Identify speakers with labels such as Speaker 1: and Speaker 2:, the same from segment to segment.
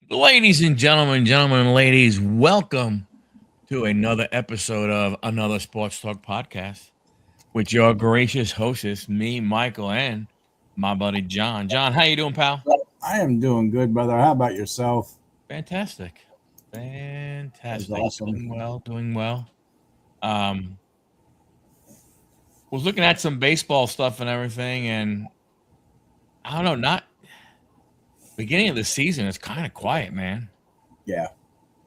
Speaker 1: Ladies and gentlemen and ladies, welcome to another episode of another Sports Talk podcast with your gracious hostess, me, Michael, and my buddy John. John, how you doing, pal?
Speaker 2: I am doing good, brother. How about yourself?
Speaker 1: Fantastic.
Speaker 2: That's
Speaker 1: Fantastic.
Speaker 2: awesome.
Speaker 1: Doing well, doing well. Um, was looking at some baseball stuff and everything, and I don't know, not beginning of the season, it's kind of quiet, man.
Speaker 2: Yeah,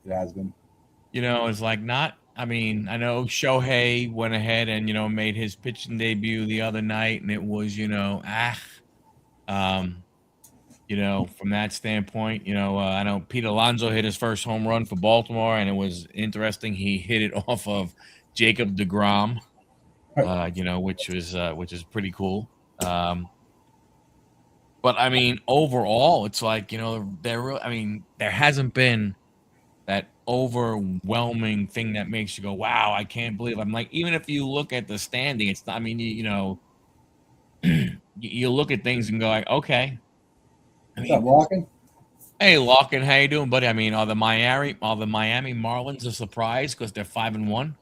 Speaker 2: it has been.
Speaker 1: It's like not. I mean, I know Shohei went ahead and made his pitching debut the other night, and it was um, from that standpoint, I know Pete Alonso hit his first home run for Baltimore, and it was interesting. He hit it off of Jacob DeGrom, which is pretty cool. But I mean, overall, it's like there hasn't been that overwhelming thing that makes you go, wow, I can't believe. I'm like, even if you look at the standing, it's not, I mean, you look at things and go like, okay. I
Speaker 2: What's up,
Speaker 1: mean,
Speaker 2: walking?
Speaker 1: hey, Larkin, how you doing, buddy? I mean, are the Miami Marlins a surprise because they're 5-1?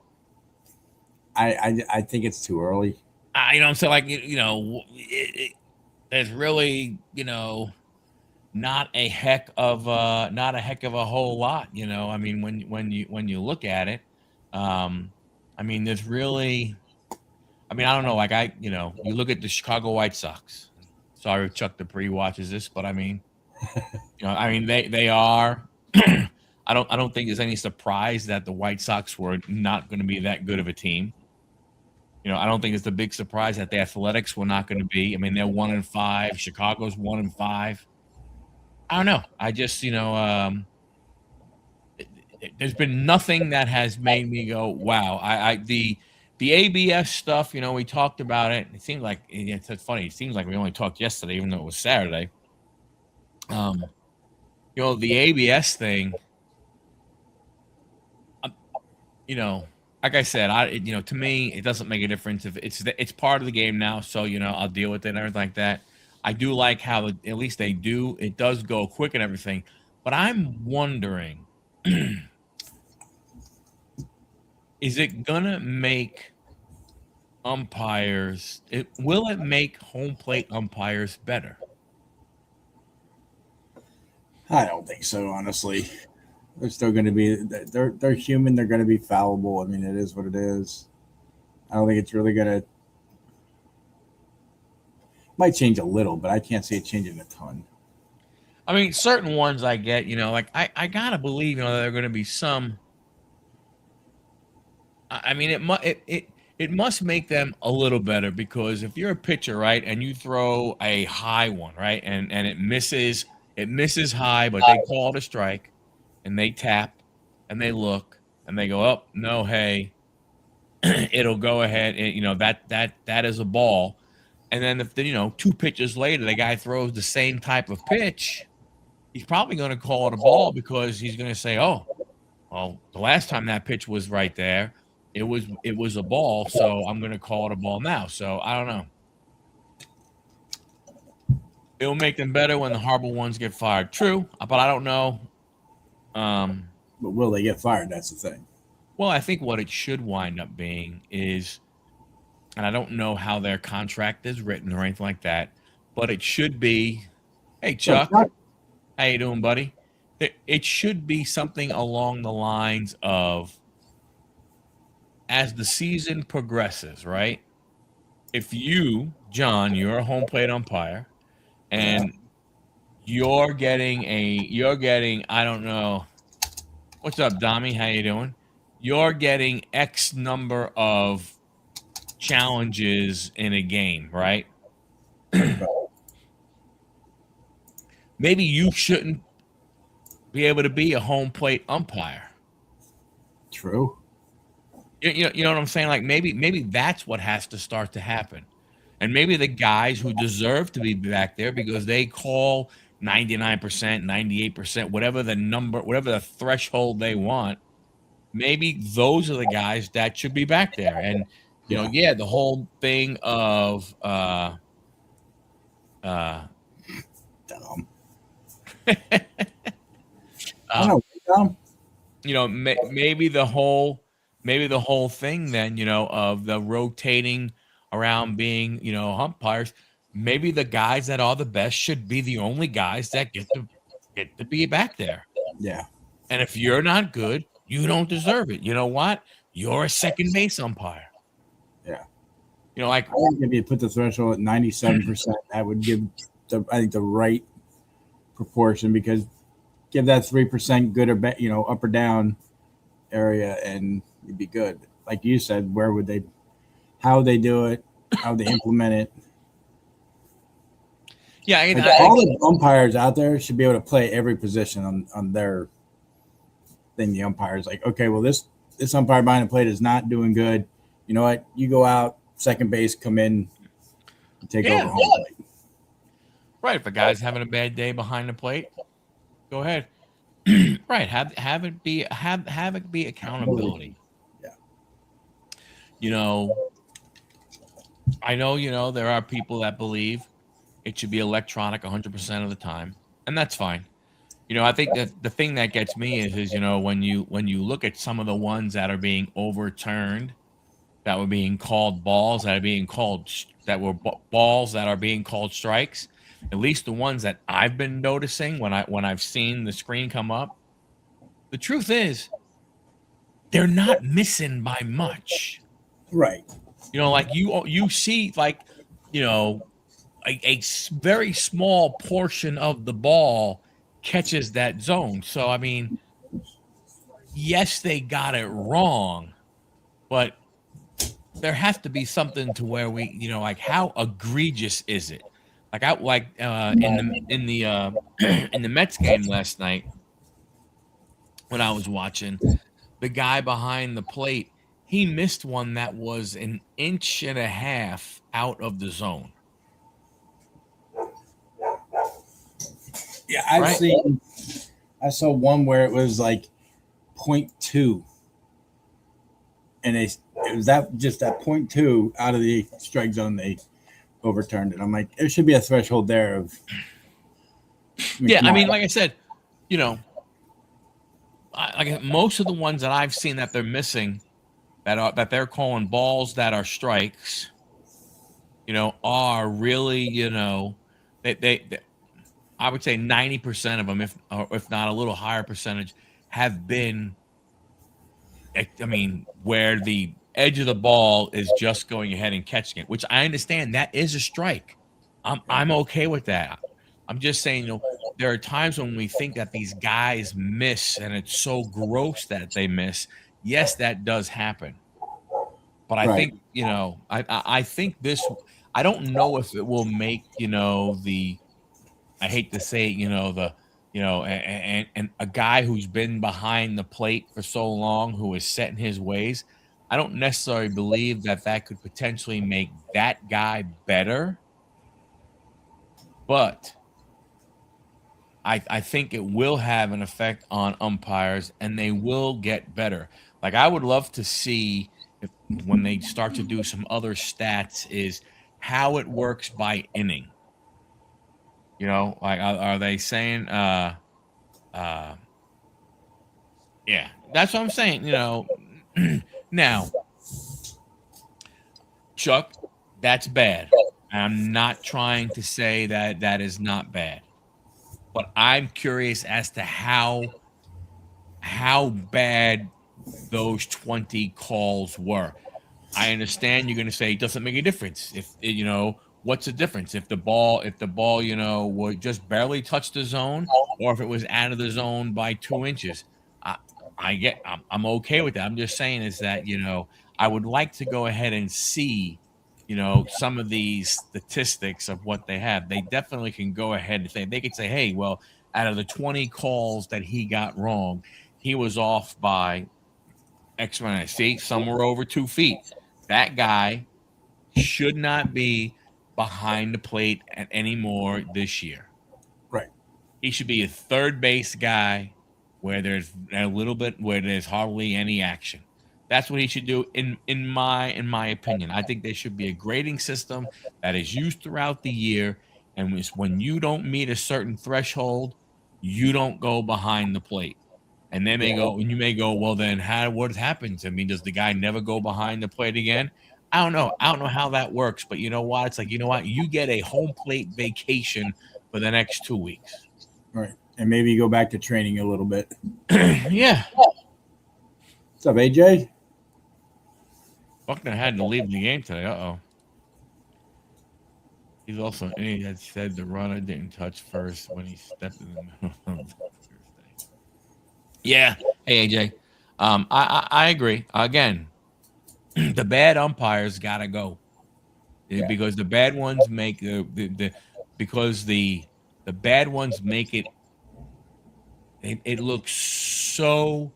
Speaker 2: I think it's too early.
Speaker 1: I'm saying, like, there's really, not a heck of a whole lot. I mean, when you look at it, I mean, there's really, I mean, I don't know, like you look at the Chicago White Sox. Sorry if Chuck Dupree watches this, but I mean, I mean they are. I don't think there's any surprise that the White Sox were not going to be that good of a team. I don't think it's a big surprise that the Athletics were not going to be. I mean, they're 1-5. Chicago's 1-5. I don't know. I just, there's been nothing that has made me go, wow. The ABS stuff, we talked about it. It seems like it's funny. It seems like we only talked yesterday, even though it was Saturday. The ABS thing, um, like I said, to me, it doesn't make a difference if it's part of the game now. So I'll deal with it and everything like that. I do like how at least it does go quick and everything. But I'm wondering, is it gonna make will it make home plate umpires better?
Speaker 2: I don't think so, honestly. They're still going to be. They're human. They're going to be fallible. I mean, it is what it is. I don't think it's really going to. Might change a little, but I can't see it changing a ton.
Speaker 1: I mean, certain ones I get, like I gotta believe, there are gonna be some. I mean, it must make them a little better because if you're a pitcher, right, and you throw a high one, right, and it misses high, but they call it a strike, and they tap, and they look, and they go, oh no, hey, it'll go ahead, and that is a ball, and then if 2 pitches later the guy throws the same type of pitch, he's probably going to call it a ball because he's going to say, oh, well, the last time that pitch was right there, it was a ball, so I'm going to call it a ball now. So I don't know. It'll make them better when the horrible ones get fired. True, but I don't know.
Speaker 2: But will they get fired? That's the thing.
Speaker 1: Well, I think what it should wind up being is, and I don't know how their contract is written or anything like that, but it should be, hey, Chuck, how you doing, buddy? It should be something along the lines of, as the season progresses, right? If you, John, you're a home plate umpire, and you're getting, I don't know, what's up, Dommy? How you doing? You're getting X number of challenges in a game, right? Maybe you shouldn't be able to be a home plate umpire.
Speaker 2: True.
Speaker 1: You know what I'm saying? Like maybe that's what has to start to happen. And maybe the guys who deserve to be back there because they call 99%, 98%, whatever the number, whatever the threshold they want, maybe those are the guys that should be back there. And the whole thing of
Speaker 2: Dumb. I don't know. Tom?
Speaker 1: Maybe the whole thing then, of the rotating around being, umpires. Maybe the guys that are the best should be the only guys that get to be back there.
Speaker 2: Yeah.
Speaker 1: And if you're not good, you don't deserve it. You know what? You're a second base umpire.
Speaker 2: Yeah.
Speaker 1: Like
Speaker 2: I think if you put the threshold at 97%, that would give I think the right proportion, because give that 3% good or bad, up or down area, and you'd be good. Like you said, where would they, how they do it, how they implement it.
Speaker 1: Yeah,
Speaker 2: all the umpires out there should be able to play every position on their thing. The umpires like, okay, well this umpire behind the plate is not doing good. You know what? You go out, second base, come in, take over home plate.
Speaker 1: Right. If a guy's having a bad day behind the plate, go ahead. Right. Have it be accountability.
Speaker 2: Yeah.
Speaker 1: I know, there are people that believe it should be electronic 100% of the time, and that's fine. I think that the thing that gets me is when you look at some of the ones that are being overturned, that were being called balls, that were balls that are being called strikes. At least the ones that I've been noticing when I've seen the screen come up, the truth is they're not missing by much.
Speaker 2: Right.
Speaker 1: Like you see, like, a very small portion of the ball catches that zone. So, I mean, yes, they got it wrong, but there has to be something to where we, like, how egregious is it? Like in the Mets game last night, when I was watching, the guy behind the plate, he missed one that was an inch and a half out of the zone.
Speaker 2: Yeah, I saw one where it was like 0.2, and it was that 0.2 out of the strike zone. They overturned it. I'm like, there should be a threshold there of.
Speaker 1: Like I said, most of the ones that I've seen that they're missing, that they're calling balls that are strikes, are really, they I would say 90% of them, if not a little higher percentage, have been, where the edge of the ball is just going ahead and catching it, which I understand that is a strike. I'm okay with that. I'm just saying, there are times when we think that these guys miss, and it's so gross that they miss. Yes, that does happen. But I think, I think this, I don't know if it will make, I hate to say, and a guy who's been behind the plate for so long, who is set in his ways, I don't necessarily believe that could potentially make that guy better. But I think it will have an effect on umpires, and they will get better. Like, I would love to see when they start to do some other stats, is how it works by inning. Like, are they saying, yeah, that's what I'm saying, now, Chuck, that's bad. I'm not trying to say that is not bad, but I'm curious as to how bad those 20 calls were. I understand you're going to say it doesn't make a difference. If, what's the difference if the ball, would just barely touch the zone, or if it was out of the zone by 2 inches? I'm okay with that. I'm just saying is that, I would like to go ahead and see, some of these statistics of what they have. They definitely can go ahead and say, they could say, hey, well, out of the 20 calls that he got wrong, he was off by X amount of feet, somewhere over 2 feet. That guy should not be behind the plate anymore this year.
Speaker 2: Right.
Speaker 1: He should be a third base guy where there's where there's hardly any action. That's what he should do in my opinion. I think there should be a grading system that is used throughout the year, and when you don't meet a certain threshold, you don't go behind the plate. And they may go, and you may go, well, then what happens? I mean, does the guy never go behind the plate again? I don't know. I don't know how that works, but you know what? It's like, you know what? You get a home plate vacation for the next 2 weeks.
Speaker 2: Right. And maybe you go back to training a little bit.
Speaker 1: Yeah.
Speaker 2: What's up, AJ?
Speaker 1: Buckner had to leave the game today. Uh-oh. He's also, and he had said the runner didn't touch first when he stepped in the middle of Thursday. Yeah. Hey, AJ. I agree. Again, the bad umpires got to go. Because the bad ones make because the bad ones make it looks so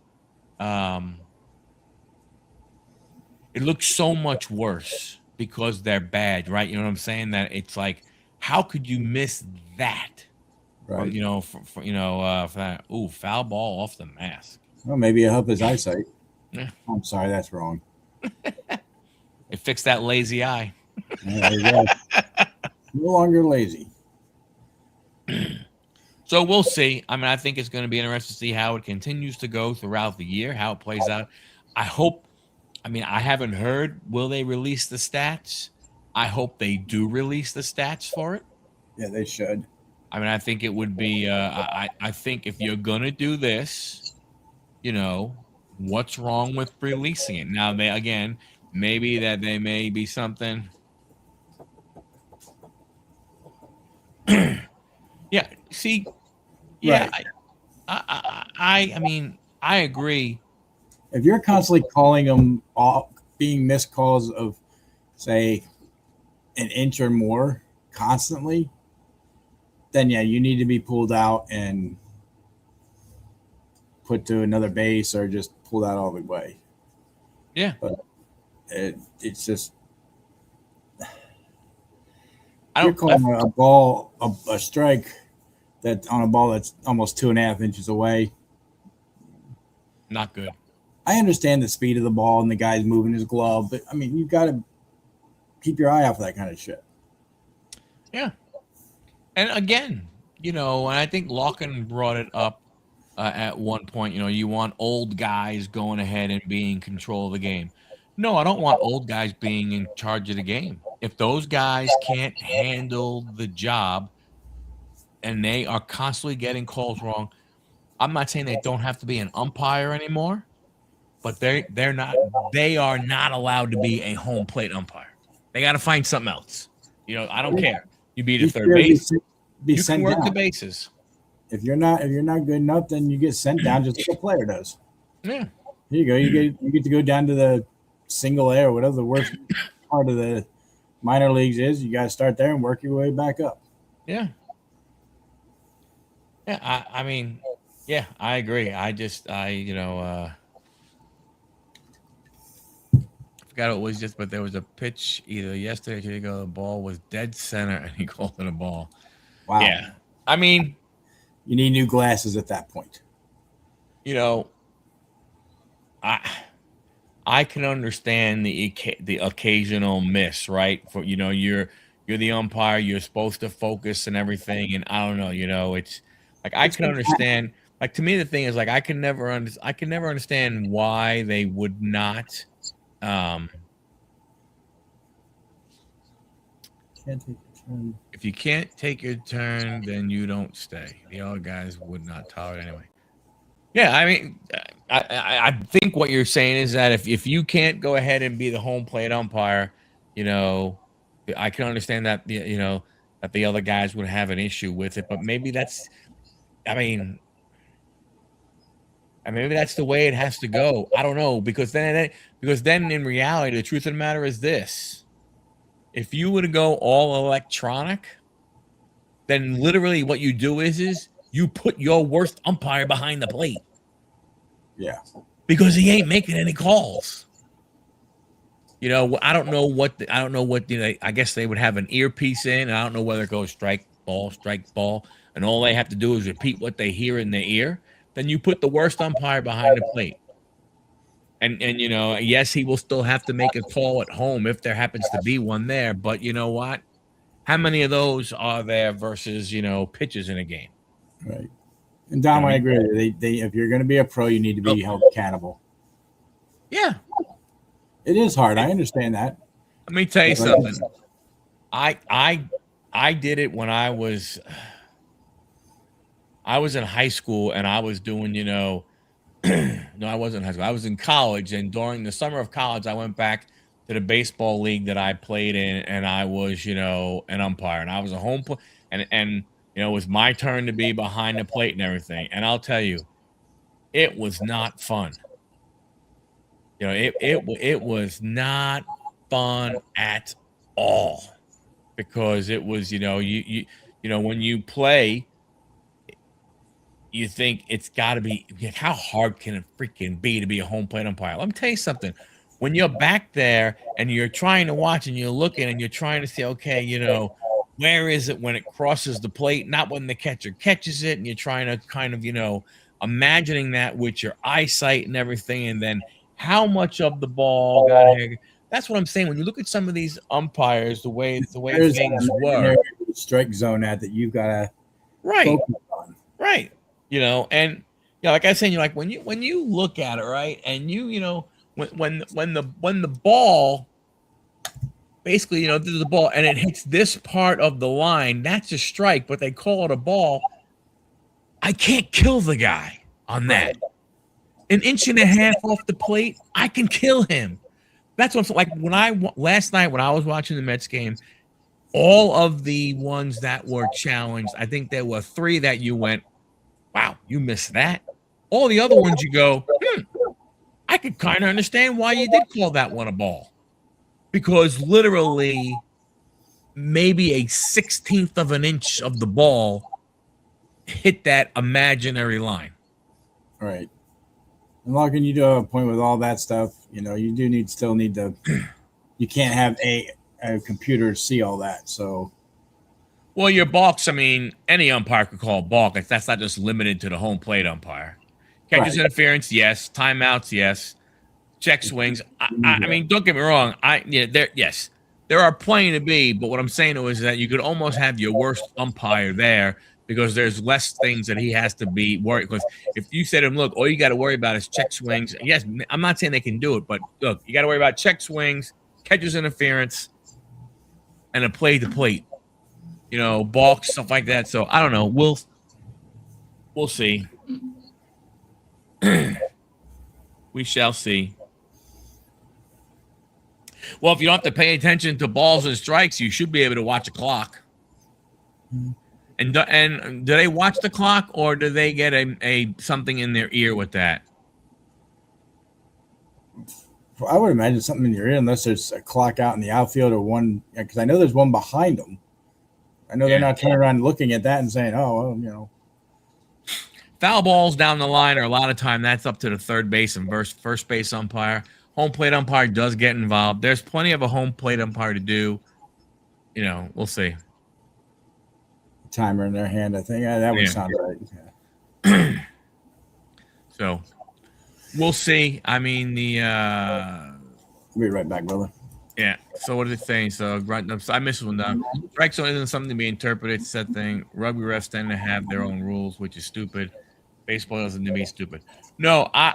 Speaker 1: it looks so much worse because they're bad, right? You know what I'm saying? That it's like, how could you miss that?
Speaker 2: Right.
Speaker 1: You know, for that. Ooh, foul ball off the mask.
Speaker 2: Well, maybe it'll help his eyesight.
Speaker 1: Yeah.
Speaker 2: I'm sorry, that's wrong.
Speaker 1: It fixed that lazy eye.
Speaker 2: There you go. No longer lazy.
Speaker 1: So we'll see. I mean, I think it's going to be interesting to see how it continues to go throughout the year, how it plays out. I hope. I mean, I haven't heard. Will they release the stats? I hope they do release the stats for it.
Speaker 2: Yeah, they should.
Speaker 1: I mean, I think it would be. I think if you're going to do this, you know, what's wrong with releasing it? Now, maybe they may be something. Yeah. See. Yeah.
Speaker 2: Right.
Speaker 1: I mean, I agree.
Speaker 2: If you're constantly calling them all, being missed calls of, say, an inch or more constantly, then yeah, you need to be pulled out and put to another base or just pulled out all the way.
Speaker 1: Yeah.
Speaker 2: But it's just,
Speaker 1: You're
Speaker 2: calling a ball a strike that on a ball that's almost 2.5 inches away.
Speaker 1: Not good.
Speaker 2: I understand the speed of the ball and the guy's moving his glove, but I mean, you've got to keep your eye out for that kind of shit.
Speaker 1: Yeah. And again, you know, and I think Larkin brought it up at one point, you know, you want old guys going ahead and being in control of the game. No, I don't want old guys being in charge of the game. If those guys can't handle the job and they are constantly getting calls wrong, I'm not saying they don't have to be an umpire anymore, but they are not allowed to be a home plate umpire. They got to find something else. You know, I don't care. You be the third base. You can work the bases.
Speaker 2: If you're not good enough, then you get sent down just like a player does.
Speaker 1: Yeah.
Speaker 2: Here you go. You get to go down to the single A or whatever the worst part of the minor leagues is. You got to start there and work your way back up.
Speaker 1: Yeah. Yeah. I mean, yeah, I agree. You know, forgot what it was just, but there was a pitch either yesterday or 2 days ago. The ball was dead center, and he called it a ball.
Speaker 2: Wow.
Speaker 1: Yeah. I mean,
Speaker 2: you need new glasses at that point.
Speaker 1: You know, I can understand the occasional miss, right? For you know, you're the umpire, you're supposed to focus and everything, and I don't know, you know, it's like I can understand. Like to me, the thing is like I can never understand why they would not. If you can't take your turn, then you don't stay. The other guys would not tolerate anyway. Yeah, I mean, I think what you're saying is that if you can't go ahead and be the home plate umpire, you know, I can understand that you know that the other guys would have an issue with it, but maybe that's, I mean, maybe that's the way it has to go. I don't know because then in reality, the truth of the matter is this: if you were to go all electronic, then literally what you do is you put your worst umpire behind the plate.
Speaker 2: Yeah.
Speaker 1: Because he ain't making any calls. You know, I don't know what, you know, I guess they would have an earpiece in, and I don't know whether it goes strike, ball, and all they have to do is repeat what they hear in their ear. Then you put the worst umpire behind the plate. And you know, yes, he will still have to make a call at home if there happens to be one there. But you know what? How many of those are there versus, you know, pitches in a game?
Speaker 2: Right. And Dom,
Speaker 1: You know what
Speaker 2: I
Speaker 1: I mean?
Speaker 2: agree with you. They if you're going to be a pro, you need to be held accountable.
Speaker 1: Yeah.
Speaker 2: It is hard. I understand that.
Speaker 1: Let me tell you
Speaker 2: But like-
Speaker 1: something. I did it when I was in high school, and I was doing, no, I wasn't in high school. I was in college, and during the summer of college, I went back to the baseball league that I played in, and I was, an umpire, and I was a and it was my turn to be behind the plate and everything. And I'll tell you, it was not fun. It was not fun at all, because it was, when you play, you think it's got to be, how hard can it freaking be to be a home plate umpire? Let me tell you something. When you're back there and you're trying to watch and you're looking and you're trying to say, okay, where is it when it crosses the plate? Not when the catcher catches it. And you're trying to kind of, imagining that with your eyesight and everything. And then how much of the ball got here. That's what I'm saying. When you look at some of these umpires, the way
Speaker 2: there's
Speaker 1: things
Speaker 2: an
Speaker 1: were.
Speaker 2: strike zone that you've got to
Speaker 1: Right.
Speaker 2: focus on.
Speaker 1: Right. And like I said, like when you look at it, right, and when the ball basically, this is the ball and it hits this part of the line, that's a strike, but they call it a ball. I can't kill the guy on that. An inch and a half off the plate, I can kill him. That's what I'm like. Last night when I was watching the Mets game, all of the ones that were challenged, I think there were 3 that you went, wow, you missed that. All the other ones you go, I could kind of understand why you did call that one a ball. Because literally maybe a 16th of an inch of the ball hit that imaginary line.
Speaker 2: Right. And Larkin, you do have a point with all that stuff. You do still need to, you can't have a computer see all that. So,
Speaker 1: well, your balks, I mean, any umpire could call a balk. That's not just limited to the home plate umpire. Catches interference, yes. Timeouts, yes. Check swings. I mean, don't get me wrong. There are plenty to be, but what I'm saying is that you could almost have your worst umpire there, because there's less things that he has to be worried. Because if you said to him, look, all you got to worry about is check swings. Yes, I'm not saying they can do it, but look, you got to worry about check swings, catches interference, and a play to plate. Balks, stuff like that. So I don't know. We'll see. We shall see. Well, if you don't have to pay attention to balls and strikes, you should be able to watch a clock. And do they watch the clock, or do they get a something in their ear with that?
Speaker 2: I would imagine something in your ear, unless there's a clock out in the outfield or one, because I know there's one behind them. I know they're not turning around and looking at that and saying, "Oh, well,
Speaker 1: Foul balls down the line are a lot of time that's up to the third base and first base umpire. Home plate umpire does get involved. There's plenty of a home plate umpire to do. We'll see.
Speaker 2: Timer in their hand, I think that would sound right. Yeah.
Speaker 1: So we'll see. I mean,
Speaker 2: We'll be right back, brother.
Speaker 1: Yeah. So what are they saying? So I missed one down. Strike zone isn't something to be interpreted. It's that thing. Rugby refs tend to have their own rules, which is stupid. Baseball doesn't to be stupid. No, I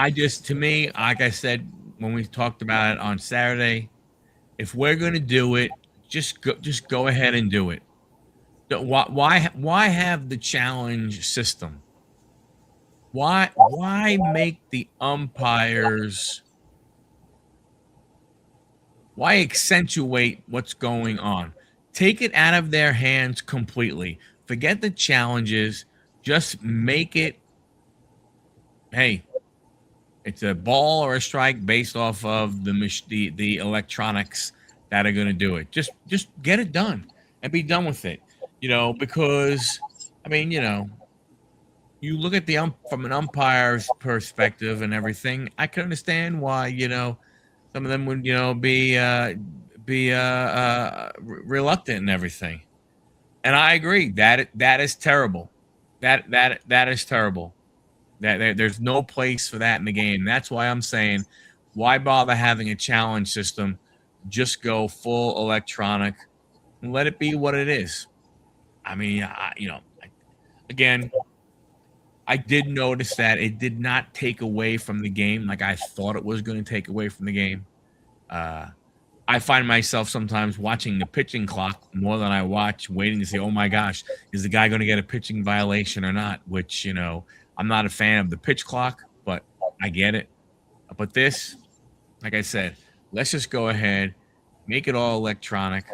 Speaker 1: just, to me, like I said when we talked about it on Saturday, if we're going to do it, just go ahead and do it. Why have the challenge system? Why make the umpires? Why accentuate what's going on? Take it out of their hands completely. Forget the challenges. Just make it, hey, it's a ball or a strike based off of the electronics that are going to do it. Just get it done and be done with it. Because I mean, you look at from an umpire's perspective and everything. I can understand why some of them would be reluctant and everything. And I agree that is terrible. That is terrible. There's no place for that in the game. That's why I'm saying, why bother having a challenge system? just go full electronic and let it be what it is. I mean, again, I did notice that it did not take away from the game like I thought it was going to take away from the game. Uh, I find myself sometimes watching the pitching clock more than I watch waiting to say, "Oh my gosh, is the guy going to get a pitching violation or not?" Which, I'm not a fan of the pitch clock, but I get it. But this, like I said, let's just go ahead, make it all electronic,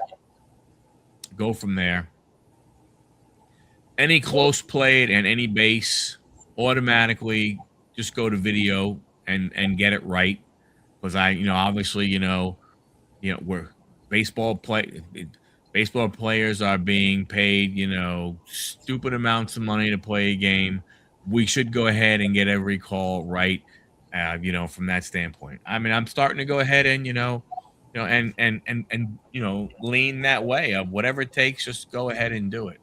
Speaker 1: go from there. Any close played and any base, automatically just go to video and get it right. Because obviously, we're baseball play baseball players are being paid, stupid amounts of money to play a game. We should go ahead and get every call right, from that standpoint. I mean, I'm starting to go ahead and, lean that way of whatever it takes, just go ahead and do it.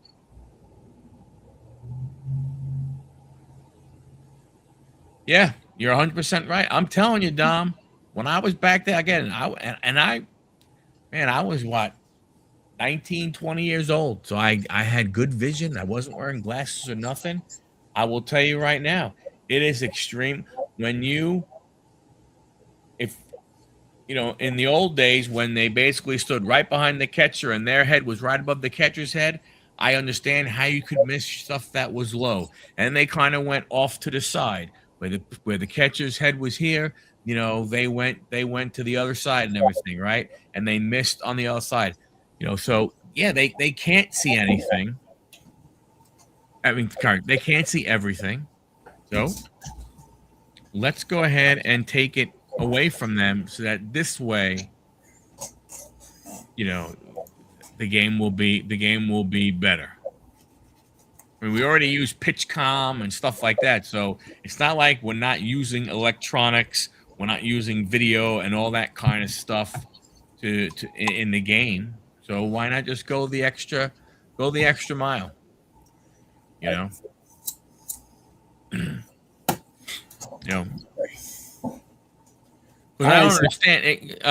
Speaker 1: Yeah, you're 100% right. I'm telling you, Dom, when I was back there again, I was what, 19, 20 years old. So I had good vision. I wasn't wearing glasses or nothing. I will tell you right now, it is extreme when if in the old days when they basically stood right behind the catcher and their head was right above the catcher's head, I understand how you could miss stuff that was low. And they kind of went off to the side where the catcher's head was here, they went to the other side and everything, right? And they missed on the other side. So yeah, they can't see anything. I mean, they can't see everything. So let's go ahead and take it away from them so that this way, the game will be better. I mean, we already use PitchCom and stuff like that, so it's not like we're not using electronics, we're not using video and all that kind of stuff in the game. So why not just go the extra mile? Because I don't understand it.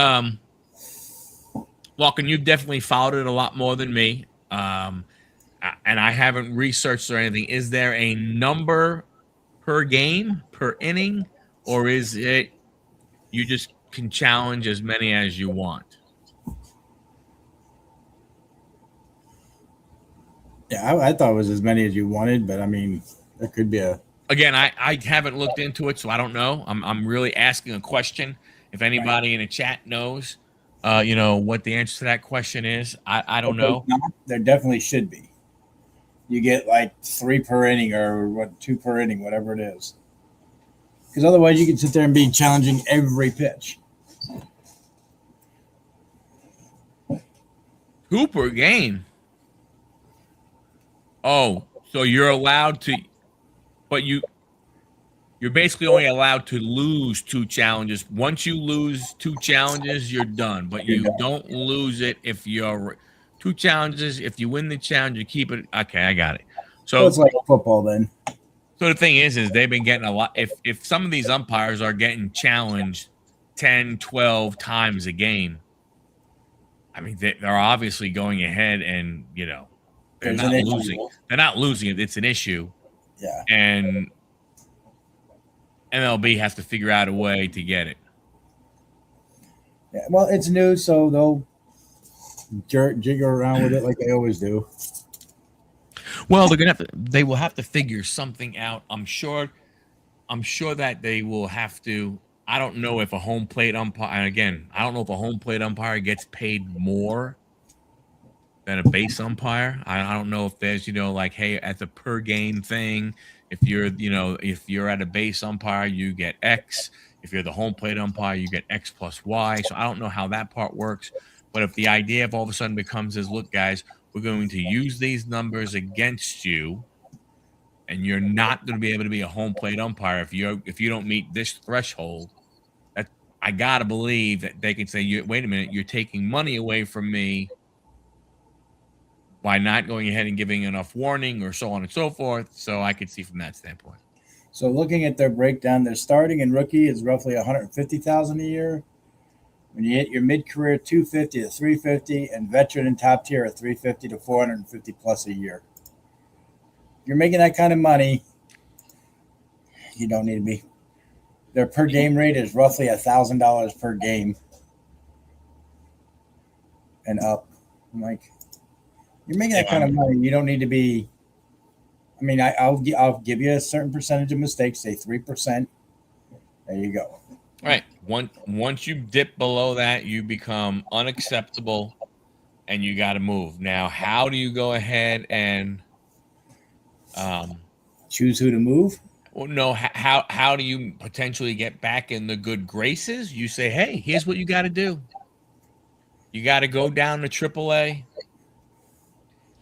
Speaker 1: Walken, you've definitely followed it a lot more than me. And I haven't researched or anything. Is there a number per game, per inning, or is it you just can challenge as many as you want?
Speaker 2: Yeah, I thought it was as many as you wanted, but I mean, there could be a.
Speaker 1: Again, I haven't looked into it, so I don't know. I'm really asking a question. If anybody in the chat knows, what the answer to that question is, I don't know.
Speaker 2: There definitely should be. You get like 3 per inning or 2 per inning, whatever it is. Because otherwise, you can sit there and be challenging every pitch.
Speaker 1: 2 per game. Oh, so you're allowed to, but you're basically only allowed to lose 2 challenges. Once you lose 2 challenges, you're done. But you don't lose it if you're 2 challenges. If you win the challenge, you keep it. Okay, I got it. So
Speaker 2: it's like football then.
Speaker 1: So the thing is they've been getting a lot. If some of these umpires are getting challenged 10, 12 times a game, I mean, they're obviously going ahead and, they're not losing. They're not losing it. It's an issue.
Speaker 2: Yeah.
Speaker 1: And MLB has to figure out a way to get it.
Speaker 2: Yeah, well, it's new, so they'll jiggle around with it like they always do.
Speaker 1: Well, they will have to figure something out. I'm sure that they will have to. I don't know if a home plate umpire, and again, I don't know if a home plate umpire gets paid more than a base umpire. I don't know if there's, like, hey, at the per game thing, if you're at a base umpire, you get X. If you're the home plate umpire, you get X plus Y. So I don't know how that part works. But if the idea of all of a sudden becomes is, look, guys, we're going to use these numbers against you, and you're not going to be able to be a home plate umpire if you don't meet this threshold. That I gotta believe that they can say, wait a minute, you're taking money away from me by not going ahead and giving enough warning or so on and so forth. So I could see from that standpoint.
Speaker 2: So looking at their breakdown, their starting and rookie is roughly $150,000 a year. When you hit your mid-career 250 to 350 and veteran and top tier at 350 to 450 plus a year. If you're making that kind of money, you don't need to be. Their per game rate is roughly $1,000 per game and up. I'm like, you're making that kind of money. You don't need to be. I mean, I'll give you a certain percentage of mistakes, say 3%. There you go.
Speaker 1: Right. Once you dip below that, you become unacceptable, and you got to move. Now, how do you go ahead and
Speaker 2: choose who to move?
Speaker 1: Well, no. How do you potentially get back in the good graces? You say, hey, here's what you got to do. You got to go down to AAA,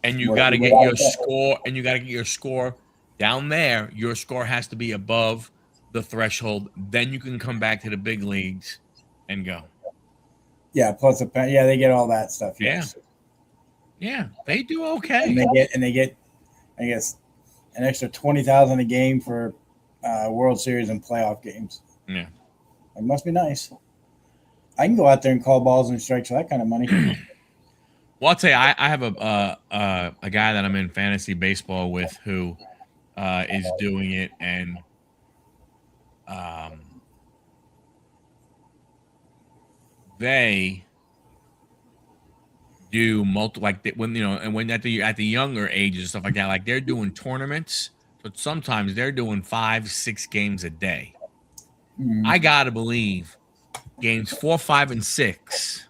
Speaker 1: and you got to get your score, and you got to get your score down there. Your score has to be above the threshold. Then you can come back to the big leagues and go.
Speaker 2: Yeah, plus they get all that stuff. Yes.
Speaker 1: Yeah, they do okay.
Speaker 2: And they get, I guess, an extra $20,000 a game for World Series and playoff games.
Speaker 1: Yeah,
Speaker 2: it must be nice. I can go out there and call balls and strikes for that kind of money.
Speaker 1: Well, I'll tell you, I have a guy that I'm in fantasy baseball with who is doing it, and they do when at the younger ages and stuff like that, like they're doing tournaments, but sometimes they're doing 5-6 games a day. I gotta believe games 4, 5, and 6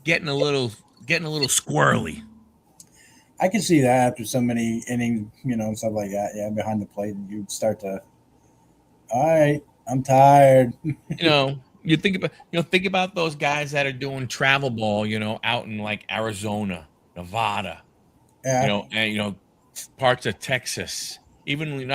Speaker 1: getting a little squirrely.
Speaker 2: I can see that after so many innings, and stuff like that. Yeah, behind the plate, and you'd start to. All right, I'm tired.
Speaker 1: You think about those guys that are doing travel ball, out in like Arizona, Nevada, and parts of Texas. Even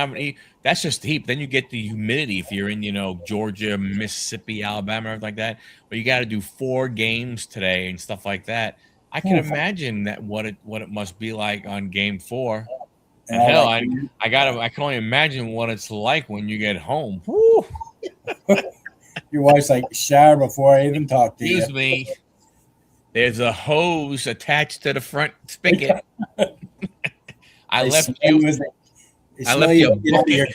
Speaker 1: that's just the heat. Then you get the humidity if you're in, Georgia, Mississippi, Alabama, everything like that. But you got to do 4 games today and stuff like that. I can imagine that what it must be like on game 4. And hell, I can only imagine what it's like when you get home. Woo!
Speaker 2: Your wife's like, shower before I even talk to you.
Speaker 1: Excuse me. There's a hose attached to the front spigot. I left you a bucket.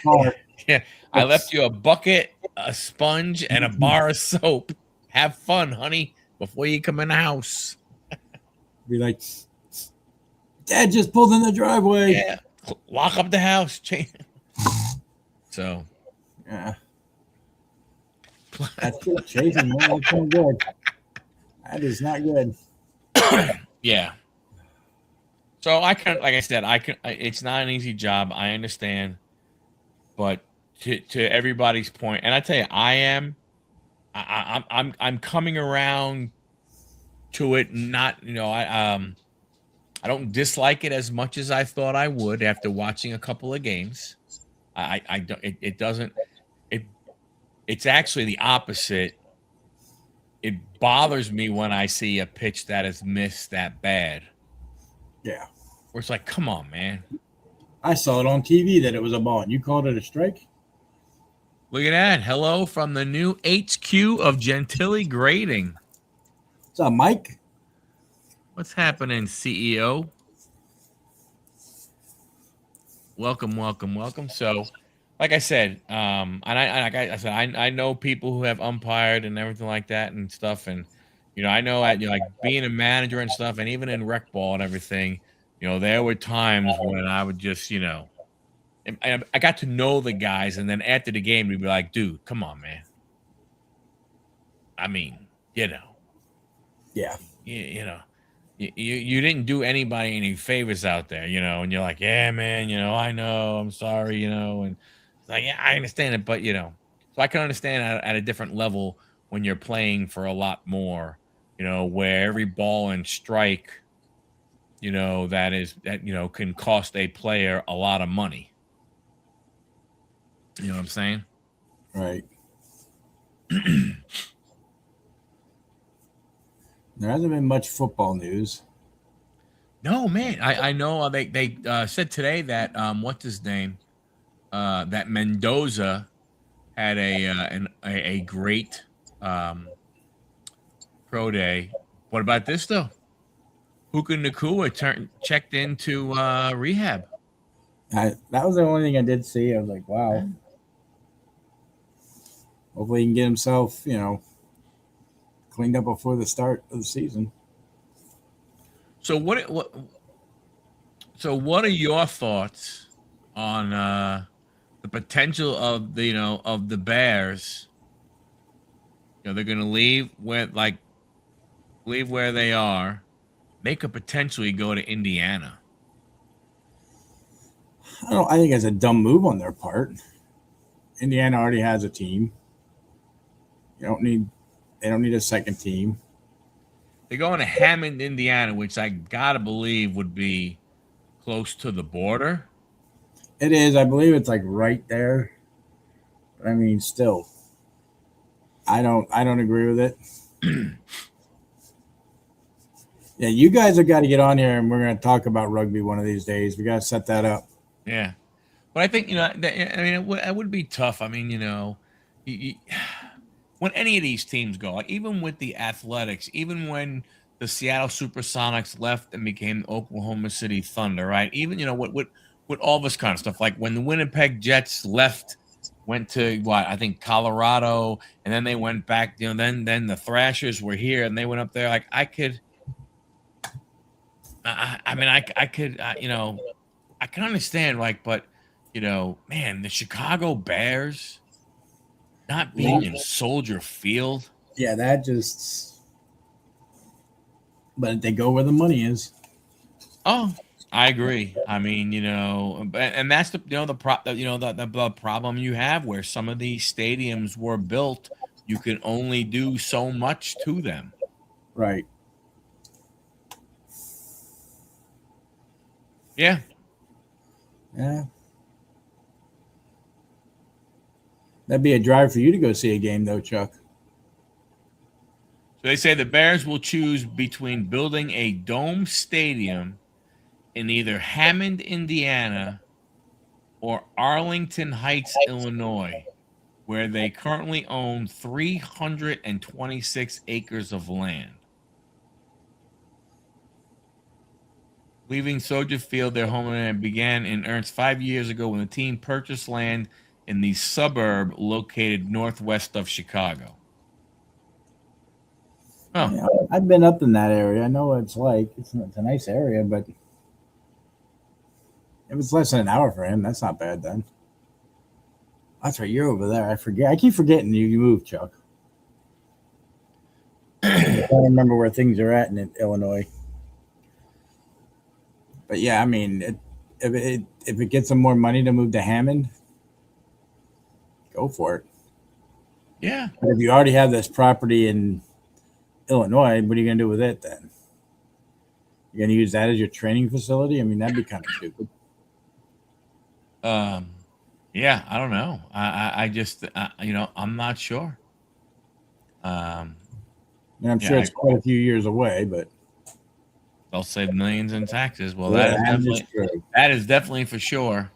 Speaker 1: Yeah, I left you a bucket, a sponge, and a bar of soap. Have fun, honey, before you come in the house.
Speaker 2: Be like, Dad just pulled in the driveway.
Speaker 1: Yeah, lock up the house. So,
Speaker 2: yeah. That's good chasing, man. That's not good. That is not good.
Speaker 1: Yeah. So like I said, it's not an easy job. I understand, but to everybody's point, and I tell you, I'm coming around to it. Not, I don't dislike it as much as I thought I would after watching a couple of games. It's actually the opposite. It bothers me when I see a pitch that is missed that bad.
Speaker 2: Yeah.
Speaker 1: Where it's like, come on, man.
Speaker 2: I saw it on TV that it was a ball, and you called it a strike?
Speaker 1: Look at that. Hello from the new HQ of Gentile Grading.
Speaker 2: What's up, Mike?
Speaker 1: What's happening, CEO? Welcome. So, like I said, I know people who have umpired and everything like that and stuff, and I know like being a manager and stuff, and even in rec ball and everything, there were times when I would just, I got to know the guys, and then after the game, we'd be like, dude, come on, man. I mean,
Speaker 2: yeah,
Speaker 1: you didn't do anybody any favors out there, and you're like, yeah, man, I know, I'm sorry, and it's like, yeah, I understand it, but so I can understand at a different level when you're playing for a lot more, where every ball and strike, that can cost a player a lot of money. You know what I'm saying?
Speaker 2: Right. There hasn't been much football news.
Speaker 1: No, man. I know they said today that what's his name? That Mendoza had a great pro day. What about this though? Puka Nakua checked into rehab.
Speaker 2: That was the only thing I did see. I was like, wow. Hopefully, he can get himself, cleaned up before the start of the season.
Speaker 1: So what are your thoughts on the potential of the Bears? They're going to leave where they are. They could potentially go to Indiana.
Speaker 2: I think it's a dumb move on their part. Indiana already has a team. They don't need a second team.
Speaker 1: They're going to Hammond, Indiana, which I gotta believe would be close to the border.
Speaker 2: It is. I believe it's like right there. But I mean, still, I don't agree with it. Yeah, you guys have got to get on here, and we're going to talk about rugby one of these days. We got to set that up.
Speaker 1: Yeah, but I think it would be tough. I mean, when any of these teams go, like even with the Athletics, even when the Seattle SuperSonics left and became Oklahoma City Thunder, right? Even with all this kind of stuff, like when the Winnipeg Jets left, went to what I think Colorado, and then they went back. Then the Thrashers were here, and they went up there. Like I could, I could, I can understand, like, but man, the Chicago Bears not being in Soldier Field.
Speaker 2: Yeah, that just. But they go where the money is.
Speaker 1: Oh, I agree. I mean, and that's the problem you have where some of these stadiums were built. You can only do so much to them.
Speaker 2: Right.
Speaker 1: Yeah.
Speaker 2: Yeah. That'd be a drive for you to go see a game, though, Chuck.
Speaker 1: So they say the Bears will choose between building a dome stadium in either Hammond, Indiana, or Arlington Heights, Illinois, where they currently own 326 acres of land. Leaving Soldier Field, their homeland began in earnest 5 years ago when the team purchased land in the suburb located northwest of Chicago.
Speaker 2: Oh. Yeah, I've been up in that area. I know what it's like. It's a nice area, but if it's less than an hour for him, that's not bad then. That's right. You're over there. I forget. I keep forgetting you moved, Chuck. I don't remember where things are at in Illinois. But yeah, I mean, if it gets them more money to move to Hammond, go for it.
Speaker 1: Yeah.
Speaker 2: But if you already have this property in Illinois, what are you going to do with it then? You're going to use that as your training facility? I mean, that'd be kind of stupid.
Speaker 1: Yeah, I don't know. I just, I'm not sure.
Speaker 2: And I'm sure it's quite a few years away, but
Speaker 1: they'll save millions in taxes. Well, that is definitely for sure.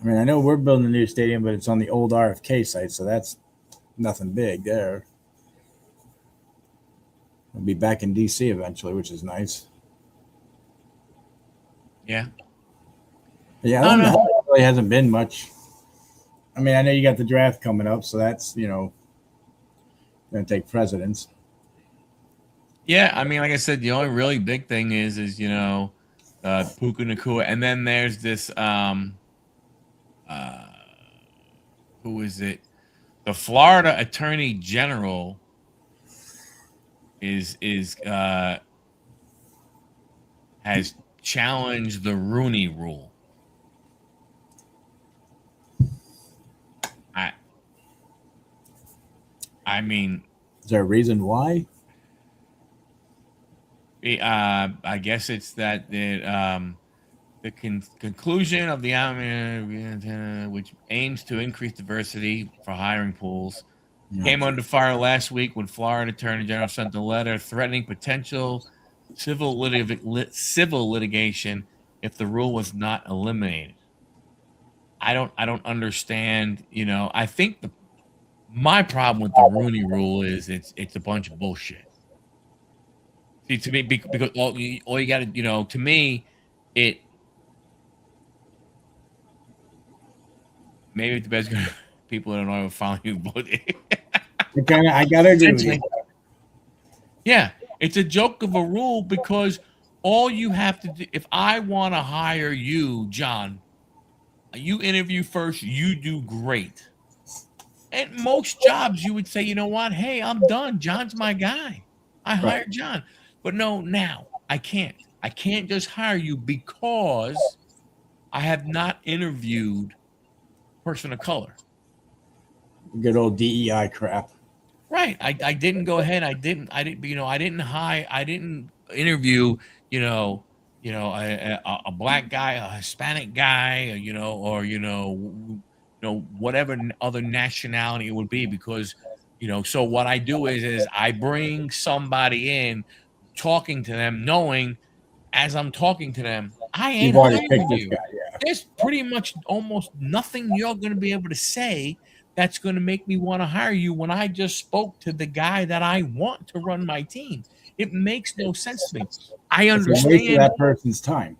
Speaker 2: I mean, I know we're building a new stadium, but it's on the old RFK site, so that's nothing big there. We'll be back in DC eventually, which is nice.
Speaker 1: Yeah.
Speaker 2: But yeah, that really hasn't been much. I mean, I know you got the draft coming up, so that's, going to take precedence.
Speaker 1: Yeah, I mean, like I said, the only really big thing is Puka Nakua, and then there's this who is it? The Florida Attorney General has challenged the Rooney Rule. I mean,
Speaker 2: is there a reason why?
Speaker 1: I guess it's that the conclusion of the which aims to increase diversity for hiring pools came under fire last week when Florida Attorney General sent a letter threatening potential civil litigation if the rule was not eliminated. I don't understand. I think my problem with the Rooney Rule is it's a bunch of bullshit. See, to me, because all you got to, to me, it maybe the best people in Illinois will finally vote.
Speaker 2: I gotta agree with you.
Speaker 1: Essentially, yeah, it's a joke of a rule because all you have to do, if I want to hire you, John, you interview first, you do great. At most jobs, you would say, you know what? Hey, I'm done. John's my guy. I
Speaker 2: Right.
Speaker 1: hired John. But no, now I can't. I can't just hire you because I have not interviewed a person of color.
Speaker 2: Good old DEI crap.
Speaker 1: Right. I didn't go ahead. I didn't hire. I didn't interview. A black guy, a Hispanic guy, whatever other nationality it would be, because So what I do is I bring somebody in, talking to them, knowing as I'm talking to them, I
Speaker 2: You've
Speaker 1: ain't
Speaker 2: already
Speaker 1: hiring
Speaker 2: picked this
Speaker 1: you.
Speaker 2: guy. Yeah.
Speaker 1: There's pretty much almost nothing you're going to be able to say that's going to make me want to hire you when I just spoke to the guy that I want to run my team. It makes no sense to me. I
Speaker 2: It's a waste of
Speaker 1: understand,
Speaker 2: that person's time.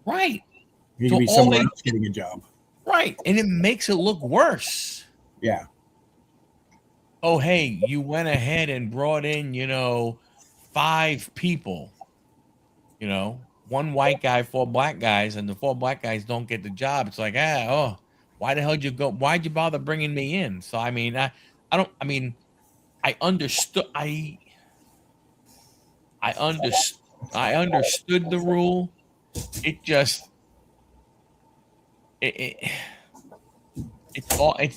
Speaker 1: right?
Speaker 2: He could
Speaker 1: So
Speaker 2: be
Speaker 1: all
Speaker 2: somewhere
Speaker 1: they
Speaker 2: else getting a job.
Speaker 1: right, and it makes it look worse.
Speaker 2: Yeah.
Speaker 1: Oh, hey, you went ahead and brought in, 5 people, one white guy, 4 black guys, and the 4 black guys don't get the job. It's like, why the hell did you go? Why'd you bother bringing me in? So, I mean, I don't, I mean, I understood, I understood, I understood the rule. It just, it, it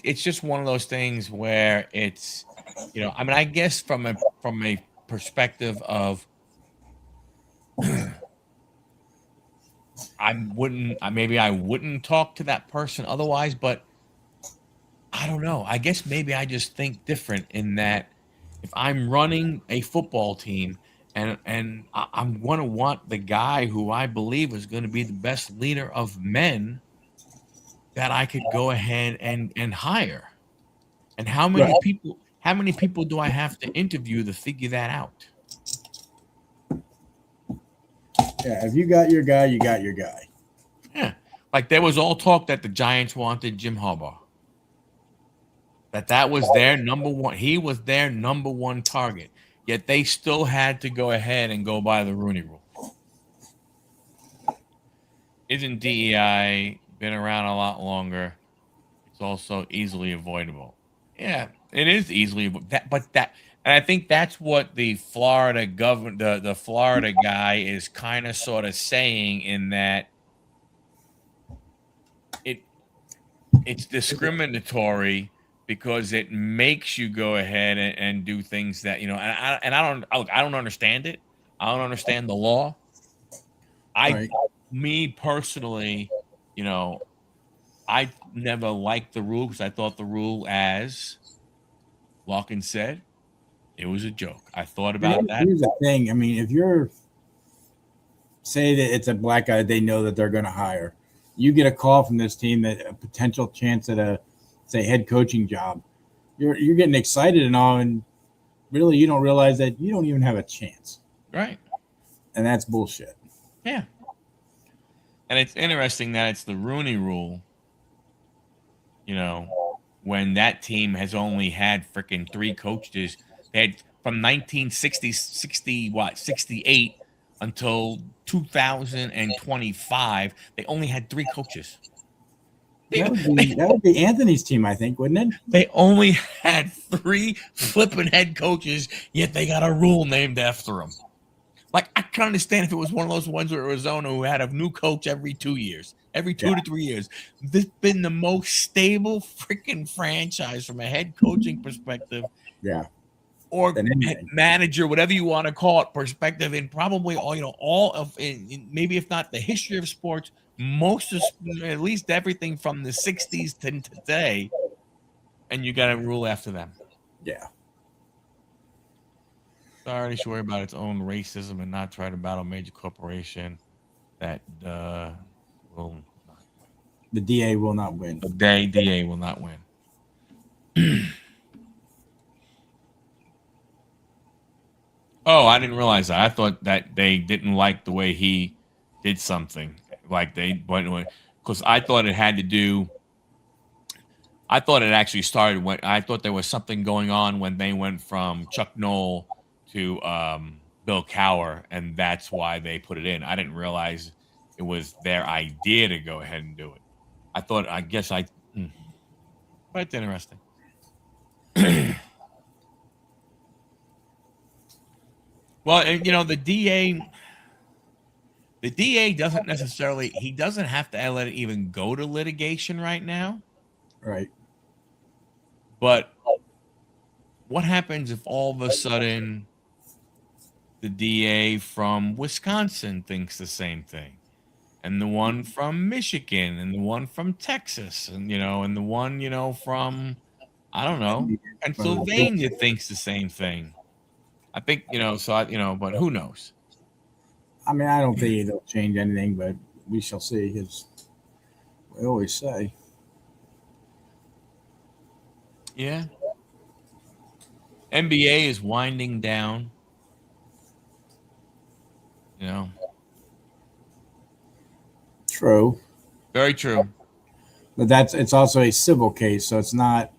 Speaker 1: it's just one of those things where it's, I mean, I guess from a perspective of, maybe I wouldn't talk to that person otherwise, but I don't know. I guess maybe I just think different in that if I'm running a football team and I'm going to want the guy who I believe is going to be the best leader of men that I could go ahead and hire. And
Speaker 2: Right.
Speaker 1: how many people do I have to interview to figure that out?
Speaker 2: Yeah. If you got your guy, you got your guy.
Speaker 1: Yeah. Like there was all talk that the Giants wanted Jim Harbaugh. That was their number one. He was their number one target. Yet they still had to go ahead and go by the Rooney Rule. Isn't DEI been around a lot longer? It's also easily avoidable. Yeah, it is easily and I think that's what the Florida government, the Florida guy is kind of sort of saying, in that it it's discriminatory because it makes you go ahead and do things that, I don't understand it. I don't understand the law. I
Speaker 2: Right.
Speaker 1: Me personally, you know, I never liked the rule because I thought the rule, as Larkin said, it was a joke. I thought about that.
Speaker 2: Here's the thing. I mean, if you're say that it's a black guy they know that they're going to hire, you get a call from this team that a potential chance at a say head coaching job. You're getting excited and all, and really you don't realize that you don't even have a chance,
Speaker 1: Right.
Speaker 2: and that's bullshit.
Speaker 1: Yeah. And it's interesting that it's the Rooney Rule, when that team has only had freaking 3 coaches. They had from 1968 until 2025. They only had 3 coaches. They, they,
Speaker 2: That would be Anthony's team, I think, wouldn't it?
Speaker 1: they only had 3 flipping head coaches, yet they got a rule named after them. Like, I can understand if it was one of those ones with Arizona who had a new coach every 2 years, every 2 to 3 years. This has been the most stable freaking franchise from a head coaching perspective,
Speaker 2: Yeah.
Speaker 1: or
Speaker 2: Than anything.
Speaker 1: manager, whatever you want to call it, perspective, in probably all of, maybe if not the history of sports, most of, at least everything from the 60s to today, and you got to rule after them.
Speaker 2: Yeah.
Speaker 1: Sorry, should worry about its own racism and not try to battle major corporation that will not win.
Speaker 2: The DA will not win.
Speaker 1: The DA will not win. Oh, I didn't realize that. I thought that they didn't like the way he did something. Like they went, because I thought it had to do. I thought it actually started when I thought there was something going on when they went from Chuck Noll to Bill Cower, and that's why they put it in. I didn't realize it was their idea to go ahead and do it. I thought, I guess I, but it's interesting. Well, and, the DA doesn't necessarily, he doesn't have to let it even go to litigation right now.
Speaker 2: Right.
Speaker 1: But what happens if all of a sudden the DA from Wisconsin thinks the same thing, and the one from Michigan, and the one from Texas, and and the one from, I don't know, Pennsylvania thinks the same thing? I think but who knows?
Speaker 2: I mean, I don't think it'll change anything, but we shall see. As we always say.
Speaker 1: Yeah. NBA is winding down.
Speaker 2: True.
Speaker 1: Very true.
Speaker 2: But it's also a civil case, so it's not.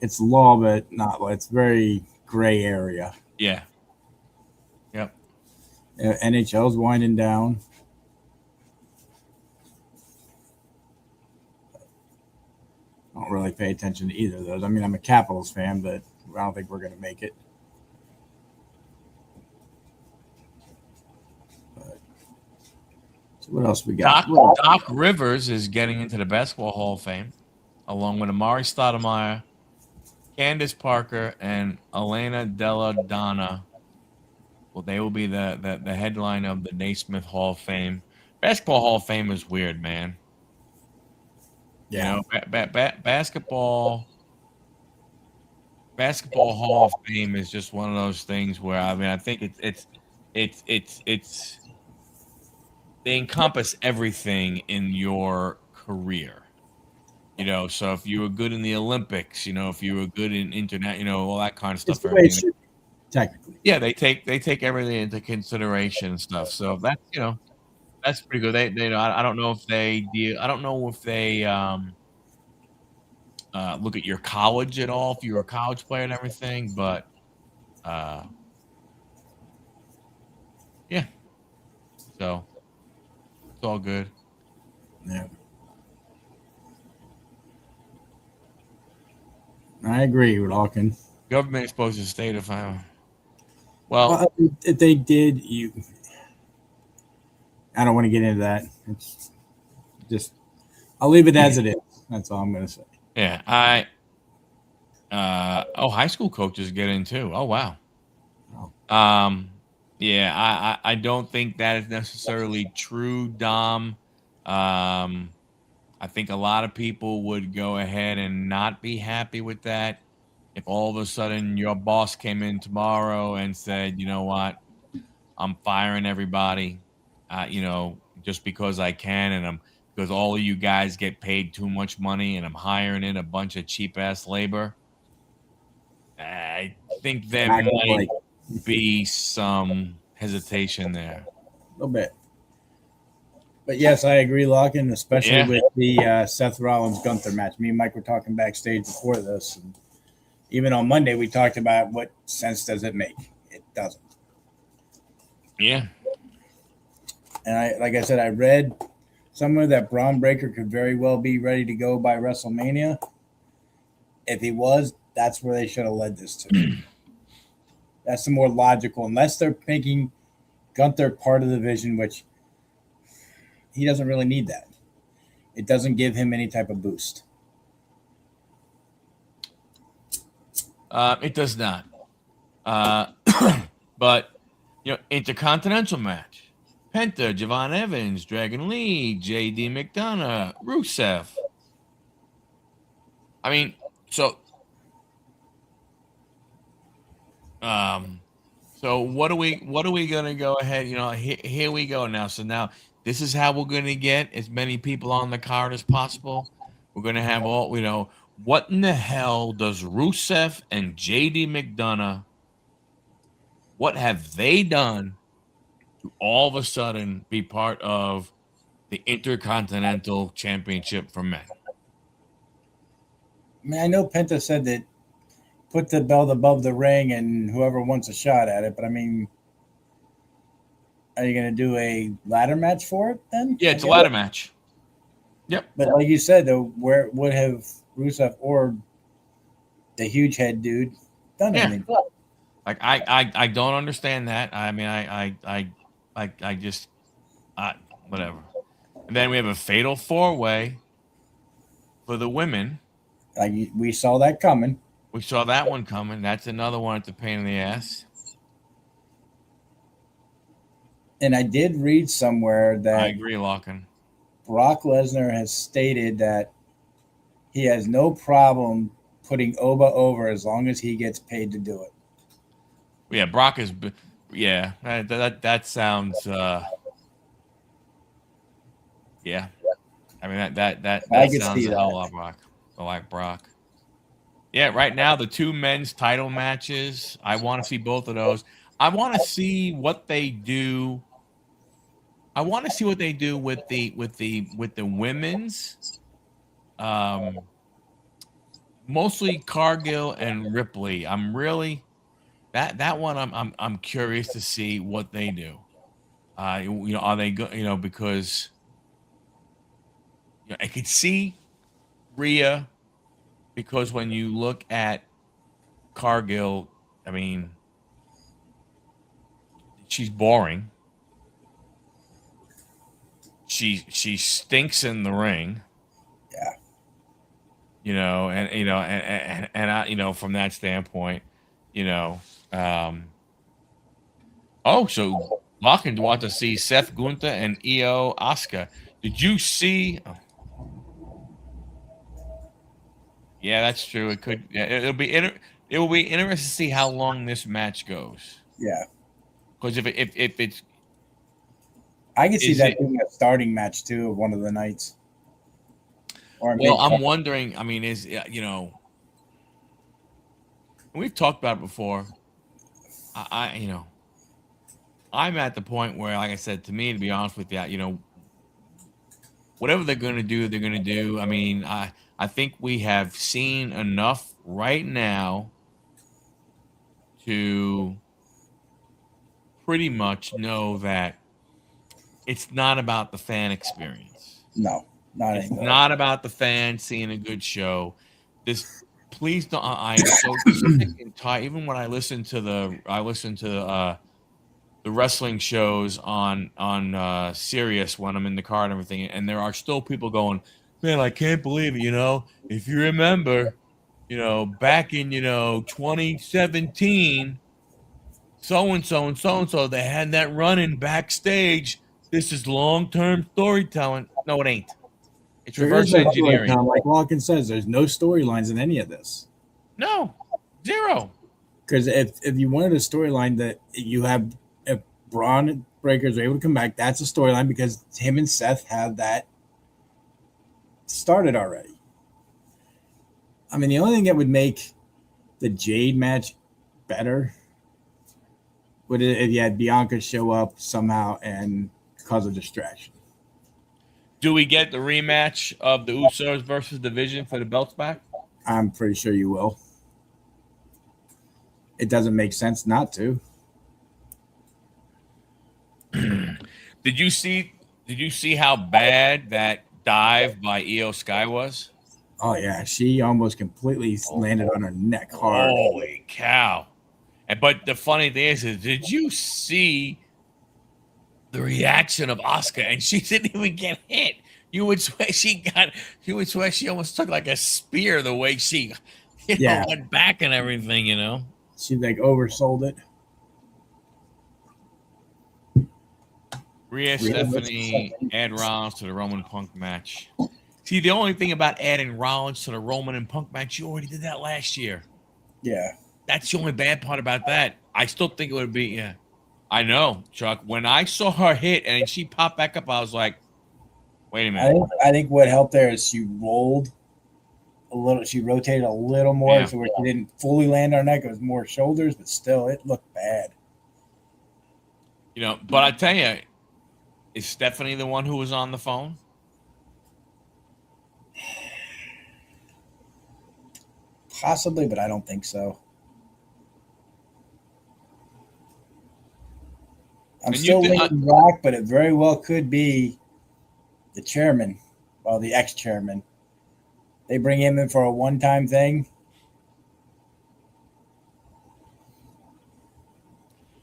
Speaker 2: It's law, but not. It's very gray area.
Speaker 1: Yeah. Yep.
Speaker 2: NHL's winding down. I don't really pay attention to either of those. I mean, I'm a Capitals fan, but I don't think we're going to make it. So what else we got?
Speaker 1: Doc Rivers is getting into the Basketball Hall of Fame, along with Amari Stoudemire, Candace Parker, and Elena Della Donna. Well, they will be the headline of the Naismith Hall of Fame. Basketball Hall of Fame is weird, man.
Speaker 2: Yeah.
Speaker 1: Basketball Hall of Fame is just one of those things where, I mean, I think it's they encompass everything in your career. So if you were good in the Olympics, if you were good in internet, all that kind of stuff.
Speaker 2: It's the way it should be, technically.
Speaker 1: Yeah, they take everything into consideration and stuff. So that's that's pretty good. They I don't know if they do. I don't know if they look at your college at all, if you're a college player and everything, but yeah. So it's all good.
Speaker 2: Yeah. I agree with Alkin.
Speaker 1: Government is supposed to stay the final. Well,
Speaker 2: if they did, I don't want to get into that. It's just, I'll leave it as it is. That's all I'm going to say.
Speaker 1: Yeah, high school coaches get in too. Oh wow. Oh. Yeah, I don't think that is necessarily true, Dom. I think a lot of people would go ahead and not be happy with that if all of a sudden your boss came in tomorrow and said, you know what, I'm firing everybody, just because I can, and because all of you guys get paid too much money, and I'm hiring in a bunch of cheap ass labor. I think there might be some hesitation there.
Speaker 2: A little bit. But yes, I agree, Larkin, especially with the Seth Rollins-Gunther match. Me and Mike were talking backstage before this. And even on Monday, we talked about what sense does it make. It doesn't.
Speaker 1: Yeah.
Speaker 2: And like I said, I read somewhere that Braun Breaker could very well be ready to go by WrestleMania. If he was, that's where they should have led this to. That's the more logical, unless they're making Gunther part of the vision, which he doesn't really need that. It doesn't give him any type of boost.
Speaker 1: It does not. But, intercontinental match. Penta, Javon Evans, Dragon Lee, J.D. McDonough, Rusev. I mean, so what are we gonna go ahead? Here we go now. So now This is how we're going to get as many people on the card as possible. We're going to have all, what in the hell does Rusev and JD McDonough, what have they done to all of a sudden be part of the Intercontinental Championship for men?
Speaker 2: I mean, I know Penta said that put the belt above the ring and whoever wants a shot at it, but I mean, are you going to do a ladder match for it then?
Speaker 1: Yeah, it's a ladder match. Yep.
Speaker 2: But like you said, though, where would have Rusev or the huge head dude done anything?
Speaker 1: Like I don't understand that. I mean, I just whatever. And then we have a fatal 4-way for the women.
Speaker 2: Like we saw that coming.
Speaker 1: We saw that one coming. That's another one at the pain in the ass.
Speaker 2: And I did read somewhere that
Speaker 1: I agree, Larkin.
Speaker 2: Brock Lesnar has stated that he has no problem putting Oba over as long as he gets paid to do it.
Speaker 1: Yeah, Brock is. Yeah, that sounds. Yeah, I mean that sounds a hell of Brock. I like Brock. Yeah, right now the 2 men's title matches. I want to see both of those. I want to see what they do. I want to see what they do with the women's. Mostly Cargill and Ripley. I'm really that one. I'm curious to see what they do. Are they good? Because I could see Rhea, because when you look at Cargill, I mean, she's boring. She stinks in the ring.
Speaker 2: Yeah.
Speaker 1: And I, from that standpoint, so Larkin want to see Seth Gunther and Io Asuka. Did you see? Oh. Yeah, that's true. It could. Yeah, it will be interesting to see how long this match goes.
Speaker 2: Yeah.
Speaker 1: Because if it's,
Speaker 2: I can see that being a starting match too of one of the nights.
Speaker 1: I'm wondering. I mean, we've talked about it before. I'm at the point where, like I said, to me, to be honest with you, whatever they're going to do, they're going to do. I mean, I think we have seen enough right now to pretty much know that it's not about the fan experience.
Speaker 2: No, not
Speaker 1: it's
Speaker 2: anymore.
Speaker 1: Not about the fans seeing a good show. Please don't. I am so sick and tired. Even when I listen to the wrestling shows on Sirius when I'm in the car and everything, and there are still people going, man, I can't believe it. If you remember, back in 2017, so and so, they had that run-in backstage. This is long-term storytelling. No, it ain't. It's reverse engineering.
Speaker 2: Like Larkin says, there's no storylines in any of this.
Speaker 1: No, zero.
Speaker 2: Because if you wanted a storyline that you have, if Braun Breakers are able to come back, that's a storyline because him and Seth have that started already. I mean, the only thing that would make the Jade match better would if you had Bianca show up somehow and cause a distraction.
Speaker 1: Do we get the rematch of the Usos versus Division for the belts back?
Speaker 2: I'm pretty sure you will. It doesn't make sense not to.
Speaker 1: Did you see how bad that dive by Io Sky was?
Speaker 2: Oh yeah, she almost completely landed on her neck hard.
Speaker 1: Holy cow! But the funny thing is did you see the reaction of Asuka? And she didn't even get hit. You would swear she almost took like a spear the way she went back and everything,
Speaker 2: She like oversold it.
Speaker 1: Rhea, Stephanie, add Rollins to the Roman Punk match. See, the only thing about adding Rollins to the Roman and Punk match, you already did that last year.
Speaker 2: Yeah.
Speaker 1: That's the only bad part about that. I still think it would be, I know, Chuck. When I saw her hit and she popped back up, I was like, wait a
Speaker 2: I
Speaker 1: minute.
Speaker 2: think I think what helped there is she rolled a little. She rotated a little more,
Speaker 1: Yeah.
Speaker 2: so where she didn't fully land on her neck. It was more shoulders, but still, it looked bad.
Speaker 1: But I tell you, is Stephanie the one who was on the phone?
Speaker 2: Possibly, but I don't think so. I'm
Speaker 1: And you
Speaker 2: still
Speaker 1: think
Speaker 2: leaning Rock, but it very well could be the chairman, well, the ex-chairman. They bring him in for a one-time thing.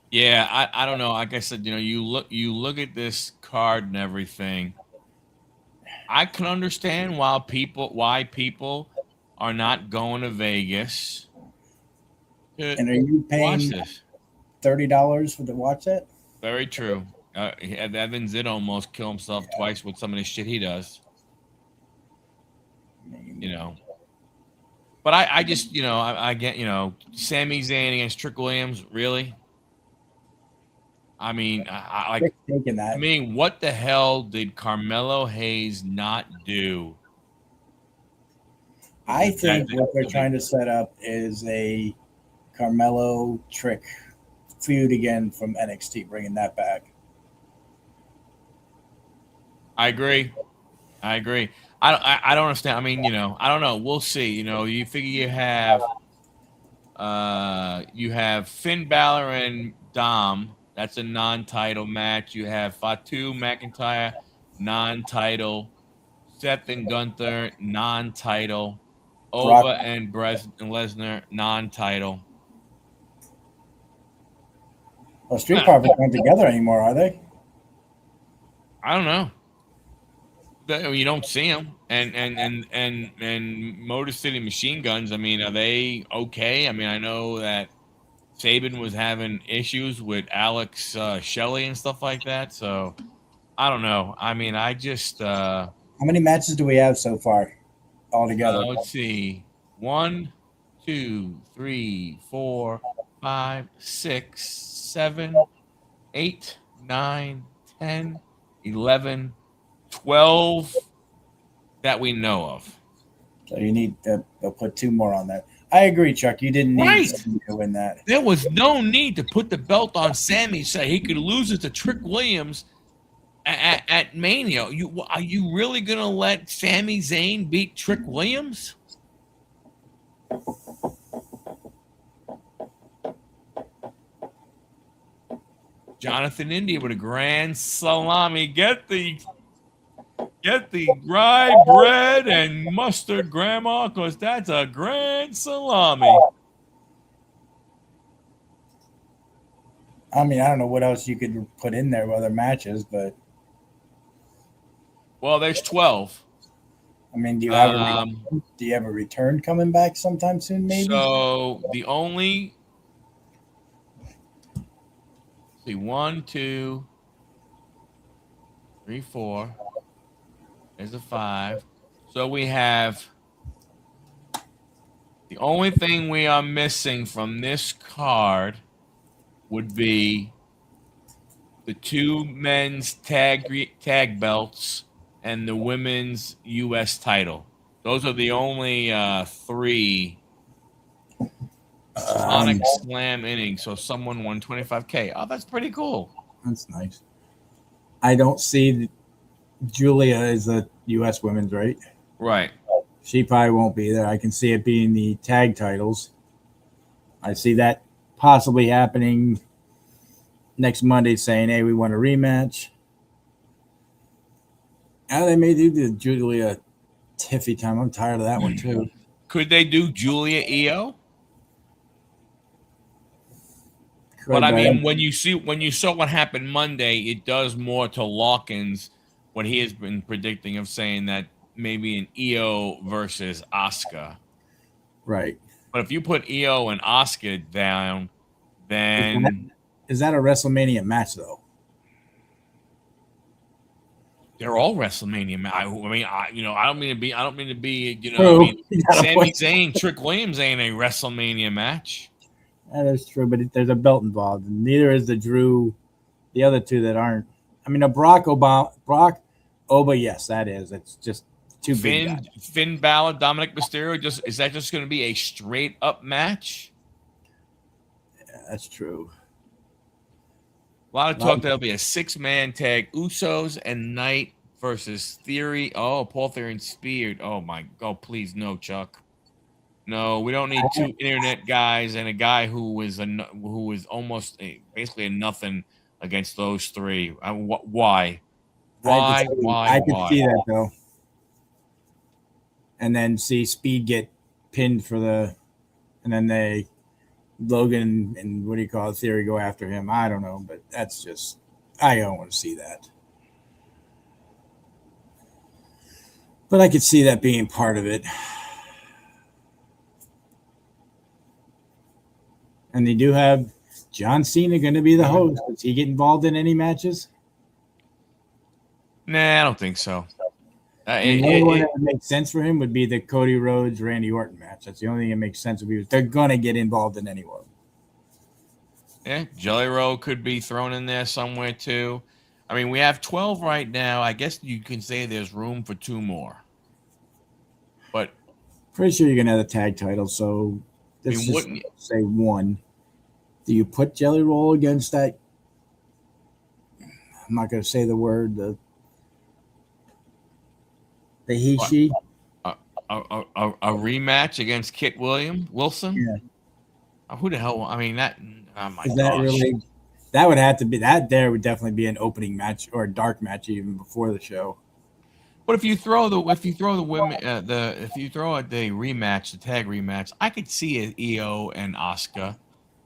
Speaker 1: yeah, I don't know. Like I said, you look at this card and everything. I can understand why people are not going to Vegas to
Speaker 2: And are you
Speaker 1: watch
Speaker 2: paying
Speaker 1: this.
Speaker 2: $30 for the watch that?
Speaker 1: Very true. Evans did almost kill himself twice with some of the shit he does. You know, but I just I get Sami Zayn against Trick Williams. Really? I mean, I like.
Speaker 2: Rick's taking
Speaker 1: I
Speaker 2: that.
Speaker 1: mean, what the hell did Carmelo Hayes not do?
Speaker 2: I
Speaker 1: That,
Speaker 2: think what they're trying to set up is a Carmelo Trick feud again from NXT, bringing that back.
Speaker 1: I agree. I agree. I don't understand. I mean, I don't know. We'll see. You figure you have Finn Balor and Dom. That's a non-title match. You have Fatu McIntyre, non-title. Seth and Gunther, non-title.
Speaker 2: Brock,
Speaker 1: Ova and Lesnar, non-title.
Speaker 2: well, Street Profits aren't together anymore, are they?
Speaker 1: I don't know. You don't see them, and Motor City Machine Guns. I mean, are they okay? I mean, I know that Saban was having issues with Alex Shelley and stuff like that. So I don't know. I mean, I just
Speaker 2: How many matches do we have so far altogether?
Speaker 1: let's see, 1, 2, 3, 4, 5, 6, 7, 8, 9, 10, 11, 12 that we know of.
Speaker 2: So you need to they'll put two more on that. I agree, Chuck. You didn't need
Speaker 1: Right.
Speaker 2: somebody to win that.
Speaker 1: There was no need to put the belt on Sammy so he could lose it to Trick Williams at Mania. Are you really going to let Sami Zayn beat Trick Williams? Jonathan India with a grand salami. Get the rye bread and mustard, Grandma, because that's a grand salami.
Speaker 2: I mean, I don't know what else you could put in there with other matches, but
Speaker 1: Well, there's 12.
Speaker 2: I mean, do
Speaker 1: Um,
Speaker 2: you have a return coming back sometime soon? Maybe.
Speaker 1: So the only 1, 2, 3, 4. There's a 5. So we have the only thing we are missing from this card would be the 2 men's tag belts and the women's U.S. title. Those are the only 3 Sonic Slam innings. So someone won $25K. Oh, that's pretty cool.
Speaker 2: That's nice. I don't see Julia is a U.S. women's, right?
Speaker 1: Right.
Speaker 2: She probably won't be there. I can see it being the tag titles. I see that possibly happening next Monday, saying, "Hey, we want a rematch." Now they may do the Julia Tiffy time. I'm tired of that one too.
Speaker 1: Could they do Julia EO?
Speaker 2: Could,
Speaker 1: But I mean, when you saw what happened Monday, it does more to Lawkins what he has been predicting of saying that maybe an EO versus Asuka.
Speaker 2: right.
Speaker 1: But if you put EO and Asuka down, then
Speaker 2: Is that a WrestleMania match though?
Speaker 1: they're all WrestleMania. I mean, I don't mean to be. I don't mean to be.
Speaker 2: True.
Speaker 1: I mean, Sami Zayn, Trick Williams ain't a WrestleMania match.
Speaker 2: That is true, but there's a belt involved, and neither is the Drew. The other two that aren't. I mean, a Brock Oba, yes, that is. It's just two big guys.
Speaker 1: Finn Balor, Dominic Mysterio. Is that just going to be a straight up match?
Speaker 2: Yeah, that's true.
Speaker 1: A lot of talk that'll be a 6-man tag. Usos and Knight versus Theory. Oh, Paul Theory and Spear. Oh my God! Please no, Chuck. No, we don't need two internet guys and a guy who was almost basically a nothing against those three. Why?
Speaker 2: I could see that though, and then see Speed get pinned and then Logan and what do you call it, Theory go after him. I don't know, but that's just I don't want to see that. But I could see that being part of it. And they do have John Cena going to be the host. Does he get involved in any matches?
Speaker 1: Nah, I don't think so.
Speaker 2: The only one that would make sense for him would be the Cody Rhodes Randy Orton match. That's the only thing that makes sense. They're going to get involved in anyone.
Speaker 1: Yeah, Jelly Roll could be thrown in there somewhere too. I mean, we have 12 right now. I guess you can say there's room for 2 more. But
Speaker 2: pretty sure you're going to have the tag title. So let's just say 1. Do you put Jelly Roll against that? I'm not going to say the word. The he-she?
Speaker 1: A rematch against Kit Wilson?
Speaker 2: Yeah.
Speaker 1: Who the hell? I mean, that. Oh my
Speaker 2: gosh. That would have to be that. There would definitely be an opening match or a dark match even before the show.
Speaker 1: But if you throw the women the rematch, the tag rematch, I could see it Io and Asuka.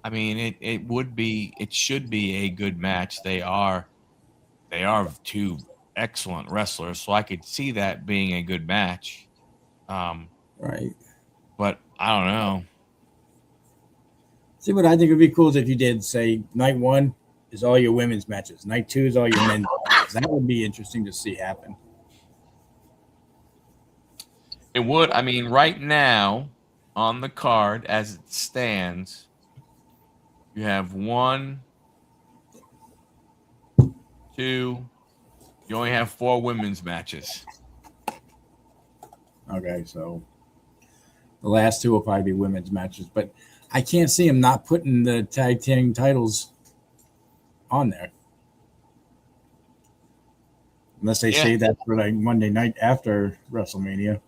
Speaker 1: I mean, it should be a good match. They are 2 excellent wrestlers, so I could see that being a good match.
Speaker 2: Right.
Speaker 1: But I don't know.
Speaker 2: See, what I think would be cool is if you did say night 1 is all your women's matches, night 2 is all your men's matches. That would be interesting to see happen.
Speaker 1: It would. I mean, right now on the card as it stands, you have 1, 2. You only have 4 women's matches.
Speaker 2: Okay, so the last 2 will probably be women's matches, but I can't see him not putting the tag team titles on there. Unless they say that for like Monday night after WrestleMania.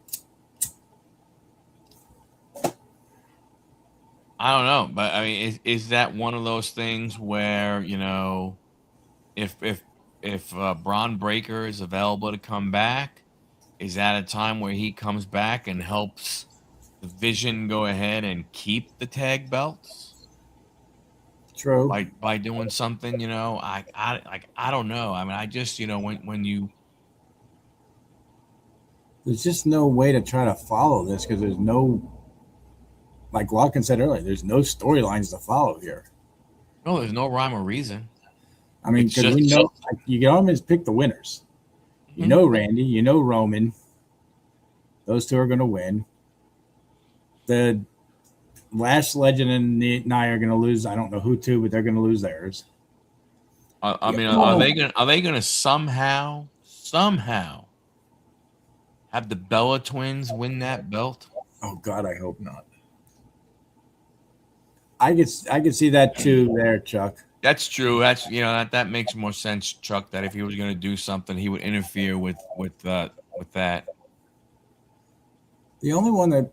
Speaker 1: I don't know, but I mean, is that one of those things where, you know, if Braun Breaker is available to come back, is that a time where he comes back and helps the Vision go ahead and keep the tag belts?
Speaker 2: True.
Speaker 1: By doing something, you know, I don't know. I mean, I just, you know, when you
Speaker 2: there's just no way to try to follow this because there's no, like Larkin said earlier, there's no storylines to follow here.
Speaker 1: No, there's no rhyme or reason.
Speaker 2: I mean, because we know you can always pick the winners. You know Randy, you know Roman. Those 2 are going to win. The Lash Legend and Nia are going to lose. I don't know who to, but they're going to lose theirs.
Speaker 1: I mean, are they going to somehow have the Bella Twins win that belt?
Speaker 2: Oh God, I hope not. I could see that too there, Chuck.
Speaker 1: That's true. That's, you know, that makes more sense, Chuck, that if he was going to do something, he would interfere with that.
Speaker 2: The only one that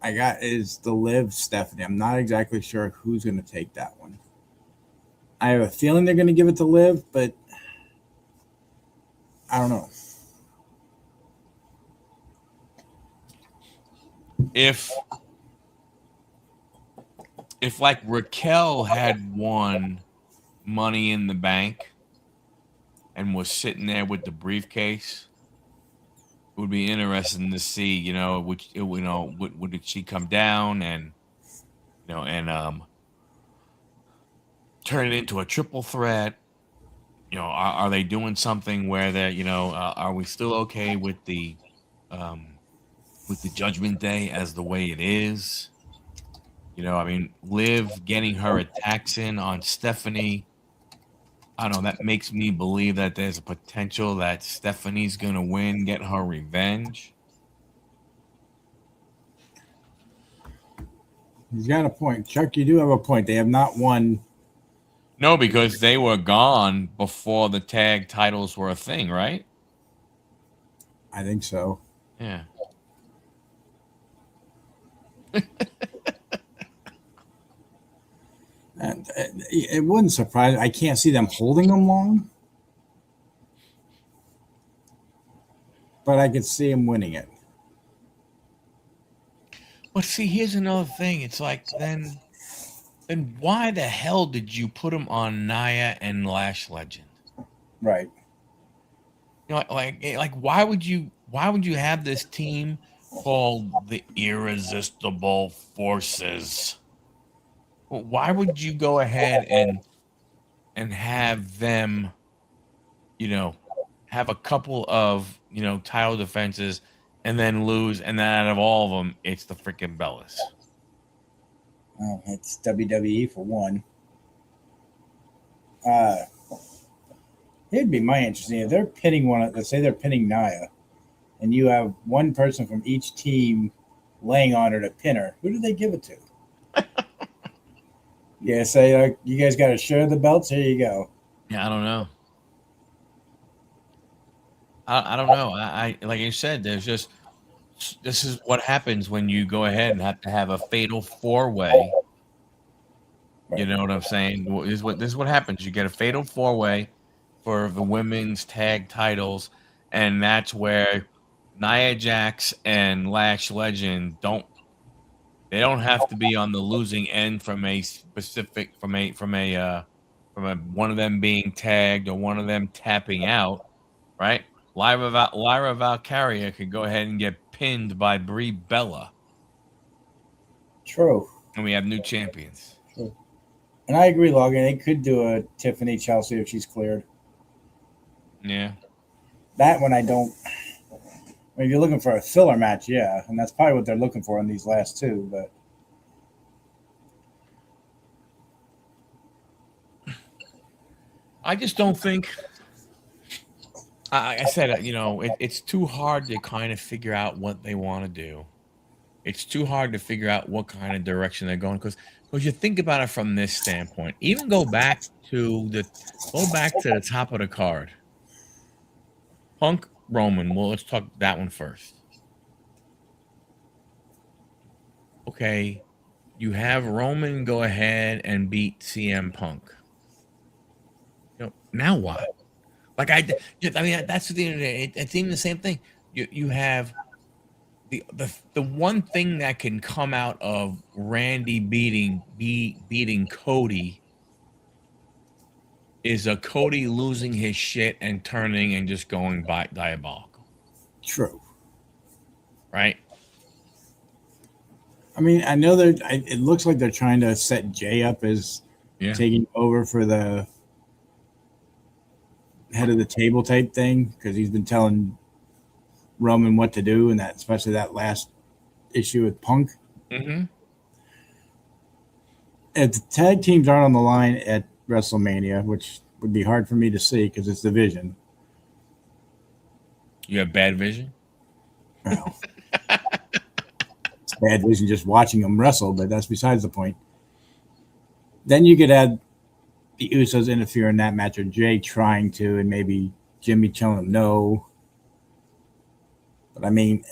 Speaker 2: I got is the Liv Stephanie. I'm not exactly sure who's going to take that one. I have a feeling they're going to give it to Liv, but I don't know.
Speaker 1: If like Raquel had won Money in the Bank and was sitting there with the briefcase, it would be interesting to see, you know, would she come down and, you know, and turn it into a triple threat? You know, are they doing something where they're, you know, are we still okay with the Judgment Day as the way it is? I mean, Liv getting her attacks in on Stephanie. I don't know. That makes me believe that there's a potential that Stephanie's going to win, get her revenge.
Speaker 2: He's got a point. Chuck, you do have a point. They have not won.
Speaker 1: No, because they were gone before the tag titles were a thing, right?
Speaker 2: I think so.
Speaker 1: Yeah.
Speaker 2: And it wouldn't surprise. I can't see them holding them long, but I could see him winning it.
Speaker 1: But see, here's another thing. It's like then why the hell did you put him on Nia and Lash Legend?
Speaker 2: Right.
Speaker 1: Like why would you have this team called the Irresistible Forces? Well, why would you go ahead and have them, have a couple of, title defenses and then lose, and then out of all of them, it's the freaking Bellas.
Speaker 2: Well, it's WWE for one. It'd be my interesting if they're pinning one. Let's say they're pinning Nia, and you have one person from each team laying on her to pin her. Who do they give it to? Yeah, say you guys got to share the belts. Here you go.
Speaker 1: Yeah, I don't know. I don't know. I like you said, this is what happens when you go ahead and have to have a fatal 4-way.
Speaker 2: Right.
Speaker 1: You know what I'm saying? This is what happens. You get a fatal 4-way for the women's tag titles, and that's where Nia Jax and Lash Legend don't have to be on the losing end from a specific from a one of them being tagged or one of them tapping out, right? Lyra Valkyria could go ahead and get pinned by Brie Bella.
Speaker 2: True.
Speaker 1: And we have new champions.
Speaker 2: True. And I agree, Logan. They could do a Tiffany Chelsea if she's cleared.
Speaker 1: Yeah.
Speaker 2: That one I don't. I mean, if you're looking for a filler match, yeah, and that's probably what they're looking for in these last two. But
Speaker 1: I just don't think. I said, it's too hard to kind of figure out what they want to do. It's too hard to figure out what kind of direction they're going because you think about it from this standpoint. Even go back to the top of the card. Punk Roman. Well, let's talk that one first. Okay, you have Roman go ahead and beat CM Punk. Now what? Like I mean, that's the it's even the same thing. You have the one thing that can come out of Randy beating Cody is a Cody losing his shit and turning and just going diabolical.
Speaker 2: True.
Speaker 1: Right.
Speaker 2: I mean, I know it looks like they're trying to set Jay up as taking over for the head of the table type thing because he's been telling Roman what to do, and that especially that last issue with Punk.
Speaker 1: Mm-hmm.
Speaker 2: If the tag teams aren't on the line at WrestleMania, which would be hard for me to see because it's division.
Speaker 1: You have bad vision?
Speaker 2: Well, it's bad vision just watching them wrestle, but that's besides the point. Then you could add the Usos interfere in that match, or Jay trying to, and maybe Jimmy telling him no. But I mean,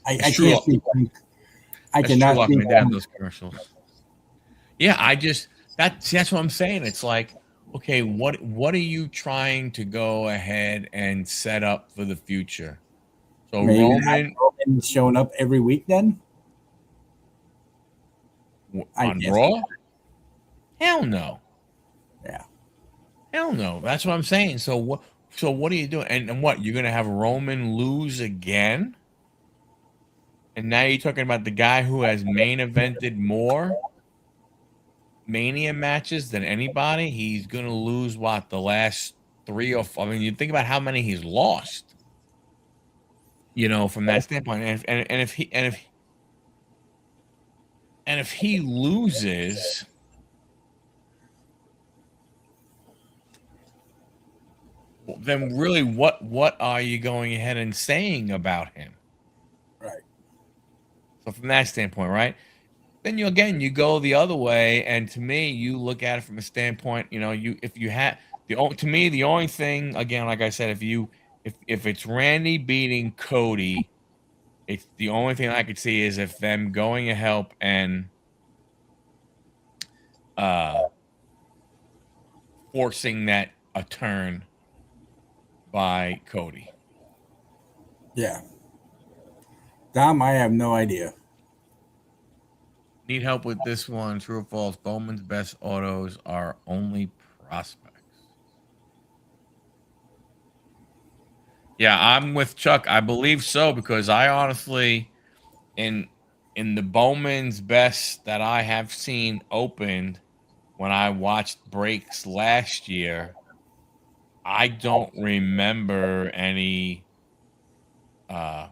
Speaker 2: I can't see. I cannot see
Speaker 1: those commercials. Yeah, that's what I'm saying. It's like, okay, what are you trying to go ahead and set up for the future? So Roman
Speaker 2: showing up every week then
Speaker 1: on Raw? Hell no.
Speaker 2: Yeah.
Speaker 1: Hell no. That's what I'm saying. So what are you doing? And what, you're gonna have Roman lose again? And now you're talking about the guy who has main evented more Mania matches than anybody. He's gonna lose the last 3 or 4. I mean, you think about how many he's lost. From that standpoint, and if And if he loses, then really what are you going ahead and saying about him?
Speaker 2: Right.
Speaker 1: So from that standpoint, right? Then you go the other way, and to me, you look at it from a standpoint, you if you had to me, the only thing, again, like I said, if it's Randy beating Cody, it's the only thing I could see is if them going to help and uh forcing that a turn by Cody.
Speaker 2: Yeah. Dom, I have no idea.
Speaker 1: Need help with this one? True or false? Bowman's best autos are only prospects. Yeah, I'm with Chuck. I believe so because I honestly, in the Bowman's best that I have seen opened when I watched breaks last year, I don't remember any. Uh,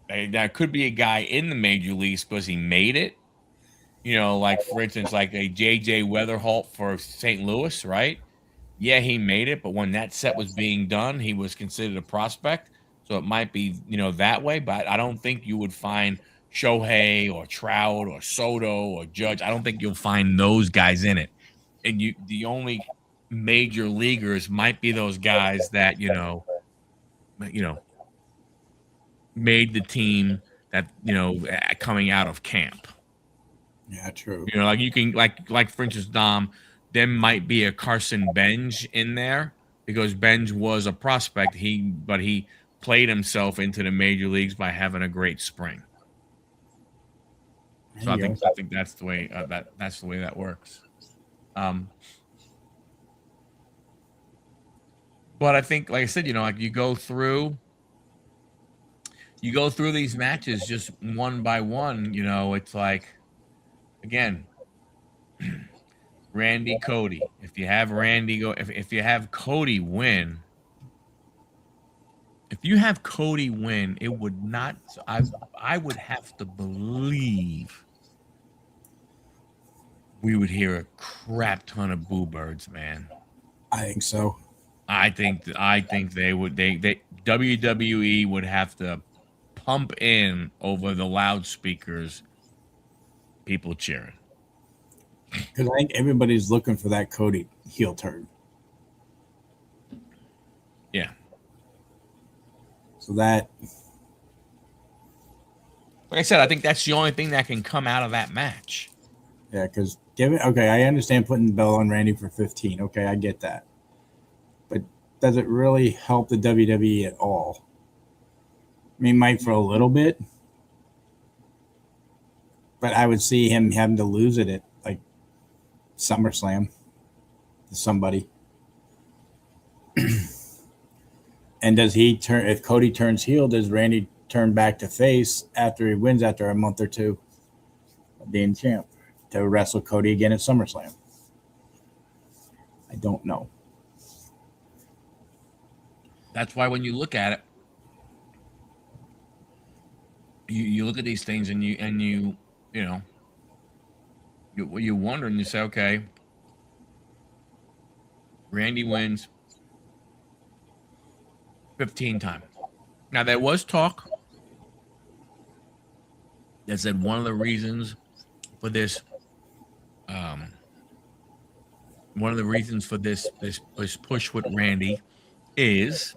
Speaker 1: that could be a guy in the major leagues because he made it. Like for instance, like a JJ Weatherholt for St. Louis, right? Yeah, he made it, but when that set was being done, he was considered a prospect. So it might be, that way, but I don't think you would find Shohei or Trout or Soto or Judge. I don't think you'll find those guys in it. And the only major leaguers might be those guys that, you know, made the team that, coming out of camp.
Speaker 2: Yeah, true.
Speaker 1: Like you can like for instance, Dom, there might be a Carson Benj in there because Benj was a prospect. But he played himself into the major leagues by having a great spring.
Speaker 2: There
Speaker 1: So I
Speaker 2: you
Speaker 1: think
Speaker 2: go.
Speaker 1: I think that's the way that's the way that works. Um, but I think, like I said, like you go through these matches just one by one. It's like, again, Randy Cody. If you have Randy go, if you have Cody win. If you have Cody win, it would not. I would have to believe we would hear a crap ton of boo birds, man.
Speaker 2: I think so.
Speaker 1: I think they would. They WWE would have to pump in over the loudspeakers, people cheering.
Speaker 2: Because I think everybody's looking for that Cody heel turn.
Speaker 1: Yeah.
Speaker 2: So that,
Speaker 1: Like I said, I think that's the only thing that can come out of that match.
Speaker 2: yeah, because okay, I understand putting the belt on Randy for 15. Okay, I get that. But does it really help the WWE at all? I mean, might for a little bit, but I would see him having to lose it at like SummerSlam to somebody. And does he turn, if Cody turns heel, does Randy turn back to face after he wins after a month or two of being champ to wrestle Cody again at SummerSlam? I don't know.
Speaker 1: That's why when you look at it, you look at these things and you wonder and you say, okay, Randy wins 15 times. Now there was talk that said one of the reasons for this, um, one of the reasons for this push with Randy is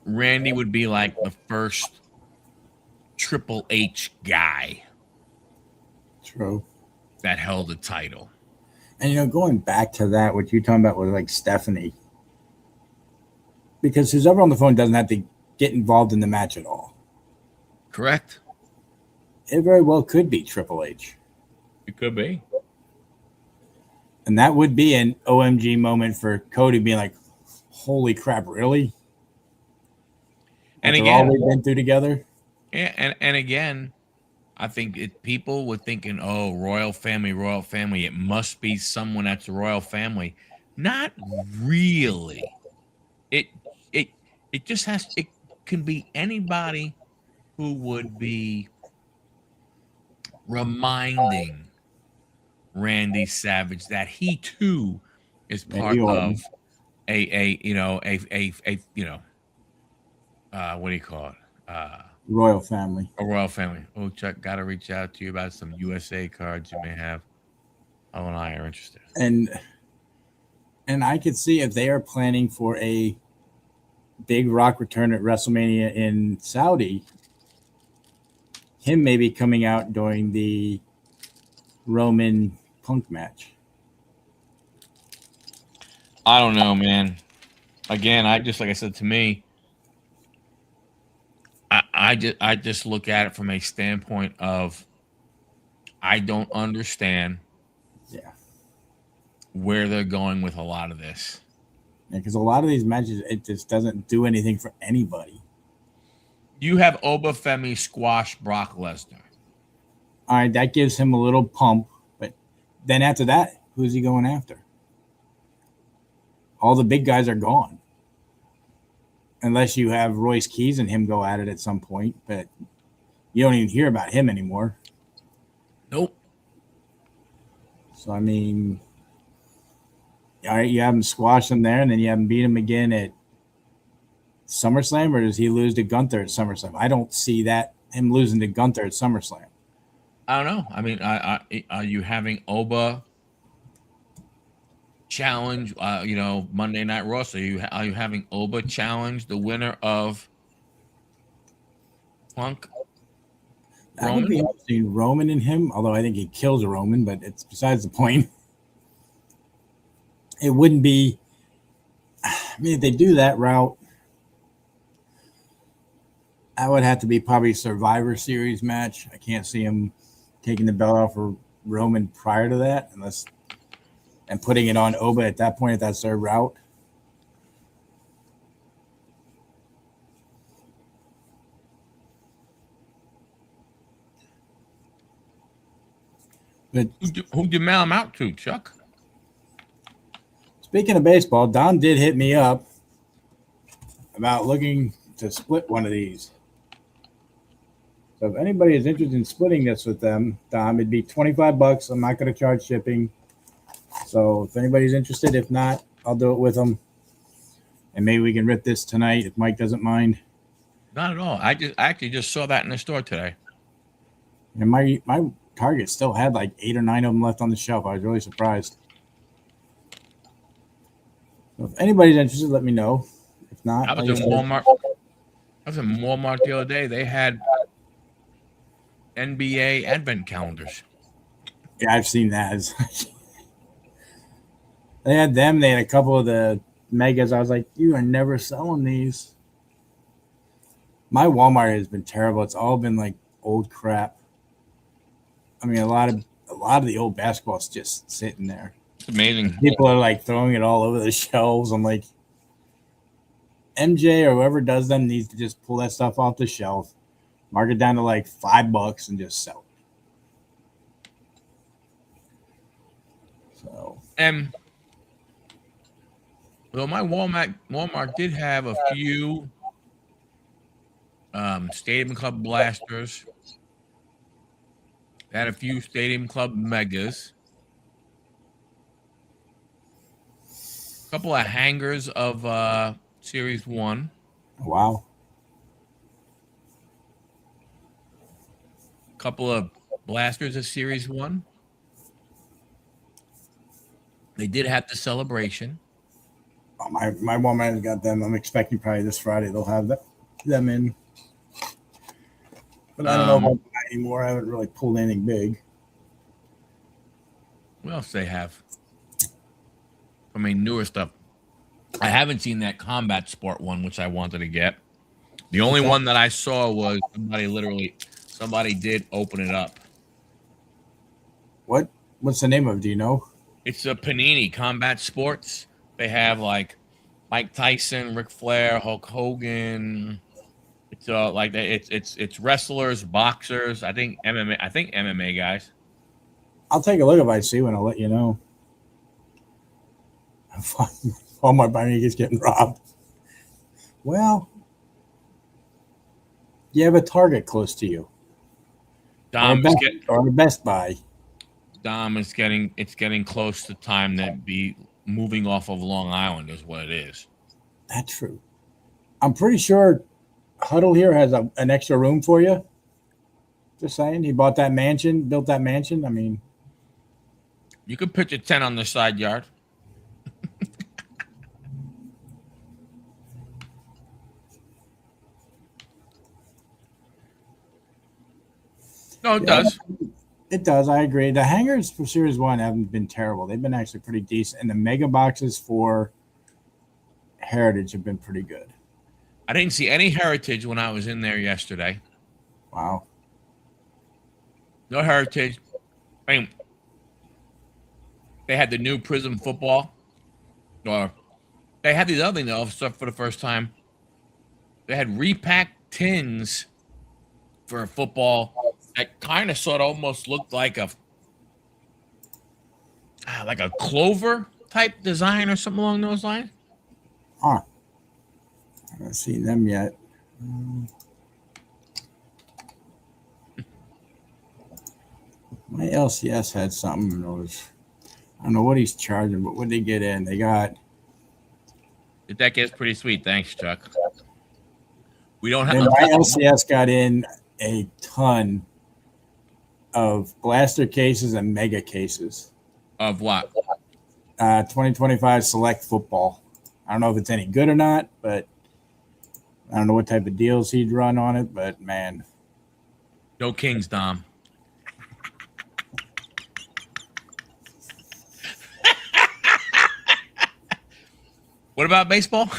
Speaker 1: Randy would be like the first Triple H guy
Speaker 2: True.
Speaker 1: that held a title.
Speaker 2: And going back to that, what you're talking about with like Stephanie, because whoever on the phone doesn't have to get involved in the match at all.
Speaker 1: Correct?
Speaker 2: It very well could be Triple H.
Speaker 1: It could be.
Speaker 2: And that would be an OMG moment for Cody being like, holy crap, really?
Speaker 1: And
Speaker 2: After
Speaker 1: again,
Speaker 2: all we've been through together?
Speaker 1: and again, I think people were thinking, oh, royal family. It must be someone that's a royal family. Not really. It it it just has. It can be anybody who would be reminding Randy Savage that he too is part
Speaker 2: Randy Orton,
Speaker 1: of a you know a you know what do you call it?
Speaker 2: royal family.
Speaker 1: A royal family. Oh, Chuck, got to reach out to you about some USA cards you may have. Oh, and I are interested.
Speaker 2: And I could see if they are planning for a big Rock return at WrestleMania in Saudi, him maybe coming out during the Roman Punk match.
Speaker 1: I don't know, man. Again, I just like I said to me, I just look at it from a standpoint of I don't understand
Speaker 2: Yeah.
Speaker 1: where they're going with a lot of this.
Speaker 2: Because a lot of these matches, it just doesn't do anything for anybody.
Speaker 1: You have Obafemi squash Brock Lesnar.
Speaker 2: All right, that gives him a little pump, but then after that, who's he going after? All the big guys are gone. Unless you have Royce Keys and him go at it at some point, but you don't even hear about him anymore.
Speaker 1: Nope.
Speaker 2: So, I mean, all right, you have him squash him there, and then you have him beat him again at SummerSlam, or does he lose to Gunther at SummerSlam? I don't see that, him losing to Gunther at SummerSlam.
Speaker 1: I don't know. I mean, are you having Oba challenge? Monday Night Raw. So are you having Oba challenge the winner of Punk?
Speaker 2: That would be interesting, Roman and him, although I think he kills Roman, but it's besides the point. It wouldn't be, I mean, if they do that route, that would have to be probably a Survivor Series match. I can't see him taking the belt off of Roman prior to that, and putting it on Oba at that point if that's their route. But
Speaker 1: who'd you mail him out to, Chuck?
Speaker 2: Speaking of baseball, Don did hit me up about looking to split one of these. So if anybody is interested in splitting this with them, Don, it'd be $25. I'm not going to charge shipping. So if anybody's interested, if not, I'll do it with them. And maybe we can rip this tonight if Mike doesn't mind.
Speaker 1: Not at all. I actually just saw that in the store today.
Speaker 2: And my Target still had like 8 or 9 of them left on the shelf. I was really surprised. So if anybody's interested, let me know. If not,
Speaker 1: I was in Walmart. I was in Walmart the other day. They had NBA advent calendars.
Speaker 2: Yeah, I've seen that. They had them. They had a couple of the megas. I was like, you are never selling these. My Walmart has been terrible. It's all been like old crap. I mean, a lot of the old basketball's just sitting there.
Speaker 1: It's amazing.
Speaker 2: People are like throwing it all over the shelves. I'm like, MJ or whoever does them needs to just pull that stuff off the shelf, mark it down to like $5 and just sell it. So,
Speaker 1: well, my Walmart did have a few Stadium Club blasters. They had a few Stadium Club megas. A couple of hangers of Series 1.
Speaker 2: Wow.
Speaker 1: A couple of blasters of Series 1. They did have the celebration.
Speaker 2: Oh, my Walmart has got them. I'm expecting probably this Friday they'll have them in. But I don't know about that anymore. I haven't really pulled anything big.
Speaker 1: What else they have? I mean, newer stuff. I haven't seen that combat sport one, which I wanted to get. The only one that I saw was somebody did open it up.
Speaker 2: What's the name of it? Do you know?
Speaker 1: It's a Panini Combat Sports. They have like Mike Tyson, Ric Flair, Hulk Hogan. It's it's wrestlers, boxers. I think MMA guys.
Speaker 2: I'll take a look if I see one. I'll let you know. Walmart by me is getting robbed. Well, you have a Target close to you.
Speaker 1: Dom is get
Speaker 2: or Best Buy.
Speaker 1: Dom is getting close to time that be moving off of Long Island is what it is.
Speaker 2: That's true. I'm pretty sure Huddle here has an extra room for you. Just saying, he bought that mansion, built that mansion. I mean,
Speaker 1: You could pitch a 10 on the side yard. No, it does.
Speaker 2: It does. I agree. The hangars for Series 1 haven't been terrible. They've been actually pretty decent. And the mega boxes for Heritage have been pretty good.
Speaker 1: I didn't see any Heritage when I was in there yesterday.
Speaker 2: Wow.
Speaker 1: No Heritage. I mean, they had the new Prism football. Or they had these other things stuff for the first time. They had repacked tins for a football that kind of sort of almost looked like a clover type design or something along those lines.
Speaker 2: Huh. I haven't seen them yet. My LCS had something. I don't know what he's charging, but what did they get in? They got.
Speaker 1: The deck is pretty sweet. Thanks, Chuck. We don't have.
Speaker 2: My LCS got in a ton of blaster cases and mega cases.
Speaker 1: Of what?
Speaker 2: 2025 Select Football. I don't know if it's any good or not, but I don't know what type of deals he'd run on it, but man.
Speaker 1: No Kings, Dom. What about baseball?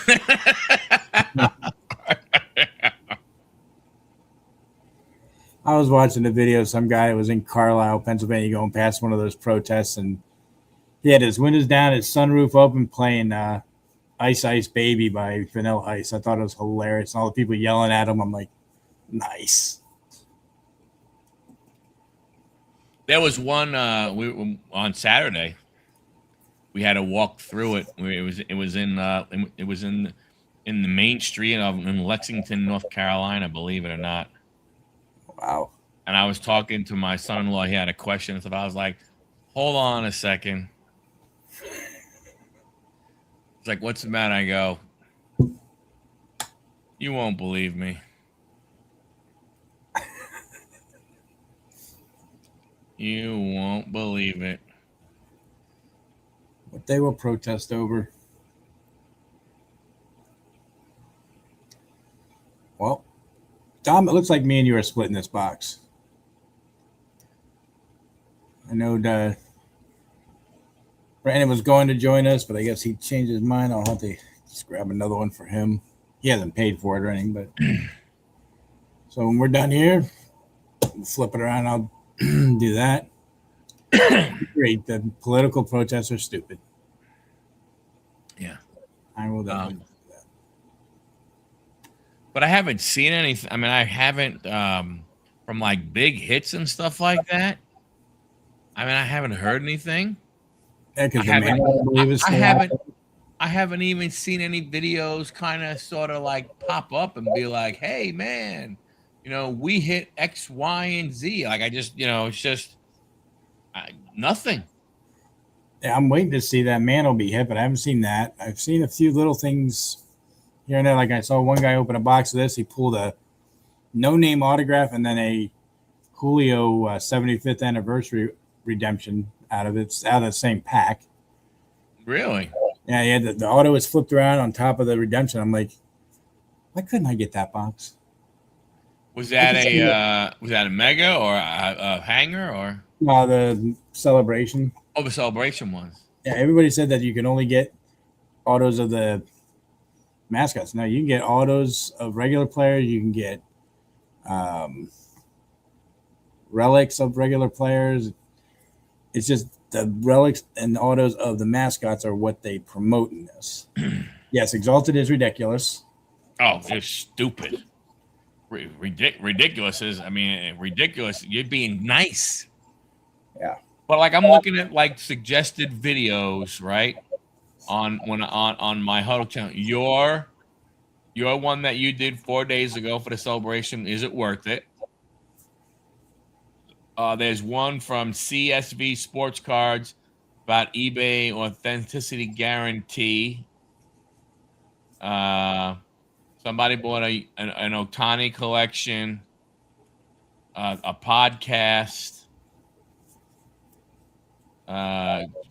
Speaker 2: I was watching the video of some guy that was in Carlisle, Pennsylvania, going past one of those protests, and he had his windows down, his sunroof open, playing Ice Ice Baby by Vanilla Ice. I thought it was hilarious. And all the people yelling at him, I'm like, nice.
Speaker 1: There was one on Saturday. We had to walk through it. It was in the main street in Lexington, North Carolina. Believe it or not.
Speaker 2: Wow.
Speaker 1: And I was talking to my son-in-law. He had a question. So I was like, "Hold on a second." It's like, "What's the matter?" I go, "You won't believe me." You won't believe it.
Speaker 2: What they will protest over. Well, Dom, it looks like me and you are splitting this box. I know Brandon was going to join us, but I guess he changed his mind. I'll have to just grab another one for him. He hasn't paid for it or anything, but so when we're done here, we'll flip it around. I'll do that. Great. The political protests are stupid.
Speaker 1: Yeah.
Speaker 2: I will definitely do that.
Speaker 1: But I haven't seen anything. I mean, I haven't from like big hits and stuff like that. I mean, I haven't heard anything.
Speaker 2: Yeah, because
Speaker 1: I haven't even seen any videos kind of sort of like pop up and be like, "Hey, man, we hit X, Y, and Z." Like I just, it's just nothing.
Speaker 2: Yeah, I'm waiting to see that man will be hit, but I haven't seen that. I've seen a few little things here and there. Like I saw one guy open a box of this. He pulled a no-name autograph and then a Julio 75th anniversary redemption out of the same pack.
Speaker 1: Really?
Speaker 2: Yeah, the auto was flipped around on top of the redemption. I'm like, why couldn't I get that box?
Speaker 1: Was that a mega or a hanger or?
Speaker 2: The celebration.
Speaker 1: Oh, the celebration ones.
Speaker 2: Yeah, everybody said that you can only get autos of the mascots. Now you can get autos of regular players. You can get relics of regular players. It's just the relics and autos of the mascots are what they promote in this. Yes, Exalted is ridiculous.
Speaker 1: Oh, it's stupid. Ridiculous is, ridiculous. You're being nice.
Speaker 2: Yeah.
Speaker 1: But like I'm looking at like suggested videos, right? On my Huddle channel. Your one that you did 4 days ago for the celebration, is it worth it? There's one from CSV Sports Cards about eBay authenticity guarantee. Somebody bought an Otani collection, a podcast.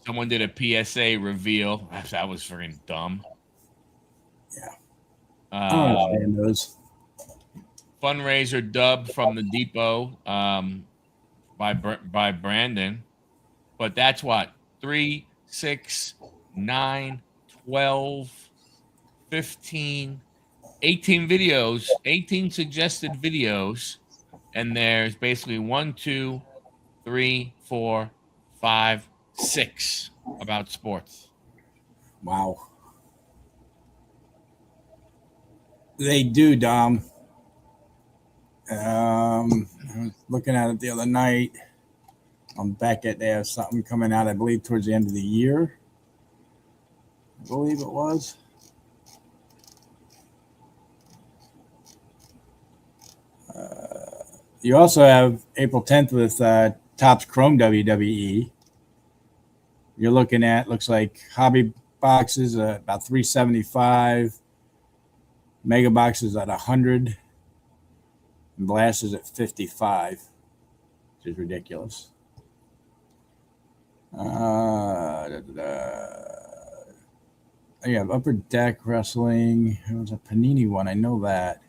Speaker 1: Someone did a PSA reveal. That was freaking dumb.
Speaker 2: Yeah. I don't
Speaker 1: Um,
Speaker 2: understand those.
Speaker 1: fundraiser dub from the Depot by Brandon. But that's what 3, 6, 9, 12, 15, 18 videos, 18 suggested videos, and there's basically 1, 2, 3, 4, 5, 6 about sports.
Speaker 2: Wow. They do, Dom. I was looking at it the other night. On Beckett, they have something coming out, I believe, towards the end of the year. I believe it was. You also have April 10th with Topps Chrome WWE. You're looking at, looks like hobby boxes about 375, mega boxes at 100, and blasters at 55, which is ridiculous. You have Upper Deck Wrestling. It was a Panini one. I know that.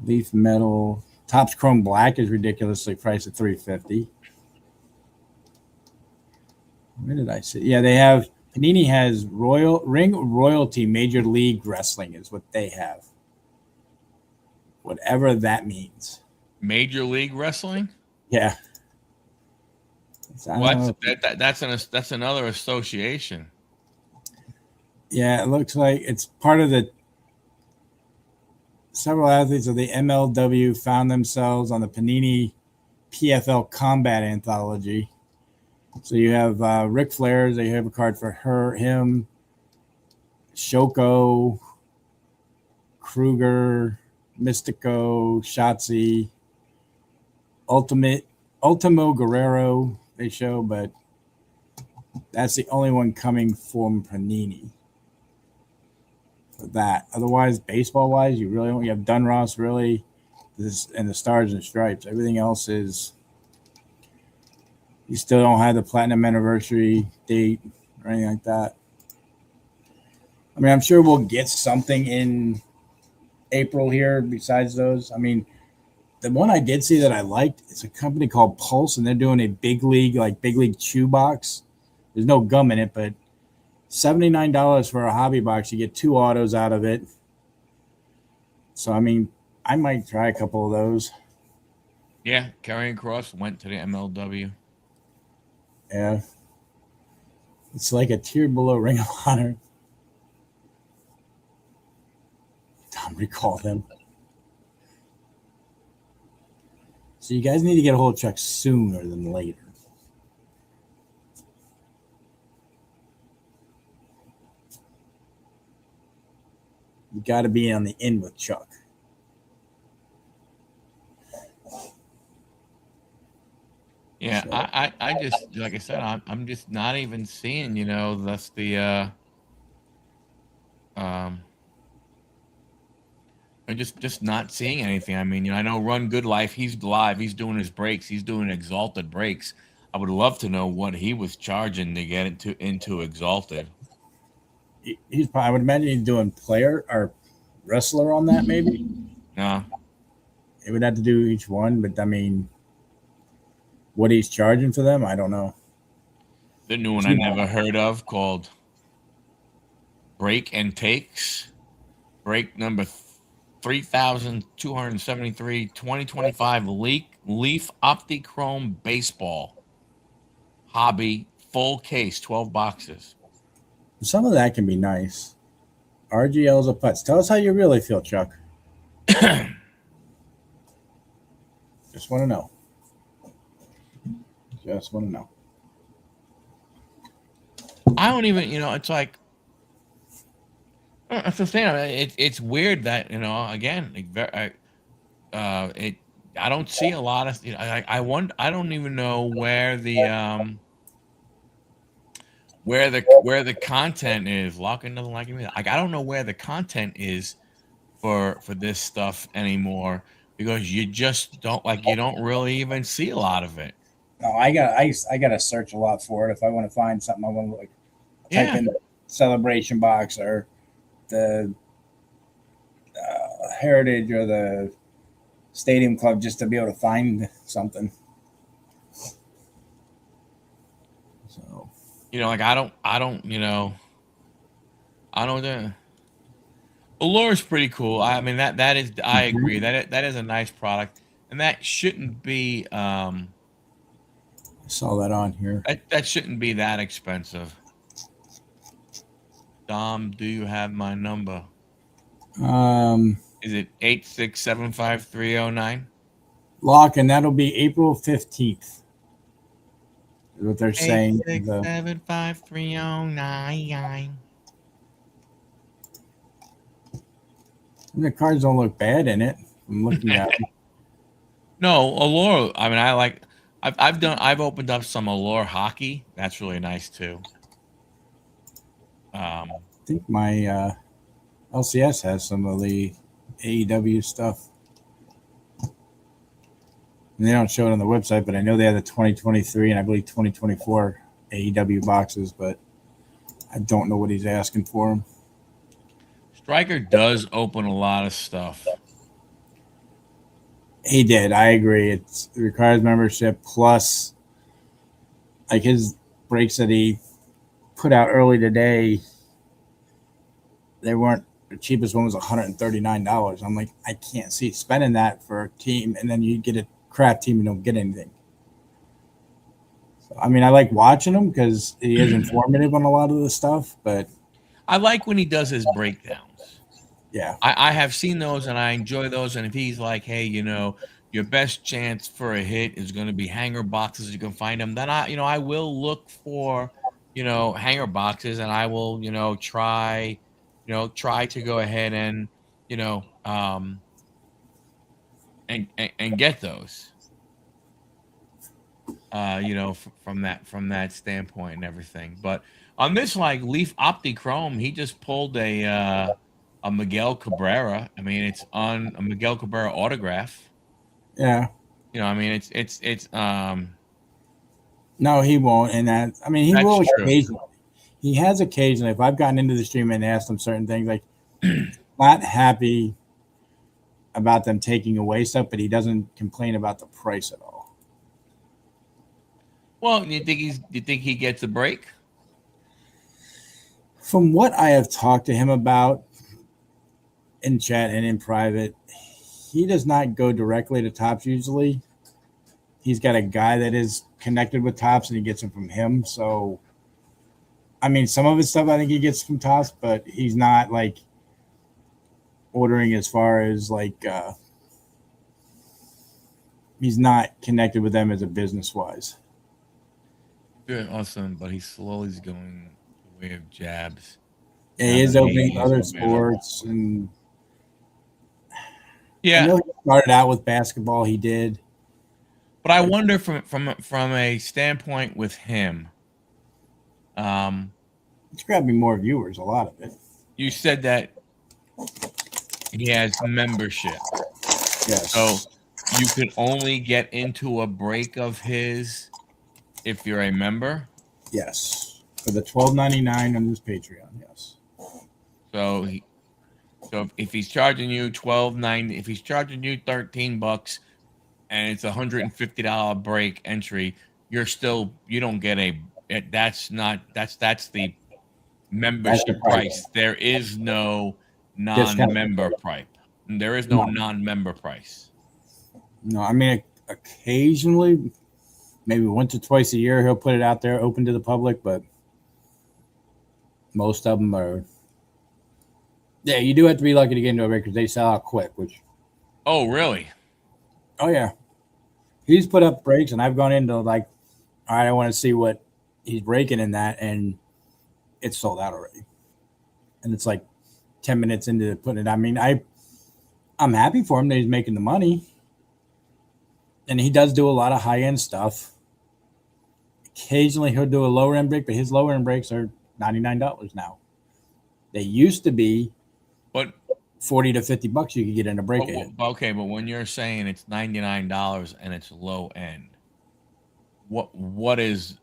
Speaker 2: Leaf Metal. Topps Chrome Black is ridiculously priced at $350. Where did I see? Yeah, they have Panini has Ring Royalty Major League Wrestling is what they have. Whatever that means.
Speaker 1: Major League Wrestling?
Speaker 2: Yeah.
Speaker 1: What? That's another association.
Speaker 2: Yeah, it looks like it's part of the several athletes of the MLW found themselves on the Panini PFL Combat Anthology. So you have Ric Flair. They have a card for him, Shoko, Kruger, Mystico, Shotzi, Ultimo Guerrero. They show, but that's the only one coming from Panini. For that, otherwise, baseball-wise, you really don't. You have Dunross, really, and the Stars and Stripes. Everything else is. You still don't have the platinum anniversary date or anything like that. I mean, I'm sure we'll get something in April here besides those. I mean, the one I did see that I liked, it's a company called Pulse, and they're doing a big league chew box. There's no gum in it, but $79 for a hobby box. You get 2 autos out of it. So, I mean, I might try a couple of those.
Speaker 1: Yeah, Karrion Kross went to the MLW.
Speaker 2: Yeah. It's like a tier below Ring of Honor. Don't recall them. So you guys need to get a hold of Chuck sooner than later. You got to be on the in with Chuck.
Speaker 1: Yeah, I just, like I said, I'm just not even seeing, that's the I'm just not seeing anything. I mean, I know Run Good Life, he's live, he's doing his breaks, he's doing Exalted breaks. I would love to know what he was charging to get into Exalted.
Speaker 2: He's probably, I would imagine he's doing player or wrestler on that, maybe.
Speaker 1: No.
Speaker 2: It would have to do each one, but I mean, what he's charging for them, I don't know.
Speaker 1: The new one I never heard of called Break and Takes. Break number 3,273, 2025 Leaf Optichrome Baseball. Hobby, full case, 12 boxes.
Speaker 2: Some of that can be nice. RGL's a putz. Tell us how you really feel, Chuck. Just want to know. Just want to know.
Speaker 1: I don't even, it's like, it's the thing. It's weird that, again, I don't see a lot of. I wonder. I don't even know where the content is. Locking doesn't like me. Like I don't know where the content is for this stuff anymore because you just don't like you don't really even see a lot of it.
Speaker 2: No, I got to search a lot for it if I want to find something. I want to like type
Speaker 1: Yeah.
Speaker 2: in the celebration box or the heritage or the stadium club just to be able to find something. So
Speaker 1: Like I don't. Allure is pretty cool. I mean that is I agree that is a nice product, and that shouldn't be
Speaker 2: I saw that on here.
Speaker 1: that shouldn't be that expensive. Dom, do you have my number?
Speaker 2: Um,
Speaker 1: Is it 8675309?
Speaker 2: Lock, and that'll be April 15th. Is what they're
Speaker 1: Eight
Speaker 2: saying.
Speaker 1: six seven five three oh nine.
Speaker 2: The cards don't look bad in it. I'm looking at them.
Speaker 1: No, Allure. I mean, I've opened up some Allure hockey. That's really nice too.
Speaker 2: I think my LCS has some of the AEW stuff. And they don't show it on the website, but I know they have the 2023 and I believe 2024 AEW boxes, but I don't know what he's asking for them.
Speaker 1: Striker does open a lot of stuff.
Speaker 2: He did. I agree. It requires membership plus like his breaks that he put out early today. They weren't the cheapest one was $139. I'm like, I can't see spending that for a team, and then you get a crap team and don't get anything. So, I mean, I like watching him because he is informative on a lot of the stuff, but
Speaker 1: I like when he does his breakdowns.
Speaker 2: yeah,
Speaker 1: I have seen those and I enjoy those. And if he's like, hey, your best chance for a hit is going to be hanger boxes. You can find them. Then I will look for, hanger boxes, and I will, try to go ahead and, you know, and get those. From that standpoint and everything. But on this like Leaf Optichrome, he just pulled a Miguel Cabrera. I mean, it's on a Miguel Cabrera autograph.
Speaker 2: yeah.
Speaker 1: I mean, it's
Speaker 2: No, he won't. And that, I mean, he
Speaker 1: that's
Speaker 2: will
Speaker 1: true.
Speaker 2: occasionally. He has occasionally. If I've gotten into the stream and asked him certain things, like not happy about them taking away stuff, but he doesn't complain about the price at all.
Speaker 1: Well, you think he gets a break?
Speaker 2: From what I have talked to him about in chat and in private, he does not go directly to Tops usually. He's got a guy that is connected with Tops and he gets them from him. So, I mean, some of his stuff I think he gets from Tops, but he's not like ordering as far as like he's not connected with them as a business wise.
Speaker 1: Good, awesome, but he's slowly going the way of jabs.
Speaker 2: He is opening other sports, and
Speaker 1: yeah,
Speaker 2: I know he started out with basketball. He did,
Speaker 1: but I wonder from a standpoint with him.
Speaker 2: It's grabbing more viewers. A lot of it.
Speaker 1: You said that he has membership.
Speaker 2: Yes.
Speaker 1: So you could only get into a break of his if you're a member.
Speaker 2: Yes. For the $12.99 on his Patreon. Yes.
Speaker 1: So if he's charging you $12.90, if he's charging you $13 and it's $150 break entry, you don't get that's the membership price. There is no non-member price. There is no non-member price.
Speaker 2: No, I mean occasionally, maybe once or twice a year, he'll put it out there open to the public, but most of them are. Yeah, you do have to be lucky to get into a break because they sell out quick.
Speaker 1: Oh, really?
Speaker 2: Oh yeah, he's put up breaks, and I've gone into like, all right, I want to see what he's breaking in that, and it's sold out already. And it's like 10 minutes into putting it. I mean, I'm happy for him that he's making the money. And he does do a lot of high end stuff. Occasionally he'll do a lower end break, but his lower end breaks are $99 now. They used to be
Speaker 1: But
Speaker 2: 40 to 50 bucks you could get in a break.
Speaker 1: okay, but when you're saying it's $99 and it's low end, what is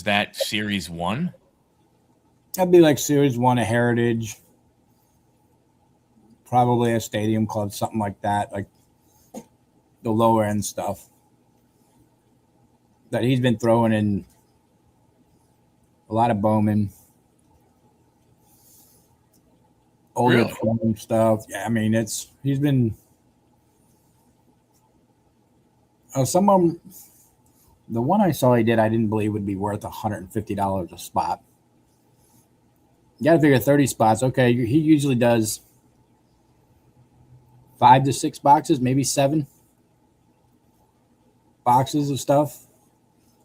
Speaker 1: that series 1?
Speaker 2: That'd be like Series 1, a Heritage, probably a Stadium Club, something like that, like the lower end stuff that he's been throwing in. A lot of Bowman, older
Speaker 1: Really?
Speaker 2: chrome stuff. Yeah, I mean, he's been. Some of them, the one I saw he did, I didn't believe would be worth $150 a spot. You got to figure 30 spots. Okay, he usually does 5 to 6 boxes, maybe 7 boxes of stuff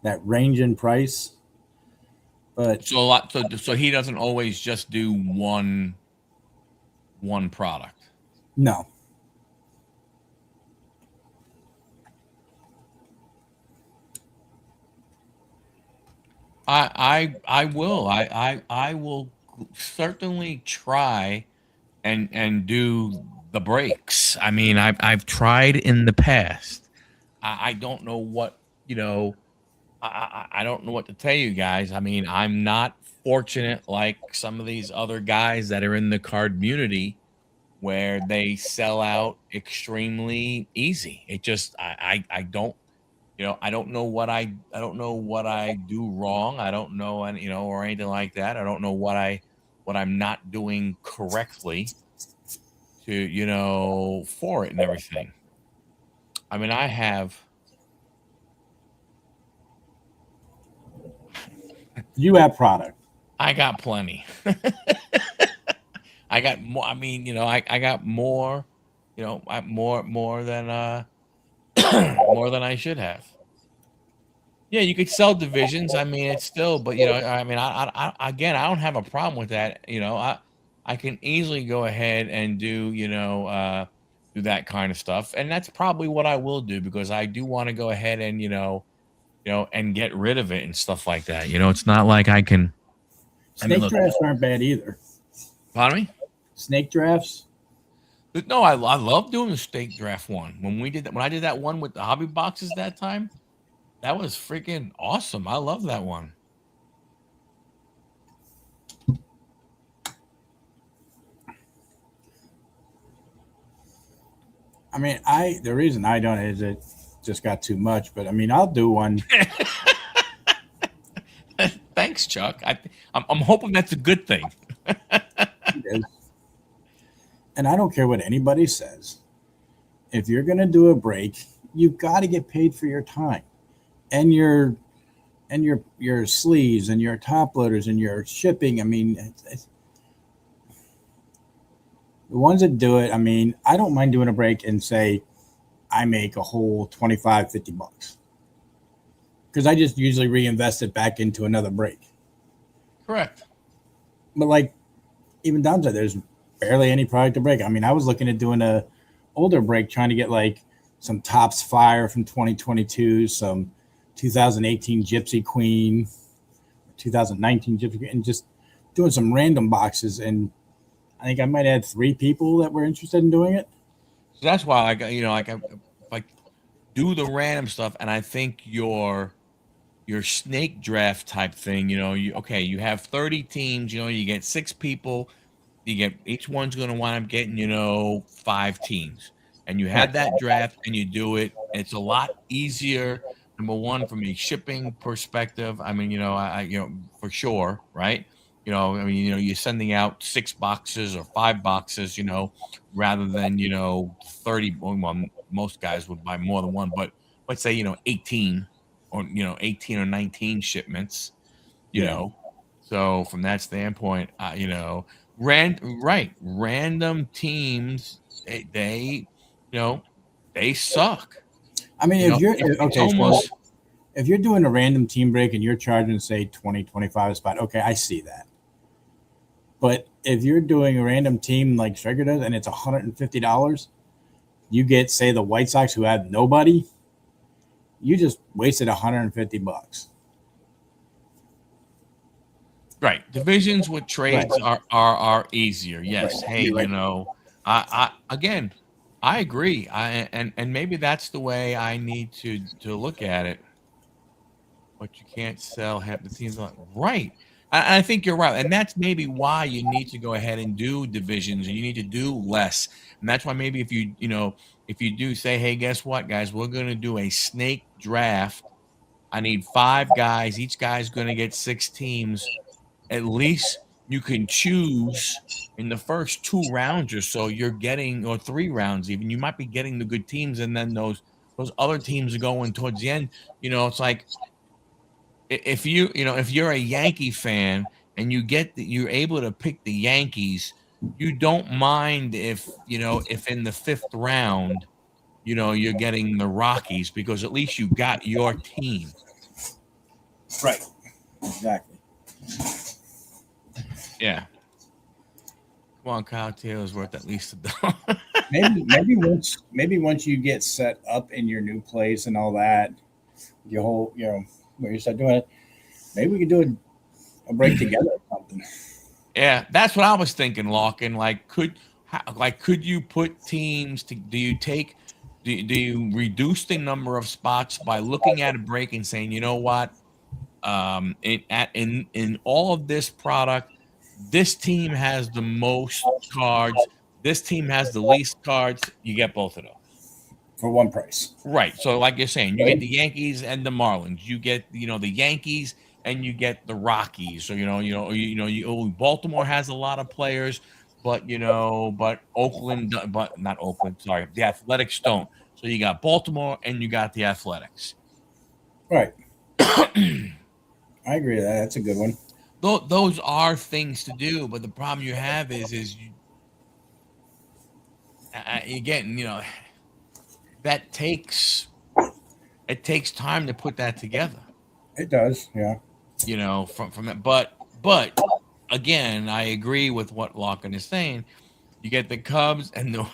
Speaker 2: that range in price. But
Speaker 1: So a lot. So he doesn't always just do one product.
Speaker 2: no,
Speaker 1: I will. I will certainly try and do the breaks. I mean, I've tried in the past. I don't know what, I don't know what to tell you guys. I mean, I'm not fortunate like some of these other guys that are in the card community where they sell out extremely easy. It just I don't, I don't know what I do wrong. I don't know, and or anything like that. I don't know what I'm not doing correctly to, for it and everything. I mean,
Speaker 2: you have product.
Speaker 1: I got plenty. I got more. I mean, I got more, more than more than I should have. Yeah, you could sell divisions. I mean, it's still, but I mean, again, I don't have a problem with that. I can easily go ahead and do, do that kind of stuff, and that's probably what I will do because I do want to go ahead and, and get rid of it and stuff like that. It's not like I can. I mean,
Speaker 2: Snake
Speaker 1: look,
Speaker 2: drafts aren't bad either.
Speaker 1: pardon me.
Speaker 2: Snake drafts.
Speaker 1: But no, I love doing the steak draft one. When I did that one with the hobby boxes that time, that was freaking awesome. I love that one.
Speaker 2: I mean, the reason I don't is it just got too much. But I mean, I'll do one.
Speaker 1: Thanks, Chuck. I'm hoping that's a good thing.
Speaker 2: And I don't care what anybody says. If you're going to do a break, you've got to get paid for your time and your sleeves and your top loaders and your shipping. I mean, the ones that do it, I mean, I don't mind doing a break and say I make a whole 25, 50 bucks because I just usually reinvest it back into another break.
Speaker 1: Correct.
Speaker 2: But like even downside, there's barely any product to break. I mean, I was looking at doing a older break, trying to get like some Tops Fire from 2022, some 2018 Gypsy Queen, 2019 Gypsy Queen, and just doing some random boxes. And I think I might add 3 people that were interested in doing it.
Speaker 1: So that's why I got, like do the random stuff, and I think your snake draft type thing, you have 30 teams, you get 6 people. Each one's going to wind up getting, 5 teams, and you have that draft and you do it. It's a lot easier. Number one, from a shipping perspective. I mean, for sure. Right. I mean, you're sending out 6 boxes or 5 boxes, rather than, 30. Well, most guys would buy more than one, but let's say, 18 or, 18 or 19 shipments, so from that standpoint, random teams, they suck.
Speaker 2: I mean, if you're
Speaker 1: okay, almost,
Speaker 2: if you're doing a random team break and you're charging, say, 20, 25 a spot, okay, I see that. But if you're doing a random team like Striker does and it's $150, you get, say, the White Sox who have nobody, you just wasted $150.
Speaker 1: Right. Divisions with
Speaker 2: Right.
Speaker 1: trades are easier. Yes.
Speaker 2: Right.
Speaker 1: Hey,
Speaker 2: You're right.
Speaker 1: I again, I agree. And maybe that's the way I need to look at it. But you can't sell half the teams on right. I think you're right. And that's maybe why you need to go ahead and do divisions and you need to do less. And that's why maybe if you do say, hey, guess what, guys, we're gonna do a snake draft. I need 5 guys. Each guy's gonna get 6 teams. At least you can choose in the first 2 rounds or so you're getting, or 3 rounds even, you might be getting the good teams, and then those other teams are going towards the end. It's like if if you're a Yankee fan and you're able to pick the Yankees, you don't mind if in the 5th round, you're getting the Rockies because at least you got your team.
Speaker 2: Right. Exactly.
Speaker 1: Yeah. Come on, Kyle Taylor's worth at least $1.
Speaker 2: Maybe once you get set up in your new place and all that, your whole where you start doing it, maybe we could do a break together or something.
Speaker 1: Yeah, that's what I was thinking, Lockin. Could you put teams to do you reduce the number of spots by looking at a break and saying, you know what? In all of this product, this team has the most cards, this team has the least cards, you get both of those.
Speaker 2: For one price.
Speaker 1: Right. So, like you're saying, you get
Speaker 2: Right?
Speaker 1: the Yankees and the Marlins. You get, the Yankees and you get the Rockies. So, Baltimore has a lot of players, but Oakland, but not Oakland. Sorry, the Athletics don't. So you got Baltimore and you got the Athletics.
Speaker 2: Right. I agree with that. That's a good one.
Speaker 1: Those are things to do, but the problem you have is you again, that it takes time to put that together.
Speaker 2: It does. Yeah.
Speaker 1: From that, but again, I agree with what Lockin is saying. You get the Cubs and the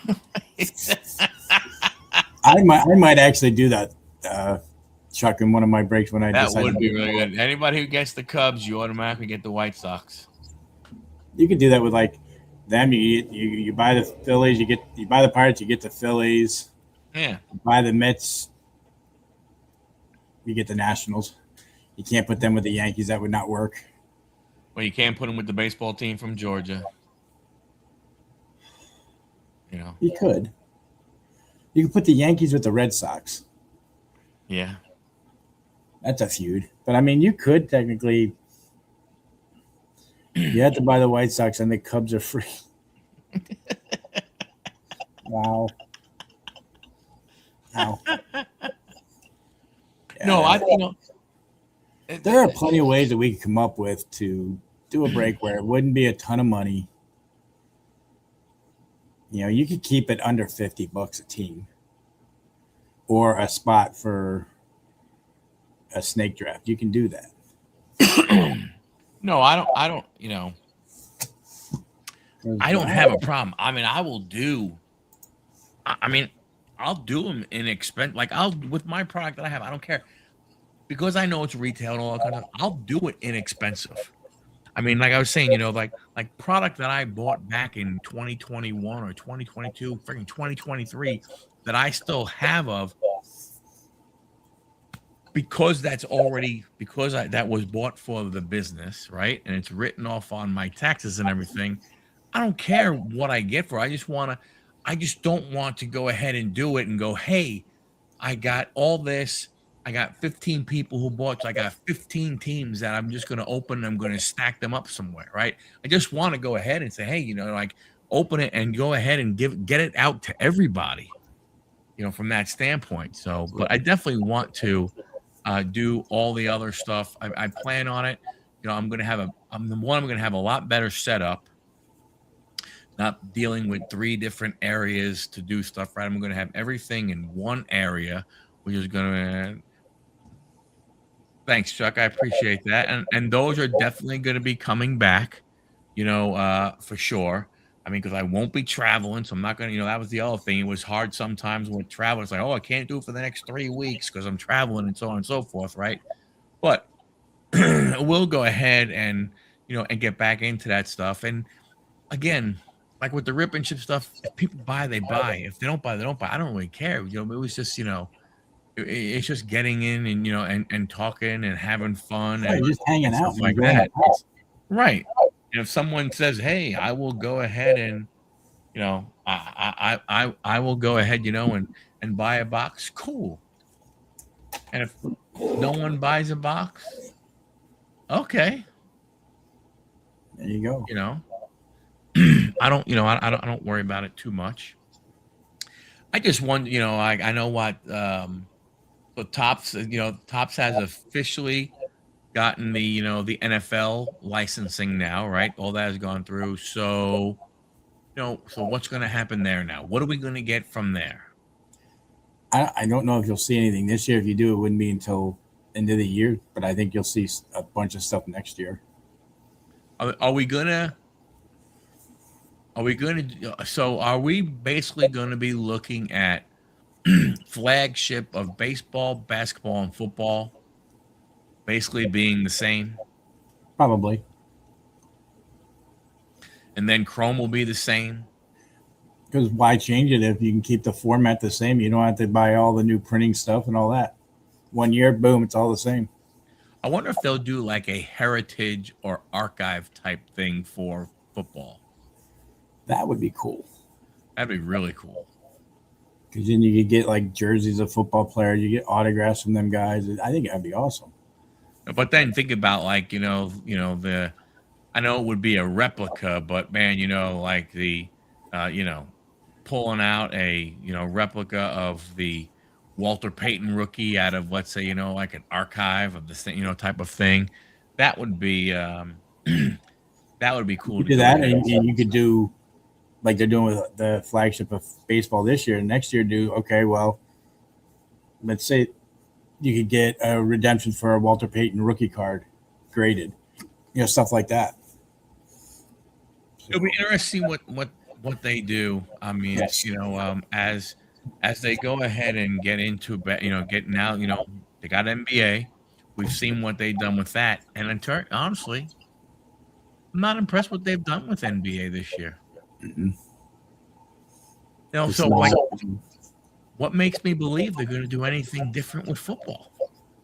Speaker 2: I might actually do that, Chuck, in one of my breaks when I
Speaker 1: that
Speaker 2: decide.
Speaker 1: would be really good. Anybody who gets the Cubs, you automatically get the White Sox.
Speaker 2: You could do that with like them. You buy the Phillies, you buy the Pirates, you get the Phillies.
Speaker 1: Yeah.
Speaker 2: You buy the Mets, you get the Nationals. You can't put them with the Yankees. That would not work.
Speaker 1: Well, you can't put them with the baseball team from Georgia.
Speaker 2: You could. You could put the Yankees with the Red Sox.
Speaker 1: Yeah.
Speaker 2: That's a feud. But I mean, you could technically. You have to buy the White Sox, and the Cubs are free. Wow. Wow.
Speaker 1: No,
Speaker 2: there are plenty of ways that we could come up with to do a break where it wouldn't be a ton of money. You could keep it under $50 a team, or a spot for a snake draft. You can do that.
Speaker 1: No, I don't. I don't have a problem. I mean, I will do. I mean, I'll do them in expense. Like with my product that I have, I don't care because I know it's retail and all that kind of. I'll do it inexpensive. I mean, like I was saying, like product that I bought back in 2021 or 2022, freaking 2023, that I still have of. Because that was bought for the business, right? And it's written off on my taxes and everything. I don't care what I get for. I just don't want to go ahead and do it and go, hey, I got all this. I got 15 people who bought. So I got 15 teams that I'm just going to open. I'm going to stack them up somewhere, right? I just want to go ahead and say, hey, open it and go ahead and get it out to everybody, from that standpoint. So, but I definitely want to do all the other stuff. I plan on it. I'm going to have a lot better setup. Not dealing with 3 different areas to do stuff, right? I'm going to have everything in one area, which is going to. Thanks, Chuck. I appreciate that, and those are definitely going to be coming back, for sure. I mean, because I won't be traveling, so I'm not gonna, that was the other thing. It was hard sometimes with travel. It's like, oh, I can't do it for the next 3 weeks because I'm traveling and so on and so forth, right? But we'll go ahead and and get back into that stuff. And again, like with the rip and ship stuff, if people buy, they buy. If they don't buy, they don't buy. I don't really care. It was just, it's just getting in and and talking and having fun
Speaker 2: Right, just hanging
Speaker 1: and
Speaker 2: out
Speaker 1: stuff
Speaker 2: and
Speaker 1: like
Speaker 2: enjoying
Speaker 1: that.
Speaker 2: the house.
Speaker 1: Right. And if someone says, "Hey, I will go ahead and I will go ahead, and buy a box," cool. And if no one buys a box, okay,
Speaker 2: There you go.
Speaker 1: I don't, I don't worry about it too much. I just want, I know what the Tops, Tops has officially gotten the, the NFL licensing now, right? All that has gone through. So, so what's going to happen there now? What are we going to get from there?
Speaker 2: I don't know if you'll see anything this year. If you do, it wouldn't be until end of the year. But I think you'll see a bunch of stuff next year.
Speaker 1: Are we gonna? Are we going to? So, are we basically going to be looking at flagship of baseball, basketball, and football basically being the same?
Speaker 2: Probably.
Speaker 1: And then Chrome will be the same.
Speaker 2: Because why change it if you can keep the format the same? You don't have to buy all the new printing stuff and all that. 1 year, boom, it's all the same.
Speaker 1: I wonder if they'll do like a heritage or archive type thing for football.
Speaker 2: That would be cool.
Speaker 1: That'd be really cool.
Speaker 2: Because then you could get like jerseys of football players, you get autographs from them guys. I think that'd be awesome.
Speaker 1: But then think about like, I know it would be a replica, but man, like the, pulling out a, replica of the Walter Payton rookie out of, let's say, like an archive of this thing, type of thing. That would be, that would be cool.
Speaker 2: You could do that, and you could do like they're doing with the flagship of baseball this year. Next year, well, let's say you could get a redemption for a Walter Payton rookie card graded, stuff like that.
Speaker 1: It'll be interesting what they do. I mean,
Speaker 2: Yes.
Speaker 1: As they go ahead and get into, get now, they got NBA. We've seen what they've done with that, and honestly, I'm not impressed what they've done with NBA this year.
Speaker 2: Mm-hmm.
Speaker 1: So like, what makes me believe they're going to do anything different with football?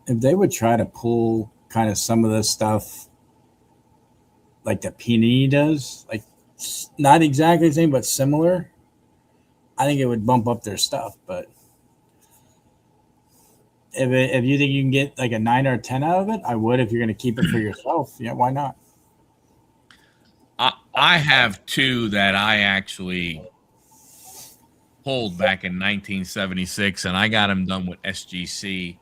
Speaker 2: If they would try to pull kind of some of the stuff like the Panini does, like not exactly the same, but similar, I think it would bump up their stuff. But if you think you can get like a 9 or a 10 out of it, I would. If you're going to keep it for yourself, yeah, why not?
Speaker 1: I have two that I actually pulled back in 1976, and I got them done with SGC.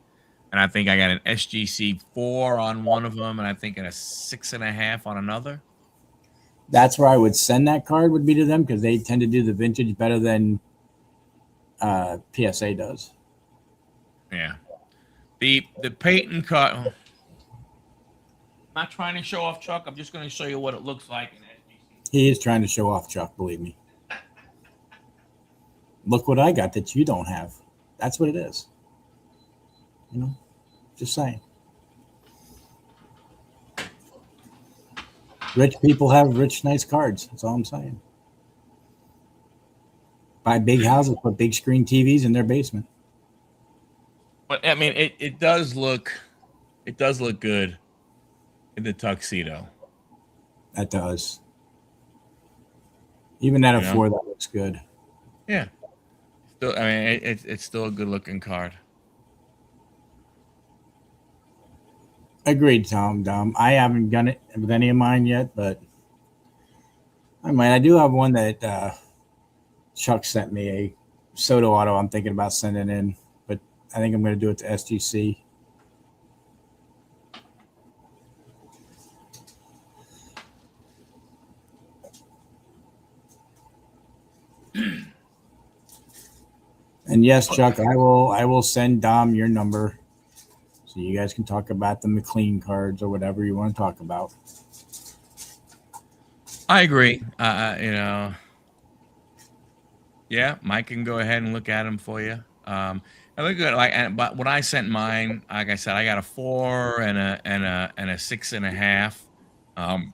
Speaker 1: And I think I got an SGC 4 on one of them, and I think a 6.5 on another.
Speaker 2: That's where I would send that card, would be to them, because they tend to do the vintage better than PSA does.
Speaker 1: Yeah. The Peyton card. I'm not trying to show off, Chuck. I'm just going to show you what it looks like in SGC.
Speaker 2: He is trying to show off, Chuck, believe me. Look what I got that you don't have. That's what it is. Just saying. Rich people have rich, nice cards. That's all I'm saying. Buy big houses, put big screen TVs in their basement.
Speaker 1: But I mean, it does look good in the tuxedo.
Speaker 2: That does. Even at a 4, that looks good.
Speaker 1: Yeah. Still, I mean, it's still a good looking card.
Speaker 2: Agreed, Tom. I haven't done it with any of mine yet, but I might. I do have one that Chuck sent me, a Soto Auto. I'm thinking about sending in, but I think I'm going to do it to SGC. And yes, Chuck, I will send Dom your number so you guys can talk about the McLean cards or whatever you want to talk about.
Speaker 1: I agree. Yeah, Mike can go ahead and look at them for you. And look at but when I sent mine, like I said, I got a 4 and a 6.5. Um,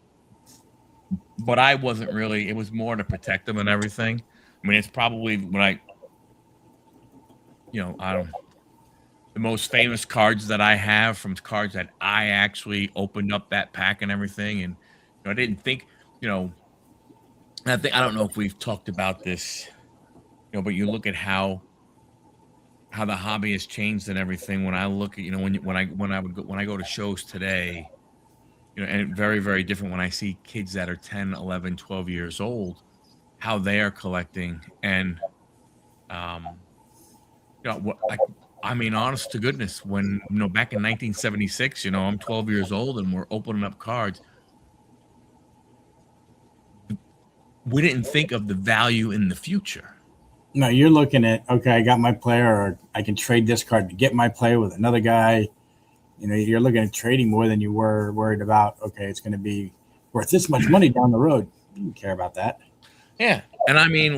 Speaker 1: but I wasn't really. It was more to protect them and everything. I mean, it's probably when I don't. The most famous cards that I have from cards that I actually opened up that pack and everything, and I didn't think, you know, I don't know if we've talked about this, but you look at how the hobby has changed and everything. When I look at, when I go to shows today, and very, very different when I see kids that are 10, 11, 12 years old, how they are collecting. And, um, what I mean, honest to goodness, when, back in 1976, I'm 12 years old and we're opening up cards. We didn't think of the value in the future.
Speaker 2: No, you're looking at, okay, I got my player, or I can trade this card to get my player with another guy. You're looking at trading more than you were worried about, okay, it's going to be worth this much money down the road. You don't care about that.
Speaker 1: Yeah. And I mean,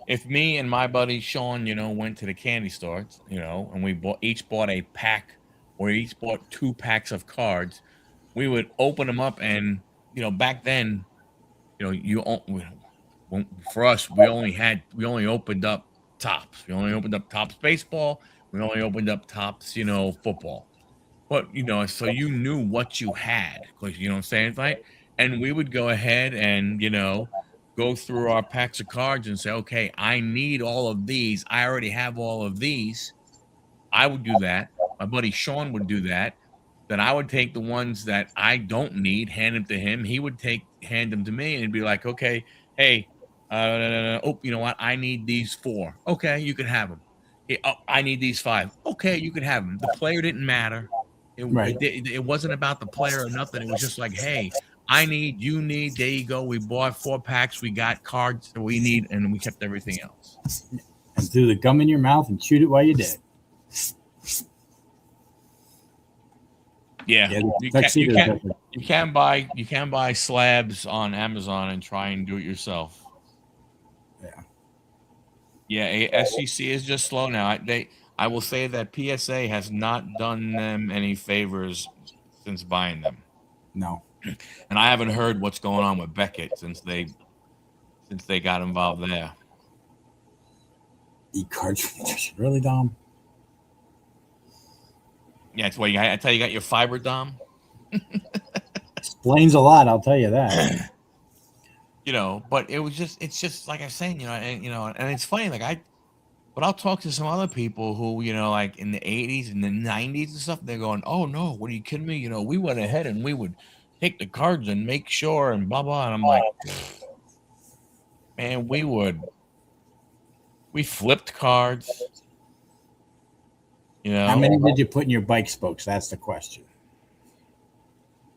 Speaker 1: if me and my buddy Sean, went to the candy store, and we each bought a pack, or each bought 2 packs of cards, we would open them up. And, back then, for us, we only opened up tops. We only opened up tops baseball. We only opened up tops, football. But, so you knew what you had, because, you know what I'm saying, right? And we would go ahead and, go through our packs of cards and say, okay, I need all of these. I already have all of these. I would do that. My buddy Sean would do that. Then I would take the ones that I don't need, hand them to him. He would hand them to me, and it'd be like, okay, hey, oh, you know what? I need these 4. Okay, you can have them. Hey, oh, I need these 5. Okay, you can have them. The player didn't matter.
Speaker 2: Right.
Speaker 1: It wasn't about the player or nothing. It was just like, hey, I need, you need, there you go. We bought 4 packs. We got cards that we need, and we kept everything else.
Speaker 2: And threw the gum in your mouth and chewed it while you did.
Speaker 1: Yeah, you can buy slabs on Amazon and try and do it yourself. Yeah, SGC is just slow now. I will say that PSA has not done them any favors since buying them.
Speaker 2: No.
Speaker 1: And I haven't heard what's going on with Beckett since they got involved there.
Speaker 2: E-cards, really, Dom?
Speaker 1: Yeah, that's why I tell you got your fiber, Dom.
Speaker 2: Explains a lot, I'll tell you that.
Speaker 1: But it's just like I was saying, and it's funny, but I'll talk to some other people who, like in the 80s and the 90s and stuff, they're going, oh no, what are you kidding me? We went ahead and we would take the cards and make sure and blah blah. And I'm like, man, we flipped cards.
Speaker 2: How many did you put in your bike spokes? That's the question.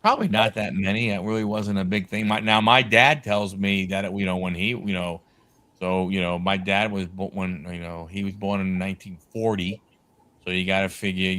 Speaker 1: Probably not that many. It really wasn't a big thing. My dad tells me that when he, so my dad was he was born in 1940, so you got to figure,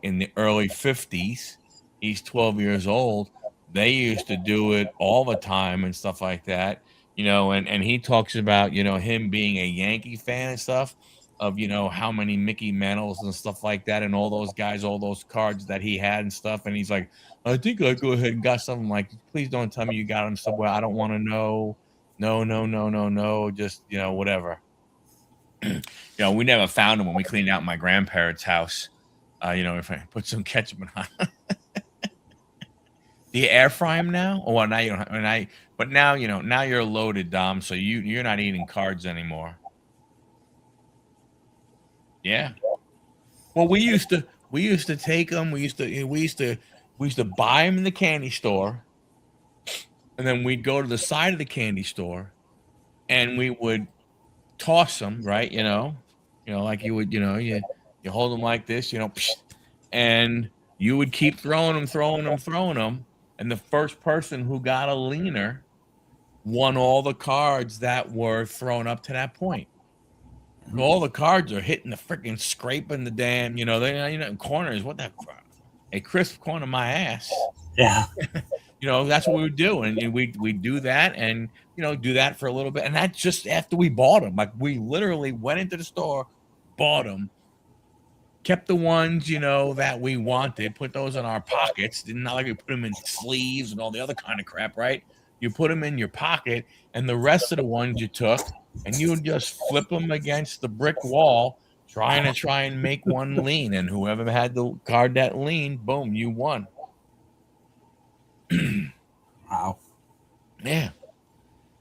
Speaker 1: in the early 50s, he's 12 years old. They used to do it all the time and stuff like that, and he talks about him being a Yankee fan and stuff. Of how many Mickey Mantles and stuff like that, and all those guys, all those cards that he had and stuff, and he's like, I think I'll go ahead and got something. Like, please don't tell me you got them somewhere. I don't want to know. No. Just whatever. We never found them when we cleaned out my grandparents' house. If I put some ketchup in hot. Do you air fry them now? Oh, well, now you don't. But now now you're loaded, Dom. So you're not eating cards anymore. Yeah. Well, we used to take them. We used to buy them in the candy store, and then we'd go to the side of the candy store, and we would toss them, right? Like you would, you hold them like this, and you would keep throwing them, and the first person who got a leaner won all the cards that were thrown up to that point. All the cards are hitting the freaking scraping the damn, corners. What that? A crisp corner of my ass.
Speaker 2: Yeah.
Speaker 1: That's what we would do, and we do that, and do that for a little bit, and that's just after we bought them. Like we literally went into the store, bought them, kept the ones that we wanted, put those in our pockets. Did not like we put them in sleeves and all the other kind of crap, right? You put them in your pocket, and the rest of the ones you took, and you would just flip them against the brick wall, try and make one lean, and whoever had the card that leaned, boom, you won.
Speaker 2: Wow.
Speaker 1: Yeah.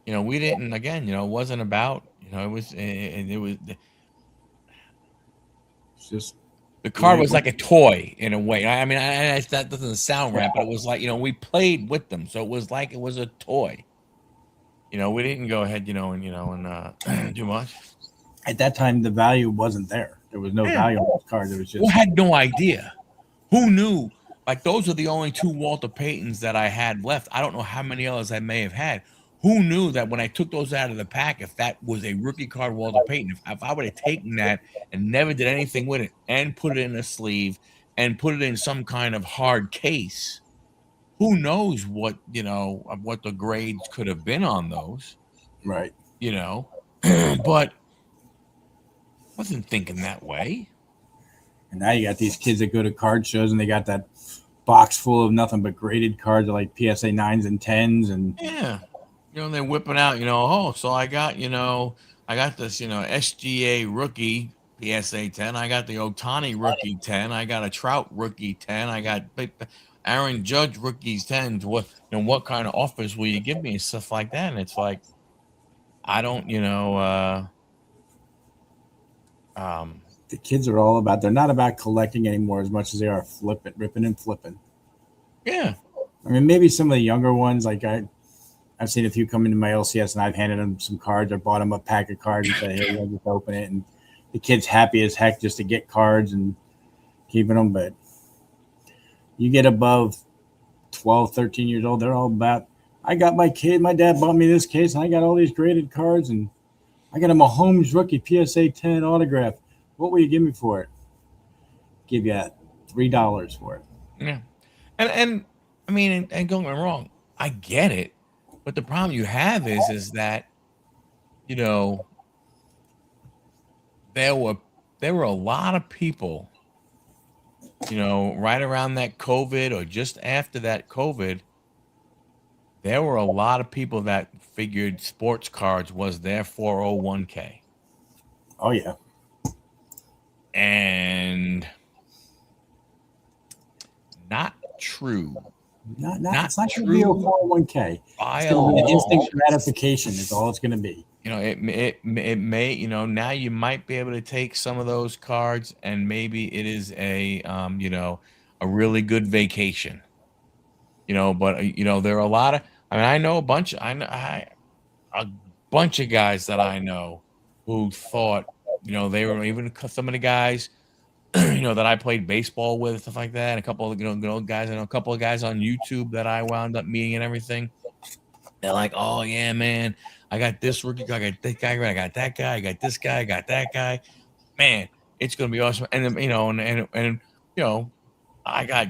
Speaker 1: We didn't, again, it wasn't about, it was
Speaker 2: It's just
Speaker 1: the
Speaker 2: the way
Speaker 1: card
Speaker 2: it
Speaker 1: was
Speaker 2: was.
Speaker 1: like a toy in a way. I mean, that doesn't sound right, but it was like, we played with them. So it was like it was a toy. We didn't go ahead, and do much.
Speaker 2: At that time, the value wasn't there. There was no
Speaker 1: Yeah.
Speaker 2: value on those cards. It was
Speaker 1: Who
Speaker 2: just
Speaker 1: had no idea? Who knew? Like those are the only two Walter Paytons that I had left. I don't know how many others I may have had. Who knew that when I took those out of the pack, if that was a rookie card Walter Payton, if I would have taken that and never did anything with it and put it in a sleeve and put it in some kind of hard case, who knows what the grades could have been on those,
Speaker 2: right.
Speaker 1: but wasn't thinking that way.
Speaker 2: And now you got these kids that go to card shows and they got that box full of nothing but graded cards like PSA 9s and 10s. And
Speaker 1: Yeah. They're whipping out, oh, so I got this, SGA rookie PSA 10. I got the Otani rookie 10. I got a Trout rookie 10. I got Aaron Judge rookies 10s. What kind of offers will you give me and stuff like that? And it's like, I don't,
Speaker 2: the kids are all about, they're not about collecting anymore as much as they are ripping and flipping.
Speaker 1: Yeah.
Speaker 2: I mean, maybe some of the younger ones, like I've seen a few come into my LCS and I've handed them some cards or bought them a pack of cards and said, hey, just open it. And the kid's happy as heck just to get cards and keeping them. But you get above 12, 13 years old, they're all about, I got my dad bought me this case and I got all these graded cards and I got a Mahomes rookie PSA 10 autograph. What will you give me for it? Give you $3 for it.
Speaker 1: Yeah. And I mean, and don't get me wrong, I get it. But the problem you have is that, there were a lot of people, right around that COVID or just after that COVID, there were a lot of people that figured sports cards was their 401k.
Speaker 2: Oh, yeah.
Speaker 1: And not true.
Speaker 2: Not it's not going to be a 401k.
Speaker 1: It's
Speaker 2: going to be an instant gratification is all it's going to be.
Speaker 1: It may, now you might be able to take some of those cards and maybe it is a, a really good vacation, but, there are a lot of, I know a bunch of guys that I know who thought, they were even some of the guys, that I played baseball with, stuff like that. And a couple of, guys, I know a couple of guys on YouTube that I wound up meeting and everything. They're like, oh yeah, man, I got this rookie guy, I got this guy, I got that guy, I got this guy, I got that guy. Man, it's gonna be awesome. And and I got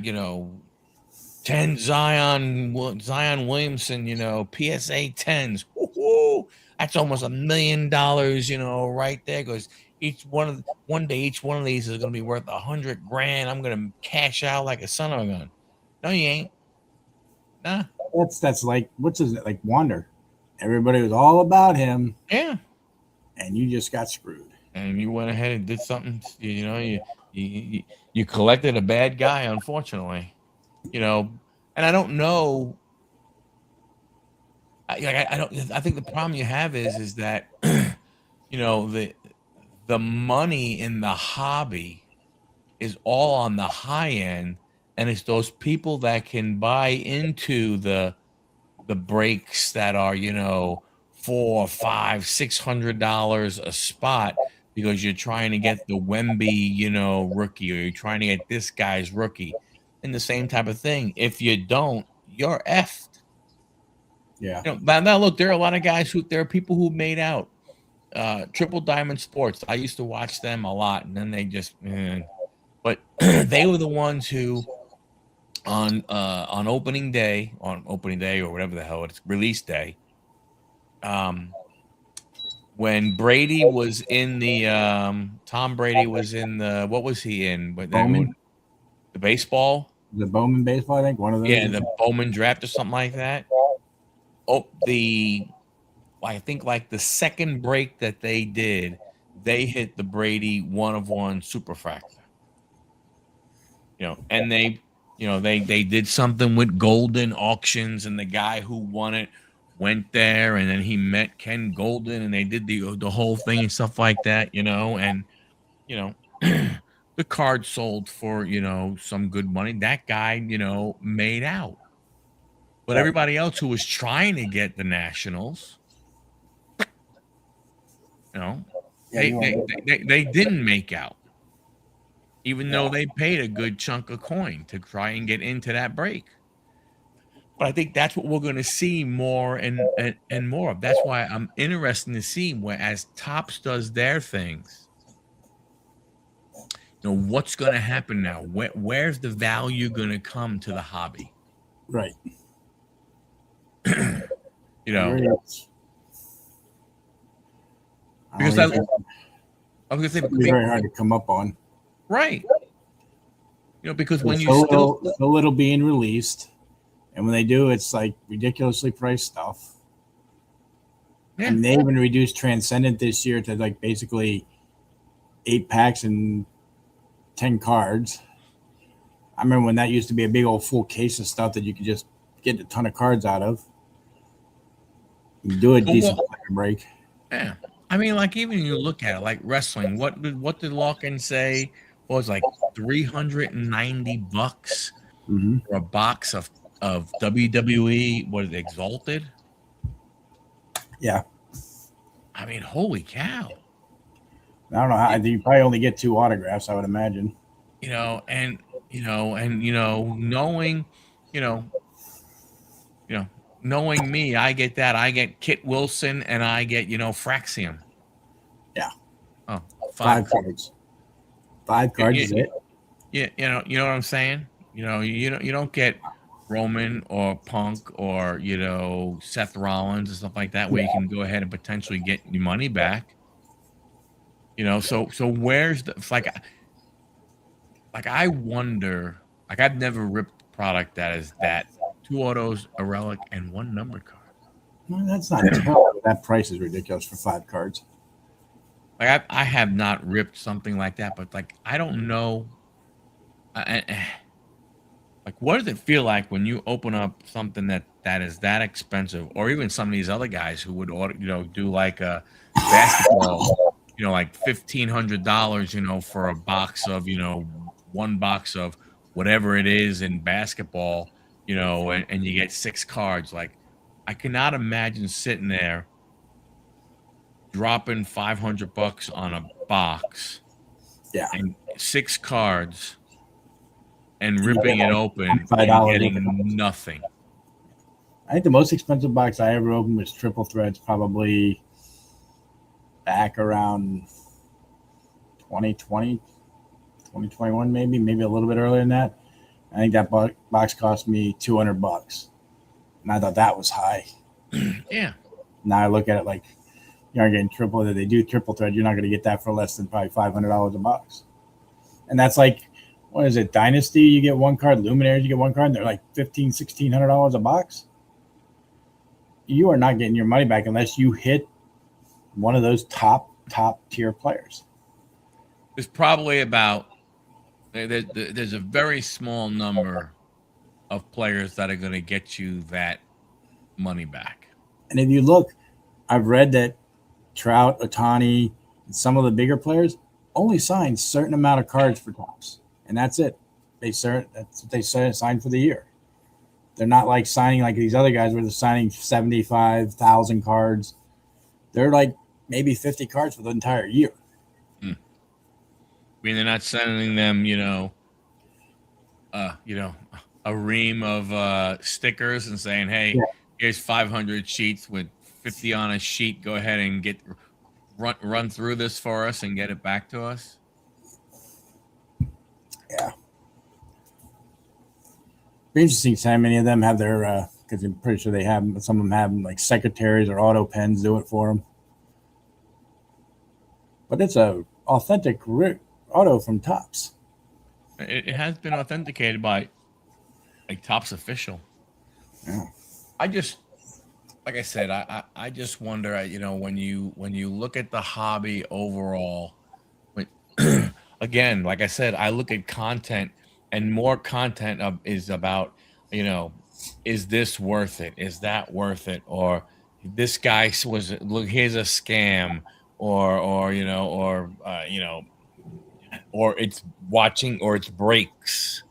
Speaker 1: 10 Zion Williamson, PSA 10s. Woo-hoo! That's almost $1 million, right there. Because one day each one of these is gonna be worth $100,000. I'm gonna cash out like a son of a gun. No, you ain't. Nah.
Speaker 2: That's like, what's his, like Wander. Everybody was all about him.
Speaker 1: Yeah.
Speaker 2: And you just got screwed.
Speaker 1: And you went ahead and did something, you collected a bad guy, unfortunately. And I don't know. I think the problem you have is that, the money in the hobby is all on the high end, and it's those people that can buy into the breaks that are, $400, $500, $600 a spot because you're trying to get the Wemby, rookie, or you're trying to get this guy's rookie. And the same type of thing. If you don't, you're effed.
Speaker 2: Yeah.
Speaker 1: Now look, there are a lot of guys there are people who made out. Triple Diamond Sports. I used to watch them a lot, and then they just, but they were the ones who on opening day, or whatever the hell it's release day. When Brady was in the Tom Brady was in the, what was he in? But
Speaker 2: Bowman,
Speaker 1: the baseball,
Speaker 2: the Bowman baseball, I think one of those.
Speaker 1: yeah, the Bowman draft or something like that. Oh, I think like the second break that they did, they hit the Brady 1 of 1 superfractor. And they did something with Golden auctions, and the guy who won it went there, and then he met Ken Golden, and they did the whole thing and stuff like that. And you know the card sold for some good money. That guy made out, but
Speaker 2: Right.
Speaker 1: everybody else who was trying to get the Nationals, you know,
Speaker 2: Yeah, you want
Speaker 1: they didn't make out, even though they paid a good chunk of coin to try and get into that break. But I think that's what we're going to see more and more of. That's why I'm interested to see where, as Topps does their things, what's going to happen now. Where's the value going to come to the hobby?
Speaker 2: right.
Speaker 1: You know,
Speaker 2: Agree.
Speaker 1: because I was going to say,
Speaker 2: it'd be very hard to come up on.
Speaker 1: right. Because when
Speaker 2: There's
Speaker 1: you still
Speaker 2: so little being released, and when they do, it's like ridiculously priced stuff.
Speaker 1: Yeah.
Speaker 2: And they even reduced Transcendent this year to like basically 8 packs and 10 cards. I remember when that used to be a big old full case of stuff that you could just get a ton of cards out of. You do a decent break.
Speaker 1: Yeah. I mean, like, even you look at it, like wrestling, what did Lawkins say was like $390
Speaker 2: Mm-hmm.
Speaker 1: for a box of WWE, what is it, Exalted?
Speaker 2: Yeah.
Speaker 1: I mean, holy cow.
Speaker 2: I don't know how. I think you probably only get 2 autographs, I would imagine.
Speaker 1: And knowing, knowing me, I get that. I get Kit Wilson, and I get, Fraxium.
Speaker 2: Yeah.
Speaker 1: Oh,
Speaker 2: 5 cards. 5 cards is it.
Speaker 1: Yeah, you know what I'm saying? You don't get Roman or Punk or Seth Rollins and stuff like that, where you can go ahead and potentially get your money back. So where's the I wonder, I've never ripped a product that is that 2 autos, a relic, and 1 number card.
Speaker 2: No, that's not terrible. That price is ridiculous for 5 cards.
Speaker 1: I have not ripped something like that, but I don't know. What does it feel like when you open up something that is that expensive, or even some of these other guys who would do like a basketball, like $1,500, for a box of 1 box of whatever it is in basketball, and you get 6 cards. I cannot imagine sitting there dropping $500 on a box,
Speaker 2: Yeah,
Speaker 1: and 6 cards, and ripping it open and getting nothing.
Speaker 2: I think the most expensive box I ever opened was Triple Threads, probably back around 2020, 2021, maybe a little bit earlier than that. I think that box cost me $200, and I thought that was high.
Speaker 1: Yeah.
Speaker 2: Now I look at it like you aren't getting triple. That they do Triple Thread, you're not going to get that for less than probably $500 a box, and that's like, what is it, Dynasty? You get 1 card, Luminaries, you get 1 card, and they're like $1,600 a box. You are not getting your money back unless you hit one of those top tier players.
Speaker 1: There's probably there's a very small number of players that are going to get you that money back.
Speaker 2: And if you look, I've read that Trout, Ohtani, and some of the bigger players only sign a certain amount of cards for Topps, and that's it. That's what they sign for the year. They're not like signing like these other guys where they're signing 75,000 cards. They're like maybe 50 cards for the entire year.
Speaker 1: I mean, they're not sending them, a ream of stickers and saying, "Hey, here's 500 sheets with 50 on a sheet. Go ahead and run through this for us and get it back to us."
Speaker 2: Yeah. be interesting to see how many of them have their, because I'm pretty sure they have, some of them have like secretaries or auto pens do it for them. But it's a authentic auto from Topps.
Speaker 1: It has been authenticated by a Topps official.
Speaker 2: Yeah.
Speaker 1: I just, like I said, I just wonder, you know, when you look at the hobby overall, when, again, like I said, I look at content, and more content is about, you know, is this worth it? Is that worth it? Or this guy was, look, here's a scam, or you know, or it's watching, or it's breaks.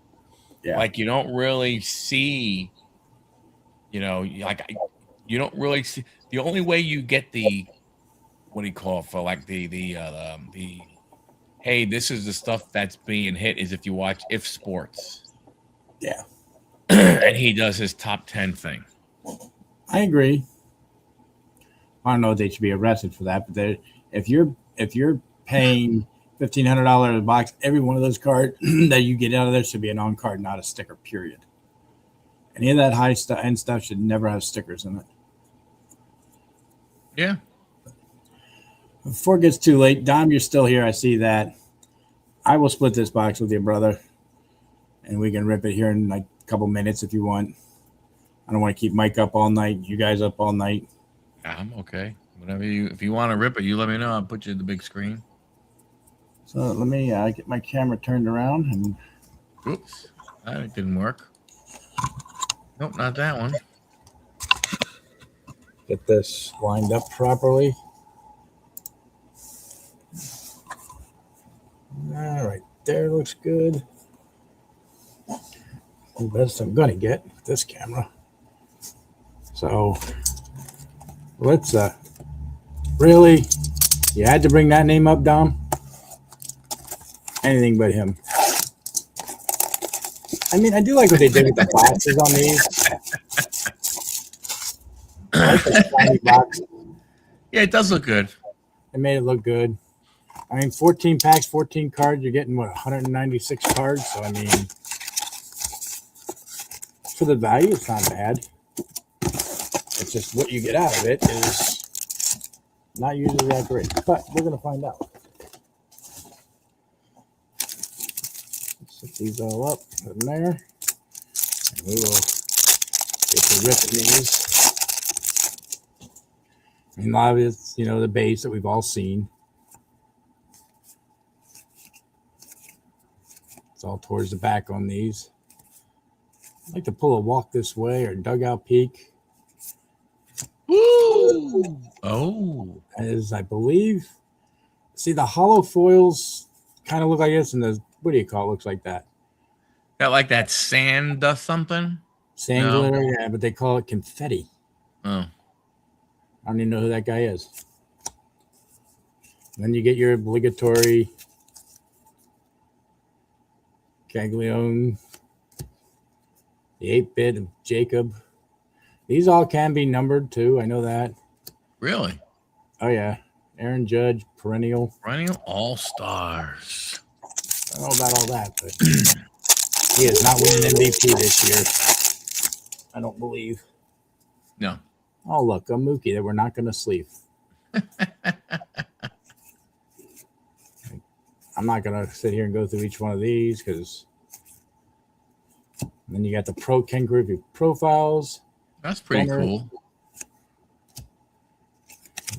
Speaker 2: Yeah.
Speaker 1: Like, you don't really see, you know, like you don't really see. The only way you get the, what do you call it, for like the hey, this is the stuff that's being hit, is if you watch If Sports.
Speaker 2: Yeah.
Speaker 1: And he does his top 10 thing.
Speaker 2: I agree. I don't know if they should be arrested for that, but if you're paying $1,500 a box, every one of those cards that you get out of there should be an on card, not a sticker. Period. Any of that high end stuff should never have stickers in it.
Speaker 1: Yeah.
Speaker 2: Before it gets too late, Dom, you're still here. I see that. I will split this box with you, brother, and we can rip it here in like a couple minutes if you want. I don't want to keep Mike up all night, you guys up all night.
Speaker 1: I'm okay. Whatever if you want to rip it, you let me know. I'll put you at the big screen.
Speaker 2: So let me get my camera turned around. And
Speaker 1: oops, that didn't work. Nope, not that one.
Speaker 2: Get this lined up properly. All right, there looks good. The best I'm gonna get with this camera. So let's really, you had to bring that name up, Dom? Anything but him. I mean, I do like what they did with the boxes on these. I like the shiny box.
Speaker 1: Yeah, it does look good.
Speaker 2: It made it look good. I mean, 14 packs, 14 cards. You're getting, what, 196 cards? So, I mean, for the value, it's not bad. It's just what you get out of it is not usually that great. But we're going to find out. Let's set these all up, put them there. And we will get to ripping these. I mean, a lot of it's, you know, the base that we've all seen. It's all towards the back on these. I like to pull a walk this way or dugout peek.
Speaker 1: Woo! Oh.
Speaker 2: As I believe, see the hollow foils kind of look like this, and the, what do you call it, looks like that?
Speaker 1: Got like that sand dust something?
Speaker 2: Sand glitter, yeah, but they call it confetti.
Speaker 1: Oh.
Speaker 2: I don't even know who that guy is. Then you get your obligatory Caglione, the 8-bit of Jacob. These all can be numbered too. I know that.
Speaker 1: Really?
Speaker 2: Oh yeah, Aaron Judge, perennial
Speaker 1: all-stars.
Speaker 2: I don't know about all that, but he is not winning MVP this year. I don't believe.
Speaker 1: No.
Speaker 2: Oh look, a Mookie that we're not going to sleeve. I'm not going to sit here and go through each one of these because then you got the Pro Ken Griffey profiles.
Speaker 1: That's pretty cool.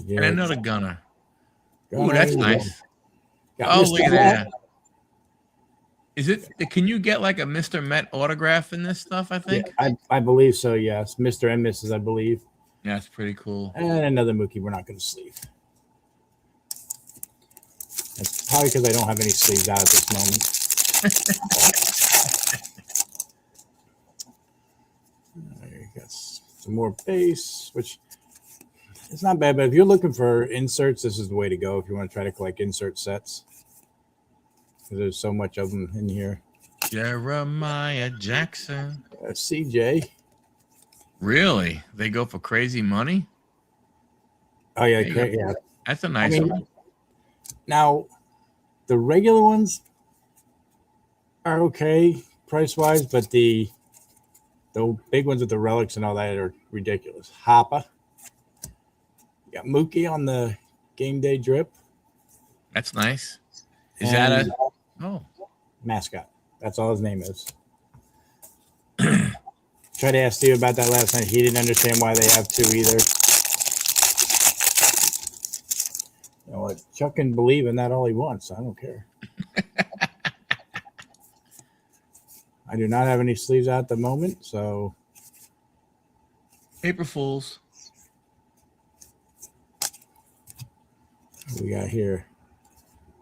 Speaker 2: Yeah.
Speaker 1: And another Gunner. Ooh, that's nice.
Speaker 2: Oh,
Speaker 1: look at that. Is it? Can you get like a Mr. Met autograph in this stuff? I think.
Speaker 2: Yeah, I believe so. Yes, Mr. and Mrs. I believe.
Speaker 1: Yeah, that's pretty cool.
Speaker 2: And another Mookie we're not going to sleeve. It's probably because I don't have any sleeves out at this moment. You got some more base, which it's not bad, but if you're looking for inserts, this is the way to go if you want to try to collect insert sets. There's so much of them in here.
Speaker 1: Jeremiah Jackson.
Speaker 2: CJ.
Speaker 1: Really? They go for crazy money?
Speaker 2: Oh, yeah. Yeah.
Speaker 1: That's a nice one.
Speaker 2: Now, the regular ones are okay price-wise, but the The big ones with the relics and all that are ridiculous. Hoppa. You got Mookie on the game day drip.
Speaker 1: That's nice. Is
Speaker 2: and
Speaker 1: that a oh?
Speaker 2: mascot? That's all his name is. Tried to ask Steve about that last night. He didn't understand why they have two either. You know what? Chuck can believe in that all he wants. I don't care. I do not have any sleeves out at the moment, so
Speaker 1: April Fools.
Speaker 2: we got here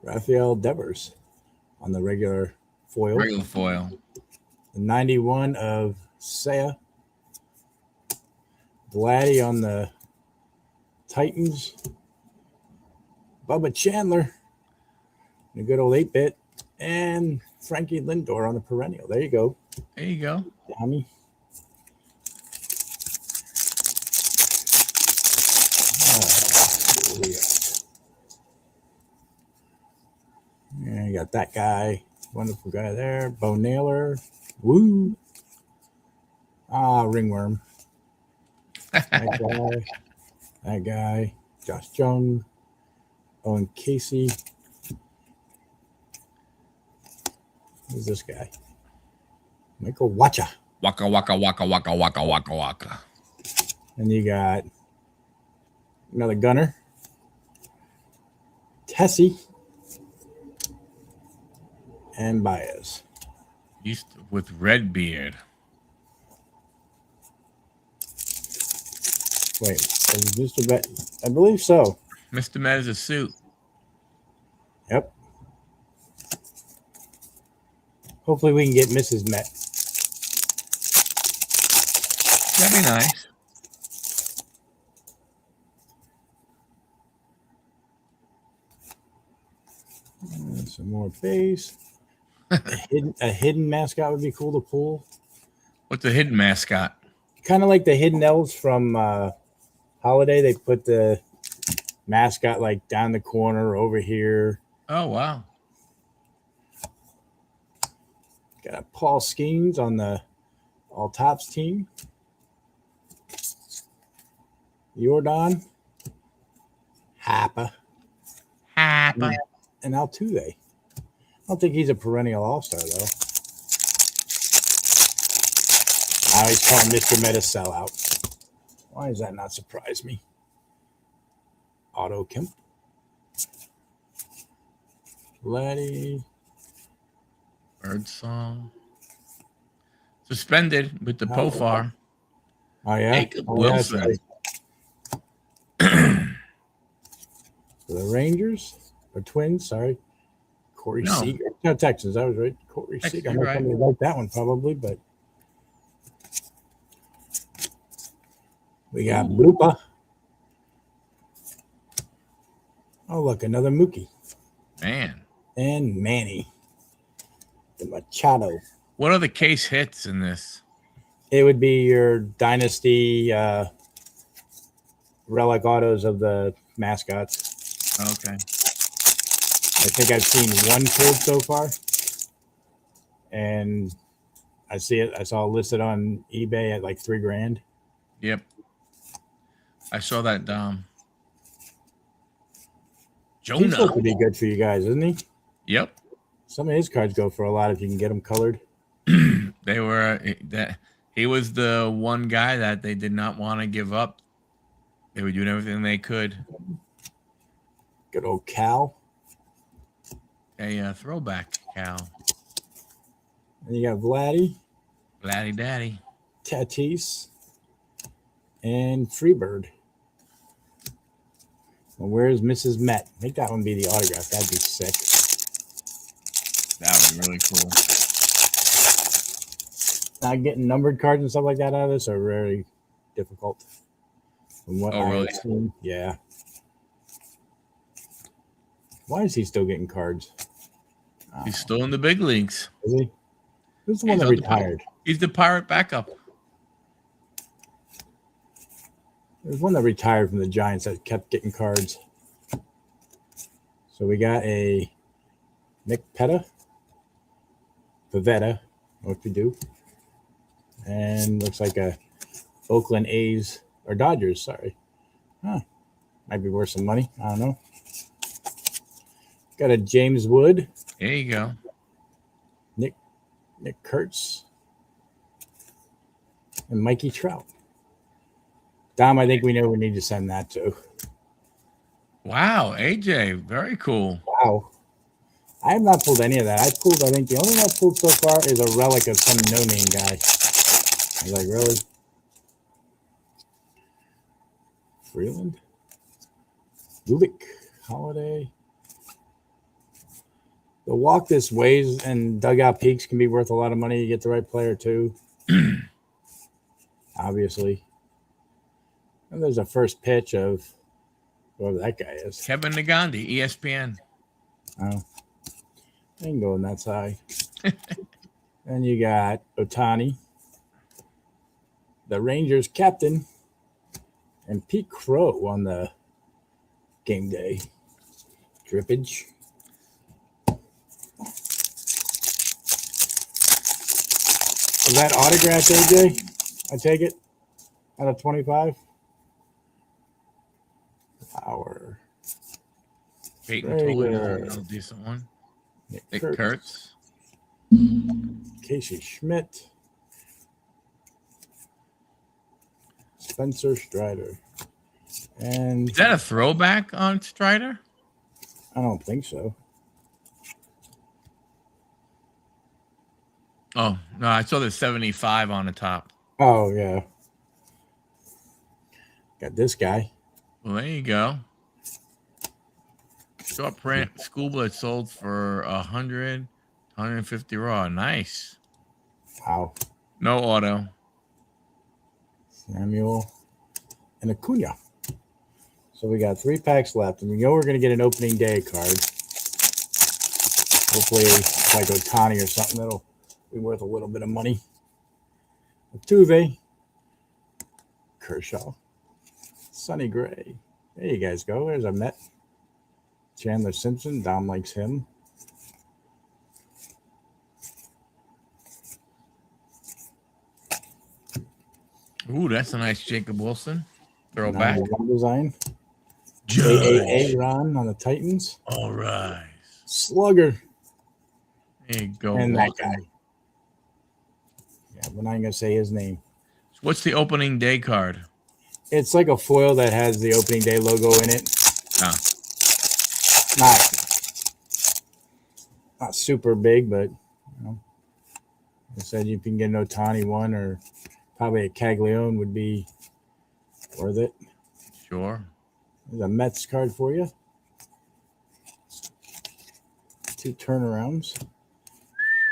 Speaker 2: Rafael Devers on the regular foil.
Speaker 1: Regular foil.
Speaker 2: The 91 of Saya. Vladdy on the Titans. Bubba Chandler. The good old 8-bit. And Frankie Lindor on the perennial. There you go.
Speaker 1: There you go.
Speaker 2: Tommy. Yeah, you got that guy. Wonderful guy there. Bo Naylor. Woo. Ringworm. That guy. That guy. Josh Jung. Owen Casey. Who's this guy? Michael Wacha.
Speaker 1: Waka waka waka waka waka waka waka.
Speaker 2: And you got another gunner. Tessie. And Baez.
Speaker 1: With red beard.
Speaker 2: Wait, is Mr. Bet? I believe so.
Speaker 1: Mr. Met is a suit.
Speaker 2: Yep. Hopefully we can get Mrs. Met.
Speaker 1: That'd be nice.
Speaker 2: And some more base. A hidden mascot would be cool to pull.
Speaker 1: What's the hidden mascot?
Speaker 2: Kind of like the hidden elves from Holiday. They put the mascot like down the corner over here.
Speaker 1: Oh, wow.
Speaker 2: Got a Paul Skeens on the All Tops team. Jordan. Happa. And Altuve. I don't think he's a perennial all-star, though. I always call Mr. Meta sellout. Why does that not surprise me? Otto Kemp. Letty.
Speaker 1: Birdsong. Suspended with the Pofar.
Speaker 2: Oh, yeah?
Speaker 1: Jacob Wilson.
Speaker 2: Yeah, for the Rangers. Or Twins, sorry. Corey Seager. No, Texans. I was right. Corey Seager. I know somebody like that one probably, but we got Bloopa. Oh, look, another Mookie.
Speaker 1: Man.
Speaker 2: And Manny. The Machado.
Speaker 1: What are the case hits in this?
Speaker 2: It would be your Dynasty relic autos of the mascots.
Speaker 1: Okay.
Speaker 2: I think I've seen one pulled so far. And I saw it listed on eBay at like $3,000.
Speaker 1: Yep. I saw that, Dom.
Speaker 2: Jonah. He's supposed to be good for you guys, isn't he?
Speaker 1: Yep.
Speaker 2: Some of his cards go for a lot if you can get them colored.
Speaker 1: They were that he was the one guy that they did not want to give up. They were doing everything they could.
Speaker 2: Good old Cal.
Speaker 1: A throwback Cal.
Speaker 2: And you got Vladdy.
Speaker 1: Vladdy Daddy.
Speaker 2: Tatis. And Freebird. Well, where's Mrs. Met? Make that one be the autograph. That'd be sick.
Speaker 1: That would be really cool.
Speaker 2: Not getting numbered cards and stuff like that out of this are very difficult. From what
Speaker 1: really?
Speaker 2: I've seen. Yeah. Why is he still getting cards?
Speaker 1: He's still in the big leagues.
Speaker 2: Is he? Who's the one that retired?
Speaker 1: He's the Pirate backup.
Speaker 2: There's one that retired from the Giants that kept getting cards. So we got a Nick Petta. Pavetta. What we do? And looks like a Oakland A's or Dodgers, sorry. Huh. Might be worth some money. I don't know. Got a James Wood.
Speaker 1: There you go.
Speaker 2: Nick Kurtz. And Mikey Trout. Dom, I think we know we need to send that to.
Speaker 1: Wow, AJ, very cool.
Speaker 2: Wow. I have not pulled any of that. I think the only one I pulled so far is a relic of some no-name guy. I was like, really? Freeland? Lubick? Holiday? The walk this ways and dugout peaks can be worth a lot of money. You get the right player, too. Obviously. And there's a first pitch of whoever that guy is.
Speaker 1: Kevin Nagandi, ESPN.
Speaker 2: Oh. I ain't going that side. Then you got Otani, the Rangers captain, and Pete Crow on the game day. Drippage. Is that autographed, AJ? I take it out of 25. Power.
Speaker 1: Peyton Tolley, another decent one. Nick Kurtz.
Speaker 2: Casey Schmidt. Spencer Strider. And
Speaker 1: is that a throwback on Strider?
Speaker 2: I don't think so.
Speaker 1: Oh, no, I saw the 75 on the top.
Speaker 2: Oh, yeah. Got this guy.
Speaker 1: Well, there you go. Short print, school blood sold for 100, 150 raw. Nice.
Speaker 2: Wow.
Speaker 1: No auto.
Speaker 2: Samuel and Acuna. So we got 3 packs left, and we know we're going to get an opening day card. Hopefully, like Otani or something, that'll be worth a little bit of money. Altuve, Kershaw, Sonny Gray. There you guys go. There's a Met. Chandler Simpson. Dom likes him.
Speaker 1: Ooh, that's a nice Jacob Wilson. Throwback.
Speaker 2: Design.
Speaker 1: Judge.
Speaker 2: Ron on the Titans.
Speaker 1: All right.
Speaker 2: Slugger.
Speaker 1: There you go.
Speaker 2: And that guy. Yeah, we're not going to say his name.
Speaker 1: What's the opening day card?
Speaker 2: It's like a foil that has the opening day logo in it.
Speaker 1: Ah.
Speaker 2: Not super big, but you know, I said you can get an Otani one or probably a Caglione would be worth it.
Speaker 1: Sure.
Speaker 2: There's a Mets card for you. 2 turnarounds.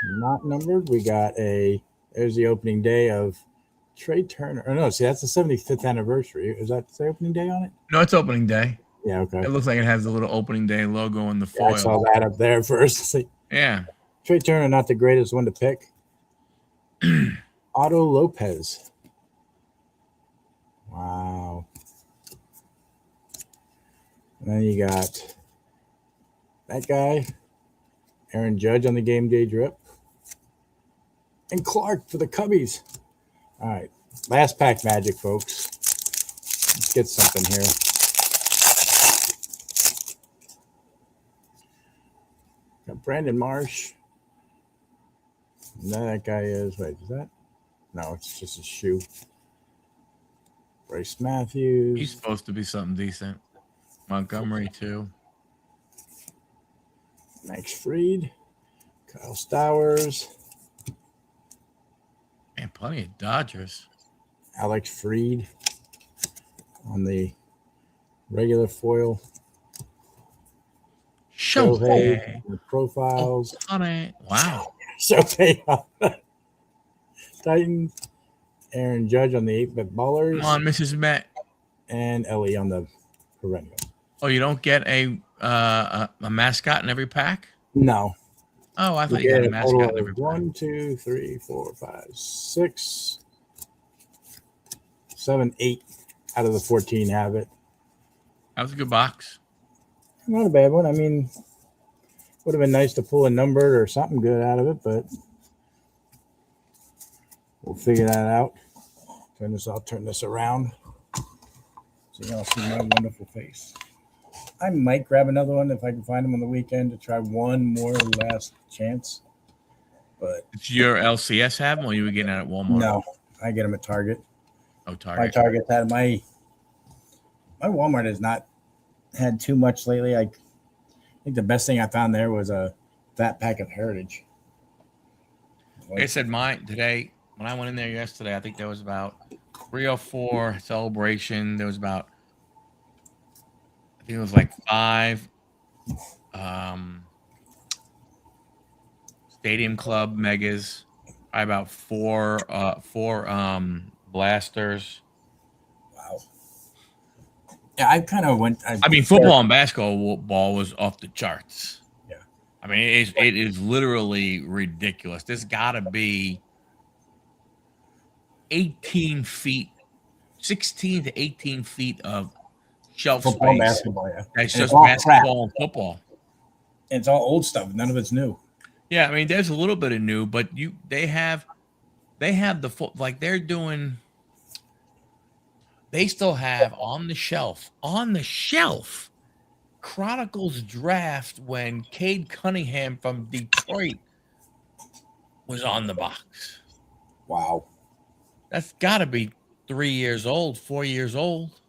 Speaker 2: Not numbered. We got there's the opening day of Trey Turner. Oh, no, see, that's the 75th anniversary. Is that the opening day on it?
Speaker 1: No, it's opening day.
Speaker 2: Yeah, okay.
Speaker 1: It looks like it has the little opening day logo in the foil.
Speaker 2: Yeah, I saw that up there first.
Speaker 1: Yeah.
Speaker 2: Trey Turner, not the greatest one to pick. Otto Lopez. Wow. And then you got that guy, Aaron Judge on the game day drip. And Clark for the Cubbies. All right. Last pack magic, folks. Let's get something here. Got Brandon Marsh. And that guy is, wait, is that? No, it's just a shoe. Bryce Matthews.
Speaker 1: He's supposed to be something decent. Montgomery, too.
Speaker 2: Max Fried. Kyle Stowers.
Speaker 1: Man, plenty of Dodgers.
Speaker 2: Alex Fried on the regular foil.
Speaker 1: Shohei.
Speaker 2: The profiles.
Speaker 1: Wow.
Speaker 2: Shohei on the Titans. Aaron Judge on the 8-bit ballers.
Speaker 1: Come on, Mrs. Met.
Speaker 2: And Ellie on the perennial.
Speaker 1: Oh, you don't get a mascot in every pack?
Speaker 2: No.
Speaker 1: Oh, I thought you got a mascot in every pack.
Speaker 2: 1, 2, 3, 4, 5, 6, 7, 8 out of the 14 have it.
Speaker 1: That was a good box.
Speaker 2: Not a bad one. I mean, would have been nice to pull a numbered or something good out of it, but We'll figure that out. I'll turn this around so y'all see my wonderful face. I might grab another one if I can find them on the weekend to try one more last chance. But
Speaker 1: Did your LCS have them, or you were getting it at Walmart?
Speaker 2: no, I get them at Target.
Speaker 1: Oh, Target.
Speaker 2: My Target had my Walmart has not had too much lately. I think the best thing I found there was a fat pack of Heritage.
Speaker 1: Like I said, mine today, when I went in there yesterday, I think there was about 3 or 4 celebration. There was about, I think it was like 5 Stadium Club Megas, probably about 4 blasters.
Speaker 2: Wow. Yeah, I kind of went.
Speaker 1: I mean, football and basketball was off the charts.
Speaker 2: Yeah.
Speaker 1: I mean, it is literally ridiculous. There's got to be 18 feet, 16 to 18 feet of shelf
Speaker 2: football,
Speaker 1: space.
Speaker 2: basketball, yeah.
Speaker 1: That's
Speaker 2: And
Speaker 1: just
Speaker 2: it's all
Speaker 1: basketball and football.
Speaker 2: And it's all old stuff. None of it's new.
Speaker 1: Yeah, I mean, there's a little bit of new, but they have the like they're doing. They still have on the shelf, Chronicles draft when Cade Cunningham from Detroit was on the box.
Speaker 2: Wow.
Speaker 1: That's got to be 3 years old, 4 years old.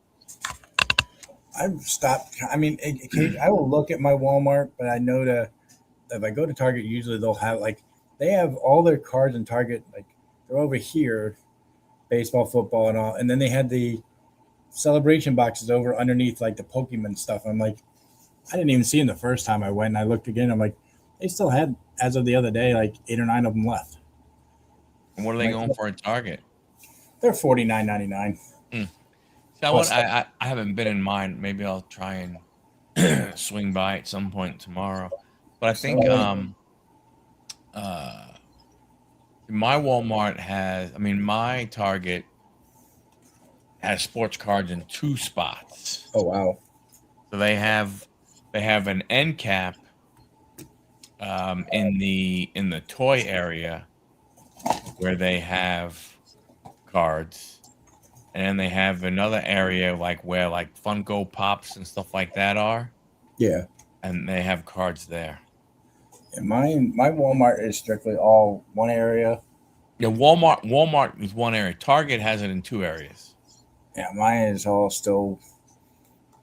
Speaker 2: I've stopped. I mean, I will look at my Walmart, but I know if I go to Target, usually they'll have they have all their cards in Target. Like they're over here, baseball, football, and all, and then they had the celebration boxes over underneath like the Pokemon stuff. I'm like, I didn't even see them the first time I went, and I looked again. I'm like, they still had, as of the other day, like 8 or 9 of them left.
Speaker 1: And what are they going for at Target?
Speaker 2: They're $49.99.
Speaker 1: So what? I haven't been in mine. Maybe I'll try and swing by at some point tomorrow. But I think my Walmart has. I mean, my Target has sports cards in 2 spots.
Speaker 2: Oh wow!
Speaker 1: So they have an end cap in the toy area where they have cards, and then they have another area like where like Funko Pops and stuff like that are.
Speaker 2: Yeah,
Speaker 1: and they have cards there.
Speaker 2: And my Walmart is strictly all one area.
Speaker 1: Yeah, Walmart is one area. Target has it in 2 areas.
Speaker 2: Yeah, mine is all still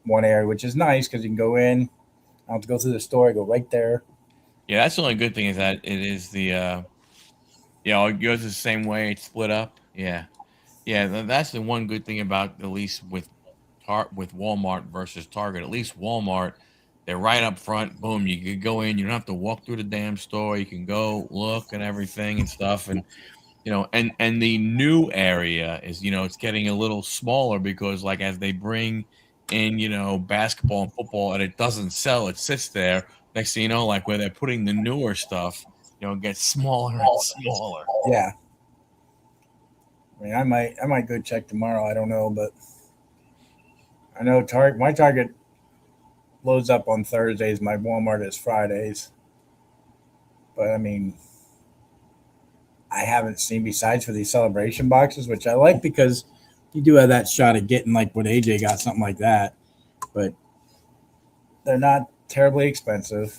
Speaker 2: one area, which is nice because you can go in. I don't have to go through the store. I go right there.
Speaker 1: Yeah, that's the only good thing is that it is the yours is the same way. It's split up. Yeah, that's the one good thing about, at least with Walmart versus Target. At least Walmart, they're right up front. Boom, you can go in. You don't have to walk through the damn store. You can go look and everything and stuff. And and the new area is it's getting a little smaller because like as they bring in basketball and football and it doesn't sell, it sits there. Next thing you know, like where they're putting the newer stuff, it gets smaller and smaller.
Speaker 2: Yeah. I mean, I might go check tomorrow. I don't know, but I know my Target loads up on Thursdays. My Walmart is Fridays. But I mean, I haven't seen, besides for these celebration boxes, which I like because you do have that shot of getting like what AJ got, something like that. But they're not terribly expensive.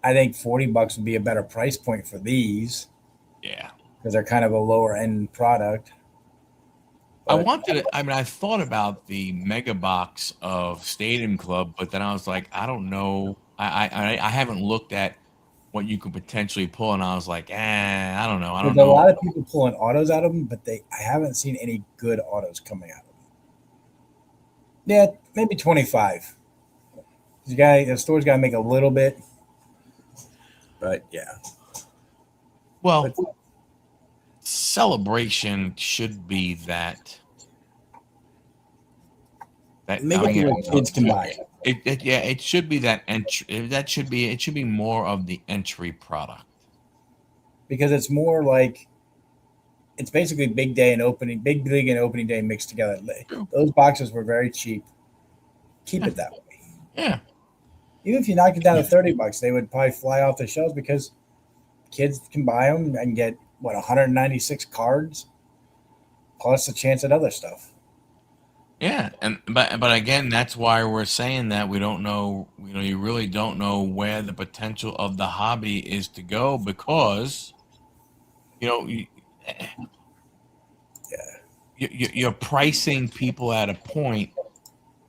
Speaker 2: I think $40 would be a better price point for these.
Speaker 1: Yeah.
Speaker 2: Because they're kind of a lower end product.
Speaker 1: But I thought about the mega box of Stadium Club, but then I was like, I don't know. I haven't looked at what you could potentially pull, and I was like, I don't know.
Speaker 2: There's a lot of people pulling autos out of them, but I haven't seen any good autos coming out of them. Yeah, maybe 25. The store's got to make a little bit, but yeah.
Speaker 1: Well, celebration should be that.
Speaker 2: Make it where kids can buy it.
Speaker 1: It should be that entry. It should be more of the entry product.
Speaker 2: Because it's more like it's basically big league and opening day mixed together. Those boxes were very cheap. Keep it that way.
Speaker 1: Yeah.
Speaker 2: Even if you knock it down to $30, they would probably fly off the shelves because kids can buy them and get
Speaker 3: 196 cards plus a chance at other stuff.
Speaker 1: Yeah, and but again, that's why we're saying that we don't know. You really don't know where the potential of the hobby is to go because you know you, you're pricing people at a point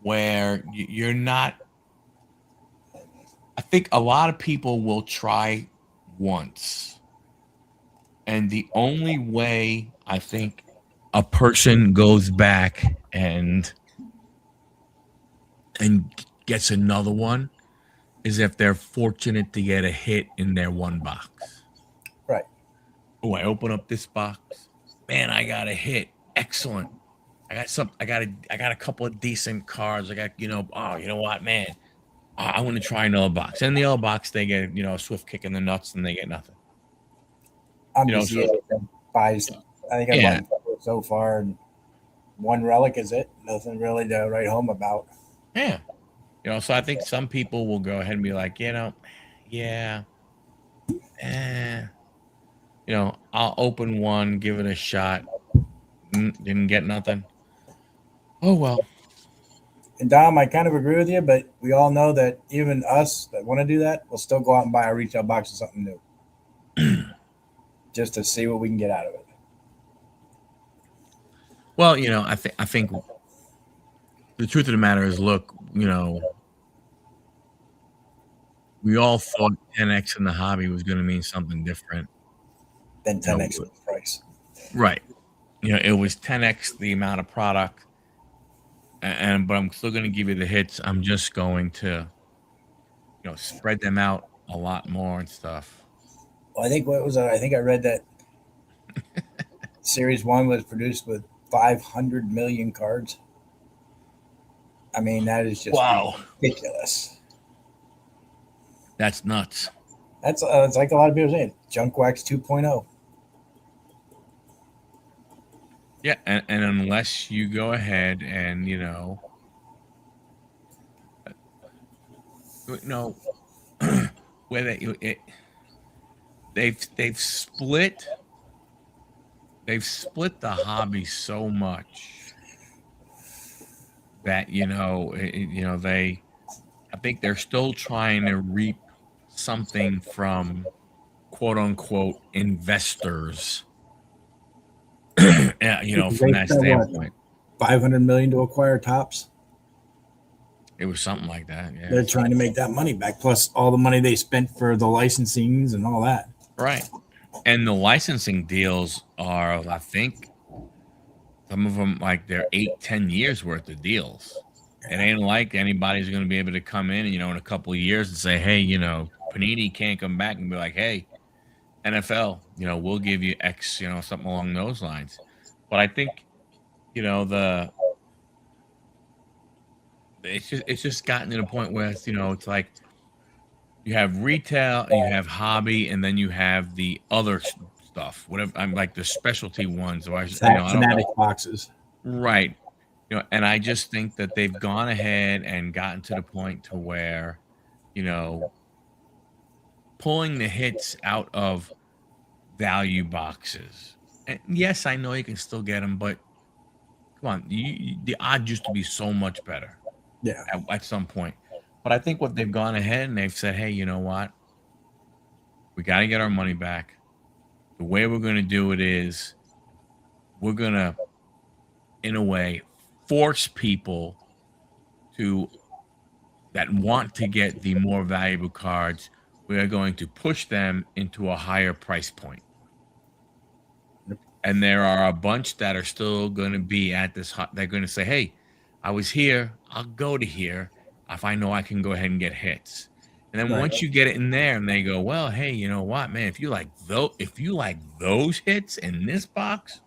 Speaker 1: where you're not. I think a lot of people will try once, and the only way I think a person goes back and gets another one is if they're fortunate to get a hit in their one box.
Speaker 3: Right.
Speaker 1: Oh, I open up this box. Man, I got a hit. Excellent. I got a couple of decent cards. I got, oh, you know what, man? I want to try another box. And the other box, they get, a swift kick in the nuts and they get nothing.
Speaker 3: I'm just buys. I think I've bought so far, and one relic is it. Nothing really to write home about.
Speaker 1: Yeah. So I think some people will go ahead and be like, yeah, I'll open one, give it a shot. Didn't get nothing. Oh, well.
Speaker 3: And Dom, I kind of agree with you, but we all know that even us that want to do that will still go out and buy a retail box of something new. Just to see what we can get out of it.
Speaker 1: Well, I think the truth of the matter is, look, we all thought 10x in the hobby was going to mean something different
Speaker 3: than 10x the price.
Speaker 1: Right. It was 10x the amount of product, but I'm still going to give you the hits. I'm just going to, spread them out a lot more and stuff.
Speaker 3: Well, I think I read that Series 1 was produced with 500 million cards. I mean, that is just ridiculous.
Speaker 1: That's nuts.
Speaker 3: That's it's like a lot of people saying, junk wax 2.0.
Speaker 1: Yeah, and unless you go ahead and where they've split the hobby so much that I think they're still trying to reap something from quote unquote investors. From that standpoint.
Speaker 3: 500 million to acquire Tops.
Speaker 1: It was something like that. Yeah.
Speaker 3: They're trying to make that money back, plus all the money they spent for the licensings and all that.
Speaker 1: Right. And the licensing deals are, I think, some of them like they're 8-10 years worth of deals. It ain't like anybody's going to be able to come in, in a couple of years and say, hey, Panini can't come back and be like, hey, NFL, we'll give you X, something along those lines. But I think, it's just gotten to the point where it's like you have retail, and you have hobby, and then you have the other stuff. Whatever, I'm like the specialty ones, or
Speaker 3: fanatic boxes,
Speaker 1: right? And I just think that they've gone ahead and gotten to the point to where, pulling the hits out of value boxes. And yes, I know you can still get them, but come on, the odds used to be so much better.
Speaker 3: Yeah.
Speaker 1: At some point. But I think what they've gone ahead and they've said, hey, you know what? We got to get our money back. The way we're going to do it is we're going to, in a way, force people that want to get the more valuable cards. We are going to push them into a higher price point. And there are a bunch that are still going to be at this. They're going to say, hey, I was here. I'll go to here if I know I can go ahead and get hits. And then once you get it in there and they go, well, hey, you know what, man, if you like those hits in this box,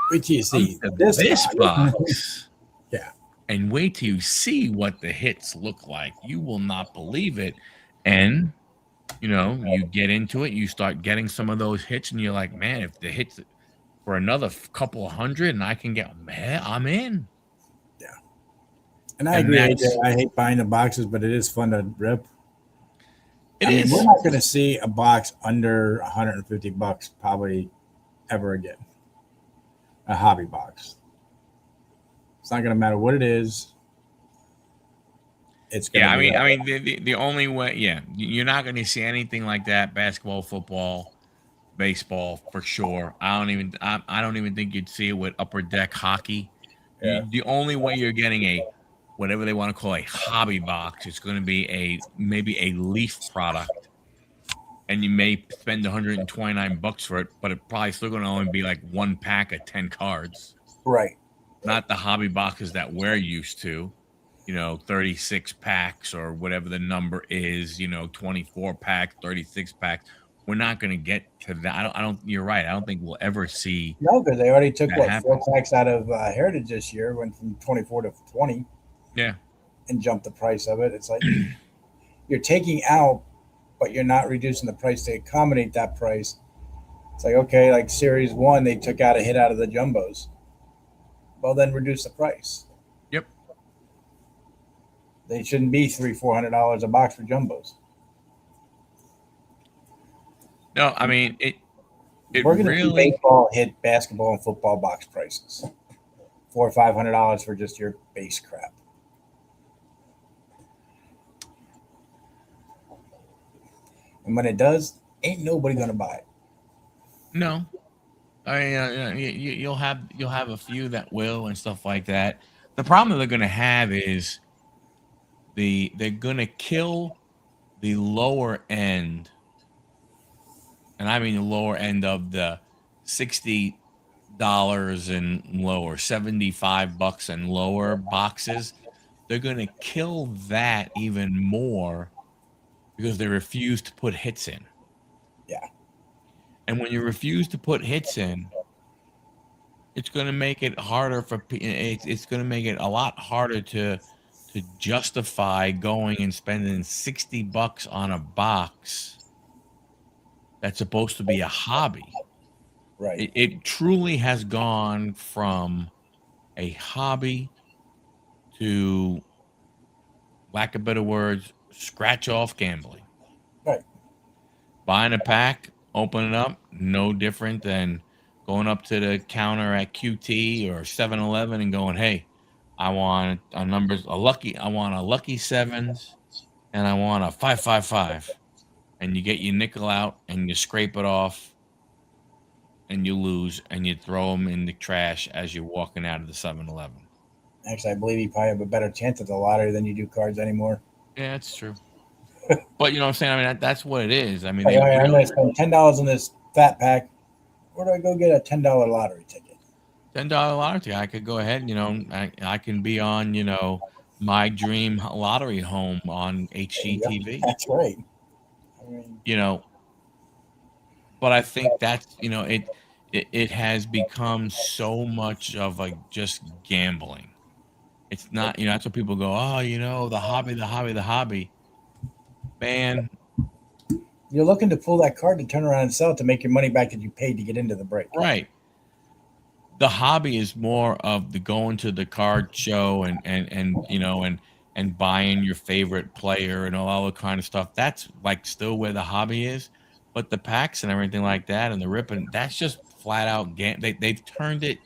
Speaker 3: wait till you see
Speaker 1: this box.
Speaker 3: Yeah.
Speaker 1: And wait till you see what the hits look like. You will not believe it. And you get into it, you start getting some of those hits, and you're like, man, if the hits for another couple of hundred and I can get, man, I'm in.
Speaker 3: Yeah. And I agree. I hate buying the boxes, but it is fun to rip.
Speaker 1: It
Speaker 2: We're
Speaker 1: is.
Speaker 2: not going to see a box under $150 probably ever again. A hobby box. It's not going to matter what it is. It's going
Speaker 1: Yeah,
Speaker 2: to be that.
Speaker 1: I mean, the only way, yeah, you're not going to see anything like that. Basketball, football, baseball, for sure. I don't even think you'd see it with upper deck hockey.
Speaker 2: Yeah.
Speaker 1: The only way you're getting a whatever they want to call a hobby box, it's going to be maybe a leaf product, and you may spend $129 for it, but it probably still going to only be like one pack of 10 cards,
Speaker 3: Right.
Speaker 1: not the hobby boxes that we're used to. 36 packs or whatever the number is, 24 packs, 36 packs. We're not going to get to that. You're right. I don't think we'll ever see
Speaker 3: No, because they already took
Speaker 1: that happen.
Speaker 3: 4 packs out of Heritage this year, went from 24 to 20,
Speaker 1: Yeah.
Speaker 3: and jumped the price of it. It's like you're taking out, but you're not reducing the price to accommodate that price. It's like, okay, like Series 1, they took out a hit out of the jumbos. Well, then reduce the price.
Speaker 1: Yep.
Speaker 3: They shouldn't be $300-400 a box for jumbos.
Speaker 1: No, I mean it
Speaker 3: We're going to see
Speaker 1: really.
Speaker 3: baseball hit basketball and football box prices, $400 or $500 for just your base crap. And when it does, ain't nobody going to buy it.
Speaker 1: No, I mean, you'll have a few that will and stuff like that. The problem they're going to have is they're going to kill the lower end, and I mean the lower end of the $60 and lower, $75 and lower boxes. They're going to kill that even more because they refuse to put hits in.
Speaker 3: Yeah.
Speaker 1: And when you refuse to put hits in, it's going to make it harder it's going to make it a lot harder to justify going and spending $60 on a box that's supposed to be a hobby.
Speaker 3: Right.
Speaker 1: It truly has gone from a hobby to, lack of better words, scratch off gambling.
Speaker 3: Right.
Speaker 1: Buying a pack, opening up, no different than going up to the counter at QT or 7-Eleven and going, hey, I want a lucky sevens and I want a 555. And you get your nickel out and you scrape it off and you lose and you throw them in the trash as you're walking out of the 7-Eleven.
Speaker 3: Actually, I believe you probably have a better chance at the lottery than you do cards anymore.
Speaker 1: Yeah, that's true. But you know what I'm saying? I mean, that's what it is. I mean,
Speaker 3: Hey, I'm going to spend $10 on this fat pack. Where do I go get a $10 lottery ticket?
Speaker 1: $10 lottery. I could go ahead, I can be on, my dream lottery home on HGTV.
Speaker 3: That's right. I mean,
Speaker 1: But I think that's, it has become so much of a just gambling. It's not, that's what people go, oh, the hobby. Man,
Speaker 3: you're looking to pull that card to turn around and sell it to make your money back that you paid to get into the break.
Speaker 1: right. The hobby is more of the going to the card show and buying your favorite player and all that kind of stuff. That's like still where the hobby is, but the packs and everything like that and the ripping, that's just flat out they've turned it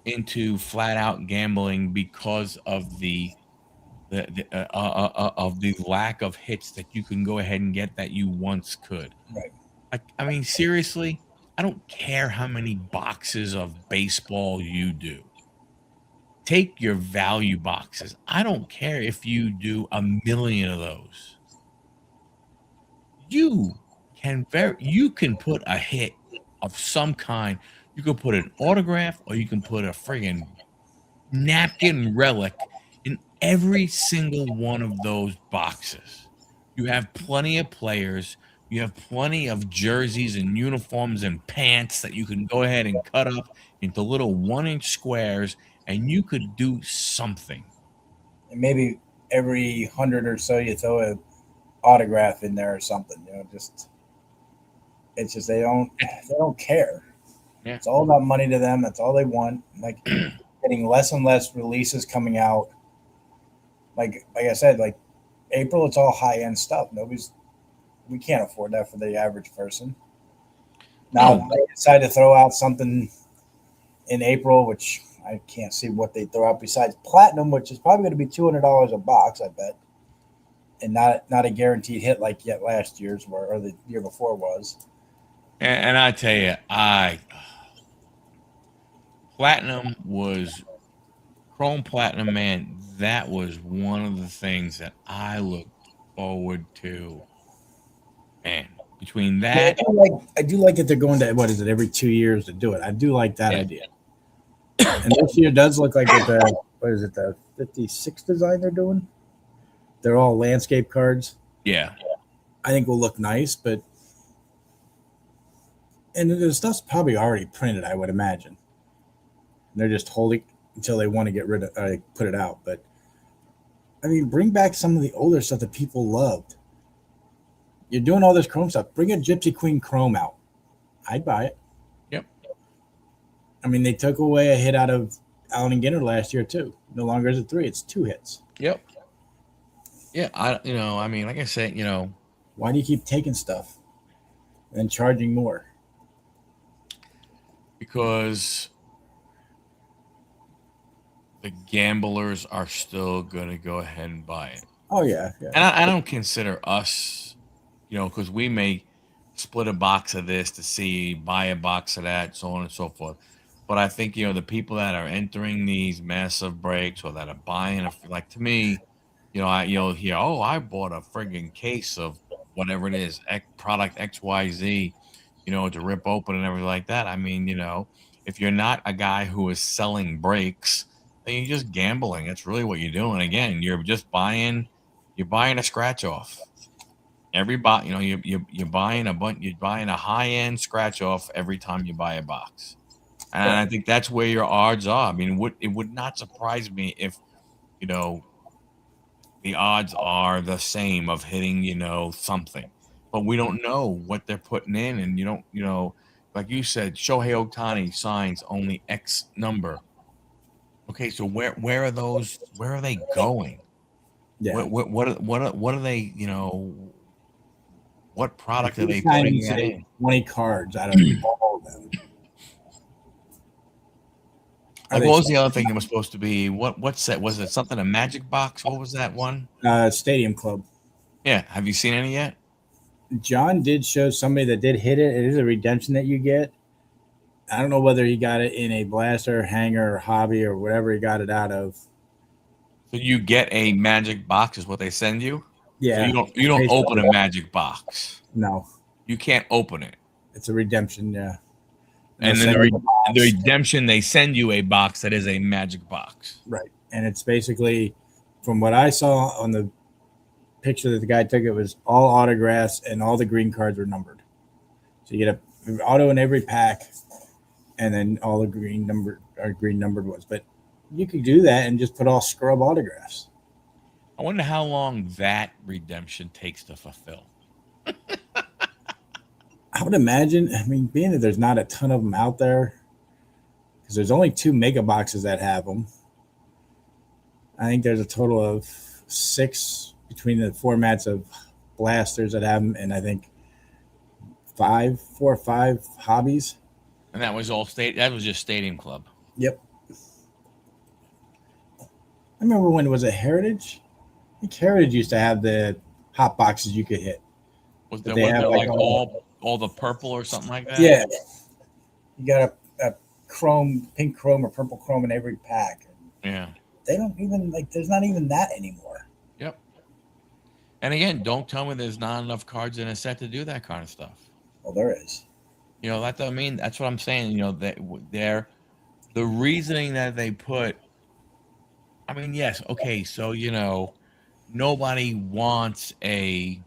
Speaker 1: into flat out gambling because of the lack of hits that you can go ahead and get that you once could.
Speaker 3: Right.
Speaker 1: I mean, seriously, I don't care how many boxes of baseball you do. Take your value boxes. I don't care if you do 1,000,000 of those. You can put a hit of some kind. You can put an autograph or you can put a friggin' napkin relic in every single one of those boxes. You have plenty of players. You have plenty of jerseys and uniforms and pants that you can go ahead and cut up into little 1-inch squares, and you could do something.
Speaker 3: And maybe every 100 or so you throw an autograph in there or something. It's just they don't care.
Speaker 1: Yeah.
Speaker 3: It's all about money to them. That's all they want. Like getting less and less releases coming out. Like I said, like April, it's all high end stuff. Nobody's we can't afford that for the average person. Now they decide to throw out something in April, which I can't see what they throw out besides platinum, which is probably going to be $200 a box, I bet, and not a guaranteed hit like yet last year's or the year before was.
Speaker 1: And I tell you, platinum was Chrome Platinum, man. That was one of the things that I looked forward to. Man, between that,
Speaker 3: I do like that they're going to, what is it, every 2 years to do it. I do like that idea. And this year does look like with the, what is it, the 56 design they're doing? They're all landscape cards.
Speaker 1: yeah.
Speaker 3: I think will look nice, but and the stuff's probably already printed, I would imagine. They're just holding until they want to get rid of put it out. But I mean, bring back some of the older stuff that people loved. You're doing all this Chrome stuff. Bring a Gypsy Queen Chrome out. I'd buy it.
Speaker 1: Yep.
Speaker 3: I mean, they took away a hit out of Allen and Ginter last year too. No longer is it 3; it's 2 hits.
Speaker 1: Yep. Yeah, I mean, like I said,
Speaker 3: why do you keep taking stuff and charging more?
Speaker 1: Because the gamblers are still going to go ahead and buy it.
Speaker 3: Oh, yeah.
Speaker 1: And I don't consider us, because we may split a box of this to see, buy a box of that, so on and so forth. But I think, the people that are entering these massive breaks or that are buying, like to me, you'll hear, oh, I bought a friggin' case of whatever it is, product XYZ, to rip open and everything like that. I mean, if you're not a guy who is selling breaks, then you're just gambling. That's really what you're doing. Again, you're just buying a scratch off. You're buying a high end scratch off every time you buy a box. And I think that's where your odds are. I mean, it would not surprise me if, the odds are the same of hitting, something. But we don't know what they're putting in. And you don't, like you said, Shohei Ohtani signs only X number. Okay, so where are those? Where are they going?
Speaker 3: Yeah.
Speaker 1: What are they? What product are they putting in?
Speaker 3: 20 cards out of all of them.
Speaker 1: Like, what was the other thing that was supposed to be? What set was it? Something a Magic Box? What was that one?
Speaker 3: Stadium Club.
Speaker 1: Yeah. Have you seen any yet?
Speaker 3: John did show somebody that did hit it. It is a redemption that you get. I don't know whether he got it in a blaster, hanger, or hobby, or whatever he got it out of.
Speaker 1: So you get a Magic Box is what they send you?
Speaker 3: Yeah.
Speaker 1: So you don't open a Magic Box.
Speaker 3: No.
Speaker 1: You can't open it.
Speaker 3: It's a redemption, yeah.
Speaker 1: And then the redemption, they send you a box that is a Magic Box.
Speaker 3: Right. And it's basically, from what I saw on the picture that the guy took, it was all autographs and all the green cards were numbered. So you get an auto in every pack and then all the green numbered ones. But you could do that and just put all scrub autographs.
Speaker 1: I wonder how long that redemption takes to fulfill.
Speaker 3: I would imagine, being that there's not a ton of them out there, because there's only 2 mega boxes that have them. I think there's a total of 6 between the formats of blasters that have them, and I think 4 or 5 hobbies.
Speaker 1: And that was that was just Stadium Club.
Speaker 3: Yep. I remember when it was a Heritage. I think Heritage used to have the hot boxes you could hit.
Speaker 1: Was there like all the purple or something like that?
Speaker 3: Yeah. You got a pink chrome or purple chrome in every pack.
Speaker 1: Yeah.
Speaker 3: They don't even there's not even that anymore.
Speaker 1: Yep. And again, don't tell me there's not enough cards in a set to do that kind of stuff.
Speaker 3: Well, there is.
Speaker 1: That's what I'm saying. They're the reasoning that they put. Yes. Okay. So, nobody wants a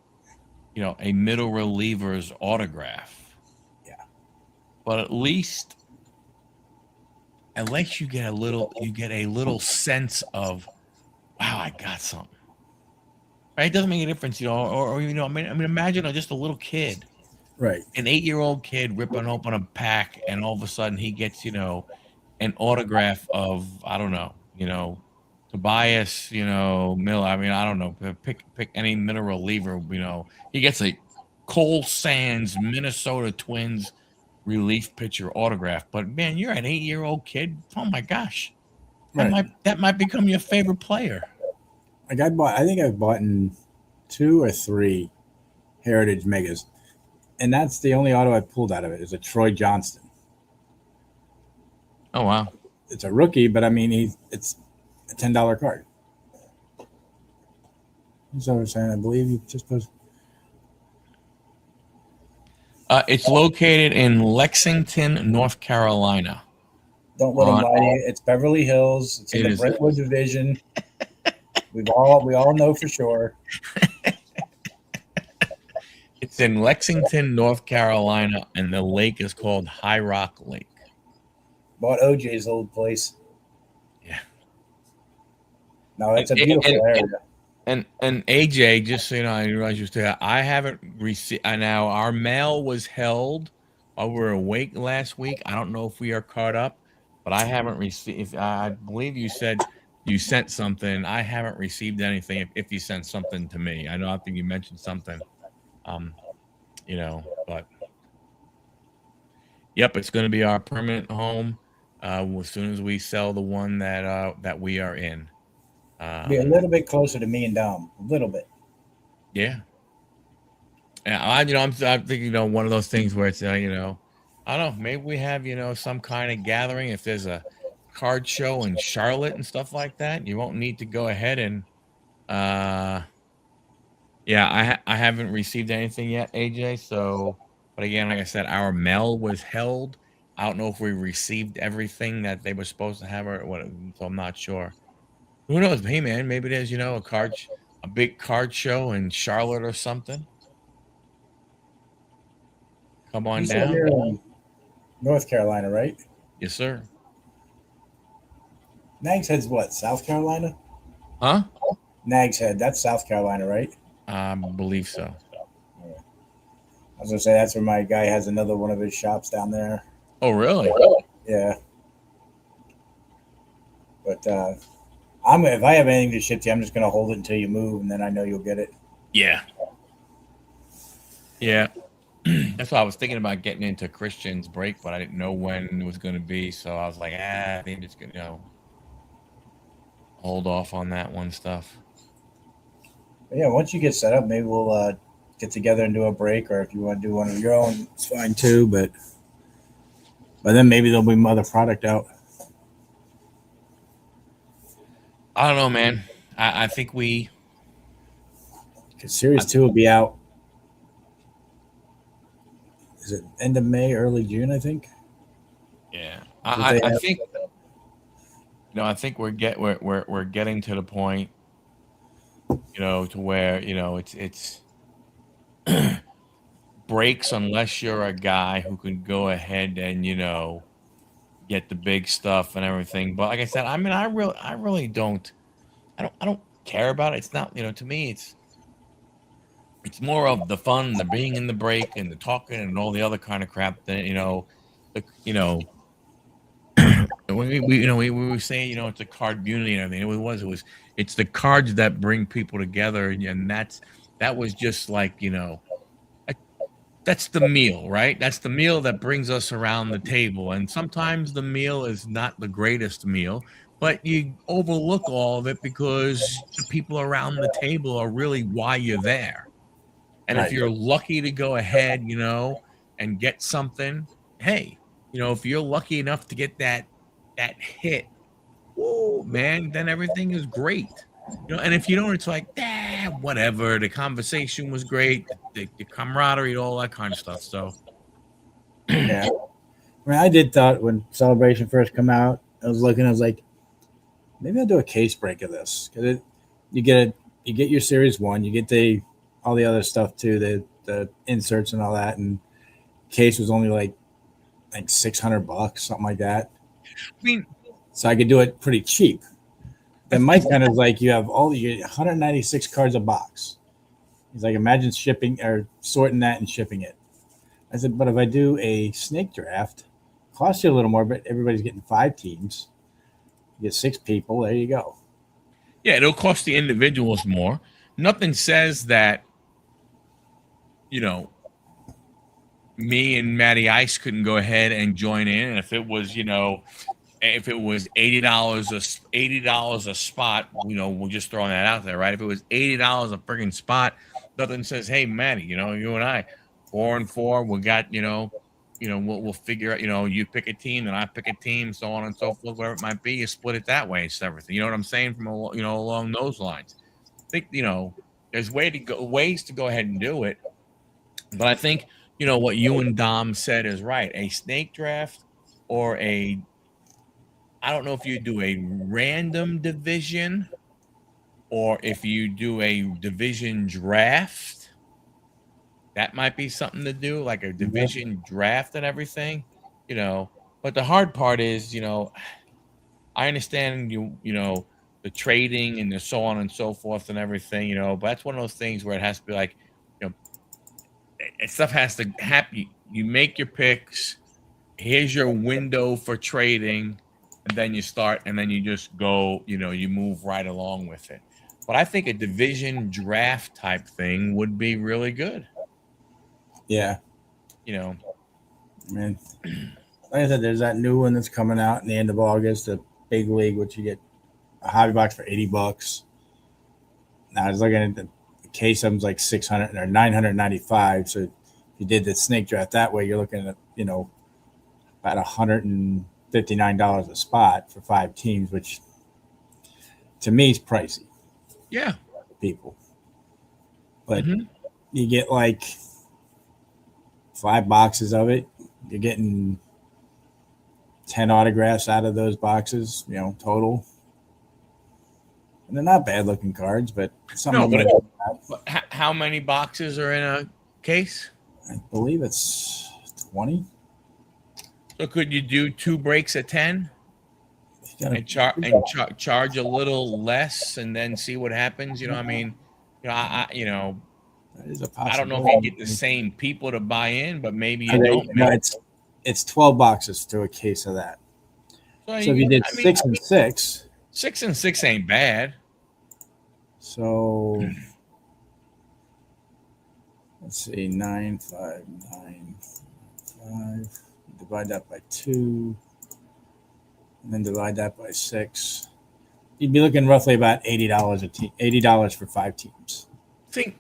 Speaker 1: middle reliever's autograph.
Speaker 3: Yeah.
Speaker 1: But at least you get a little sense of, wow, I got something. Right? It doesn't make a difference, imagine just a little kid.
Speaker 3: Right.
Speaker 1: An 8-year-old kid ripping open a pack and all of a sudden he gets, an autograph of, I don't know, Tobias, Miller. I don't know. Pick any middle reliever, he gets a Cole Sands, Minnesota Twins relief pitcher autograph. But man, you're an 8-year-old kid. Oh my gosh,
Speaker 2: Right.
Speaker 1: that might become your favorite player.
Speaker 2: Like I think I've bought in 2 or 3 Heritage Megas, and that's the only auto I pulled out of it is a Troy Johnston.
Speaker 1: Oh wow.
Speaker 2: It's a rookie, but I mean it's a $10 card. So I was saying, I believe you just posted.
Speaker 1: It's located in Lexington, North Carolina.
Speaker 3: Don't let them lie to you. It's Beverly Hills. It's in the Brentwood division. We all know for sure.
Speaker 1: It's in Lexington, North Carolina, and the lake is called High Rock Lake.
Speaker 3: Bought OJ's old place.
Speaker 1: Yeah.
Speaker 3: No, it's a beautiful area.
Speaker 1: And AJ, just so you know, I realize you still. I haven't received. Now our mail was held while we were awake last week. I don't know if we are caught up, but I haven't received. I believe you said you sent something. I haven't received anything. If you sent something to me, I know. I think you mentioned something. You know, but yep, it's going to be our permanent home as soon as we sell the one that we are in.
Speaker 3: Be a little bit closer to me and Dom, a little bit.
Speaker 1: Yeah. And I'm thinking, one of those things where it's, I don't know, maybe we have, some kind of gathering. If there's a card show in Charlotte and stuff like that, you won't need to go ahead and, yeah, I haven't received anything yet, AJ. So, but again, like I said, our mail was held. I don't know if we received everything that they were supposed to have or what, so I'm not sure. Who knows? Hey, man, maybe there's, a big card show in Charlotte or something. Come on down.
Speaker 3: You're in North Carolina, right?
Speaker 1: Yes, sir.
Speaker 3: Nags Head's what? South Carolina?
Speaker 1: Huh?
Speaker 3: Nags Head, that's South Carolina, right?
Speaker 1: I believe so.
Speaker 3: I was gonna say that's where my guy has another one of his shops down there.
Speaker 1: Oh, really?
Speaker 3: Yeah. But if I have anything to ship to you, I'm just gonna hold it until you move, and then I know you'll get it.
Speaker 1: Yeah. Yeah. That's why I was thinking about getting into Christian's break, but I didn't know when it was going to be. So I was like, I think just going to, hold off on that one stuff.
Speaker 3: But yeah, once you get set up, maybe we'll get together and do a break, or if you want to do one of your own, it's fine too. But then maybe there'll be other product out.
Speaker 1: I don't know, man. I think because
Speaker 3: Series 2 will be out. Is it end of May, early June? I think.
Speaker 1: Yeah, I think. I think we're getting to the point, to where it's breaks unless you're a guy who can go ahead and get the big stuff and everything. But like I said, I mean, I really don't. I don't care about it. It's not, to me, it's more of the fun, the being in the break and the talking and all the other kind of crap that, we were saying, it's a card community and everything. It's the cards that bring people together. And that was just like, that's the meal, right? That's the meal that brings us around the table. And sometimes the meal is not the greatest meal, but you overlook all of it because the people around the table are really why you're there. And
Speaker 2: Right.
Speaker 1: If you're lucky to go ahead, and get something, hey, if you're lucky enough to get that hit, whoa, man, then everything is great. And if you don't, it's like, whatever. The conversation was great, the camaraderie, all that kind of stuff. So,
Speaker 3: Yeah. I mean, I did thought when Celebration first come out, I was like, maybe I'll do a case break of this because you get your Series 1, you get all the other stuff too, the inserts and all that, and case was only like $600, something like that.
Speaker 1: I mean,
Speaker 3: so I could do it pretty cheap. Then Mike kind of like, you have all your 196 cards a box. He's like, imagine shipping or sorting that and shipping it. I said, but if I do a snake draft, it costs you a little more, but everybody's getting 5 teams. You get 6 people. There you go.
Speaker 1: Yeah, it'll cost the individuals more. Nothing says that, me and Matty Ice couldn't go ahead and join in, and if it was, if it was $80 a spot, we're just throwing that out there, right? If it was $80 a freaking spot, nothing says, hey, Matty, you and I, 4-4, we got, we'll figure out, you pick a team, and I pick a team, so on and so forth, whatever it might be, you split it that way. It's everything. You know what I'm saying? Along those lines. I think, there's ways to go ahead and do it. But I think, what you and Dom said is right. A snake draft or I don't know if you do a random division or if you do a division draft. That might be something to do, like a division draft and everything, But the hard part is, I understand the trading and the so on and so forth and everything, but that's one of those things where it has to be like, stuff has to happen. You make your picks. Here's your window for trading, and then you start, and then you just go. You move right along with it. But I think a division draft type thing would be really good.
Speaker 2: Yeah.
Speaker 1: I
Speaker 2: mean, like I said, there's that new one that's coming out in the end of August, the Big League, which you get a hobby box for $80. Now I was looking at the case of them's like 600 or 995. So if you did the snake draft that way, you're looking at about $159 a spot for 5 teams, which to me is pricey.
Speaker 1: Yeah,
Speaker 2: people, but you get like 5 boxes of it. You're getting 10 autographs out of those boxes, total. And they're not bad looking cards, but some of them.
Speaker 1: How many boxes are in a case?
Speaker 2: I believe it's 20.
Speaker 1: So could you do 2 breaks at 10 and charge a little less and then see what happens? I mean, that is a possibility. I don't know if you get the same people to buy in, but maybe you don't.
Speaker 2: No, it's 12 boxes to a case of that. So if you did 6 and 6.
Speaker 1: 6 and 6 ain't bad.
Speaker 2: So let's see, 9, 5, 9, 5. Divide that by 2, and then divide that by 6. You'd be looking roughly about $80 a team. $80 for 5 teams.
Speaker 1: I think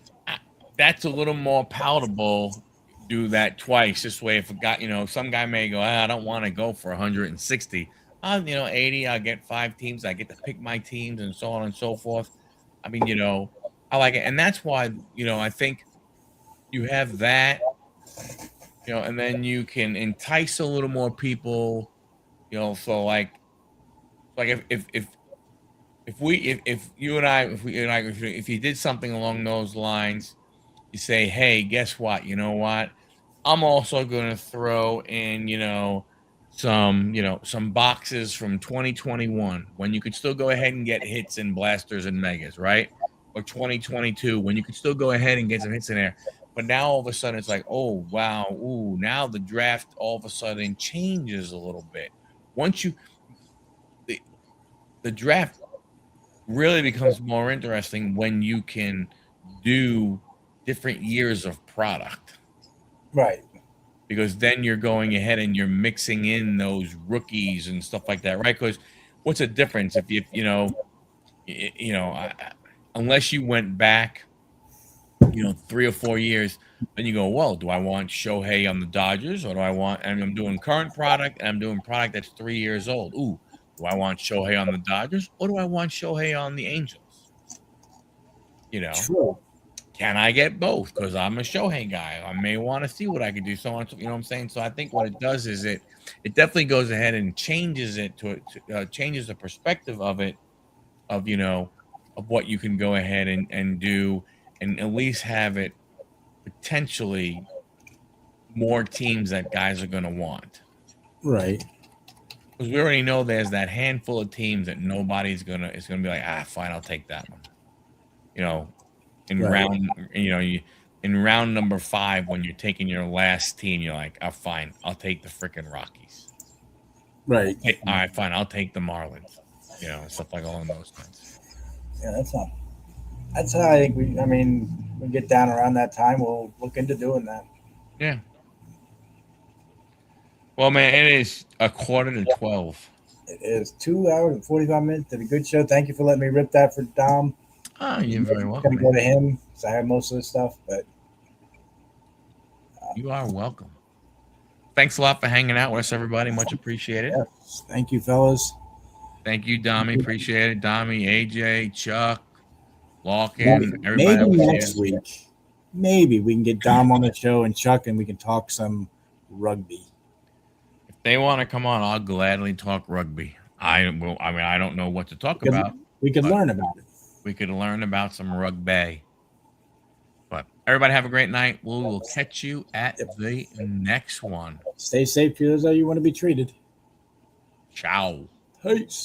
Speaker 1: that's a little more palatable. Do that twice. This way, if it got, some guy may go, I don't want to go for 160. 80. I'll get 5 teams. I get to pick my teams and so on and so forth. I mean, I like it, and that's why I think you have that. And then you can entice a little more people. So like if you and I, if you did something along those lines, you say, hey, guess what? You know what? I'm also going to throw in, some boxes from 2021 when you could still go ahead and get hits in blasters and megas, right? Or 2022 when you could still go ahead and get some hits in there. But now all of a sudden it's like, oh, wow. Ooh, now the draft all of a sudden changes a little bit. Once the draft really becomes more interesting when you can do different years of product.
Speaker 3: Right.
Speaker 1: Because then you're going ahead and you're mixing in those rookies and stuff like that, right? Because what's the difference if unless you went back, 3 or 4 years, then you go, well, do I want Shohei on the Dodgers or do I want, and I'm doing current product and I'm doing product that's 3 years old. Ooh, do I want Shohei on the Dodgers or do I want Shohei on the Angels?
Speaker 2: True.
Speaker 1: Can I get both? Because I'm a Shohei guy. I may want to see what I can do. So on, you know what I'm saying? So I think what it does is it definitely goes ahead and changes it changes the perspective of it, of what you can go ahead and do, and at least have it potentially more teams that guys are going to want.
Speaker 2: Right.
Speaker 1: Because we already know there's that handful of teams that nobody's gonna be like, fine, I'll take that one. In round number 5, when you're taking your last team, you're like, fine, I'll take the freaking Rockies.
Speaker 2: Right.
Speaker 1: All right, fine, I'll take the Marlins. Stuff like along those lines.
Speaker 3: Yeah, that's how I think we get down around that time. We'll look into doing that.
Speaker 1: Yeah. Well, man, it is 11:45.
Speaker 3: It is 2 hours and 45 minutes. Did a good show. Thank you for letting me rip that for Dom.
Speaker 1: Oh, you're very
Speaker 3: I'm
Speaker 1: welcome,
Speaker 3: gonna go
Speaker 1: man.
Speaker 3: to him because I have most of the stuff. But
Speaker 1: You are welcome. Thanks a lot for hanging out with us, everybody. Much appreciated.
Speaker 3: yes, thank you, fellas.
Speaker 1: Thank you, Dommy. Appreciate it. Dommy, AJ, Chuck,
Speaker 3: Maybe,
Speaker 1: Larkin, everybody that was
Speaker 3: next
Speaker 1: here.
Speaker 3: week, maybe we can get Dom on the show and Chuck, and we can talk some rugby.
Speaker 1: If they want to come on, I'll gladly talk rugby. I mean, I don't know what to talk
Speaker 3: We could-
Speaker 1: about.
Speaker 3: We could
Speaker 1: But-
Speaker 3: learn about it.
Speaker 1: We could learn about some rugby. But everybody have a great night. We will catch you at the next one.
Speaker 3: Stay safe, because that's how you want to be treated.
Speaker 1: Ciao.
Speaker 3: Peace.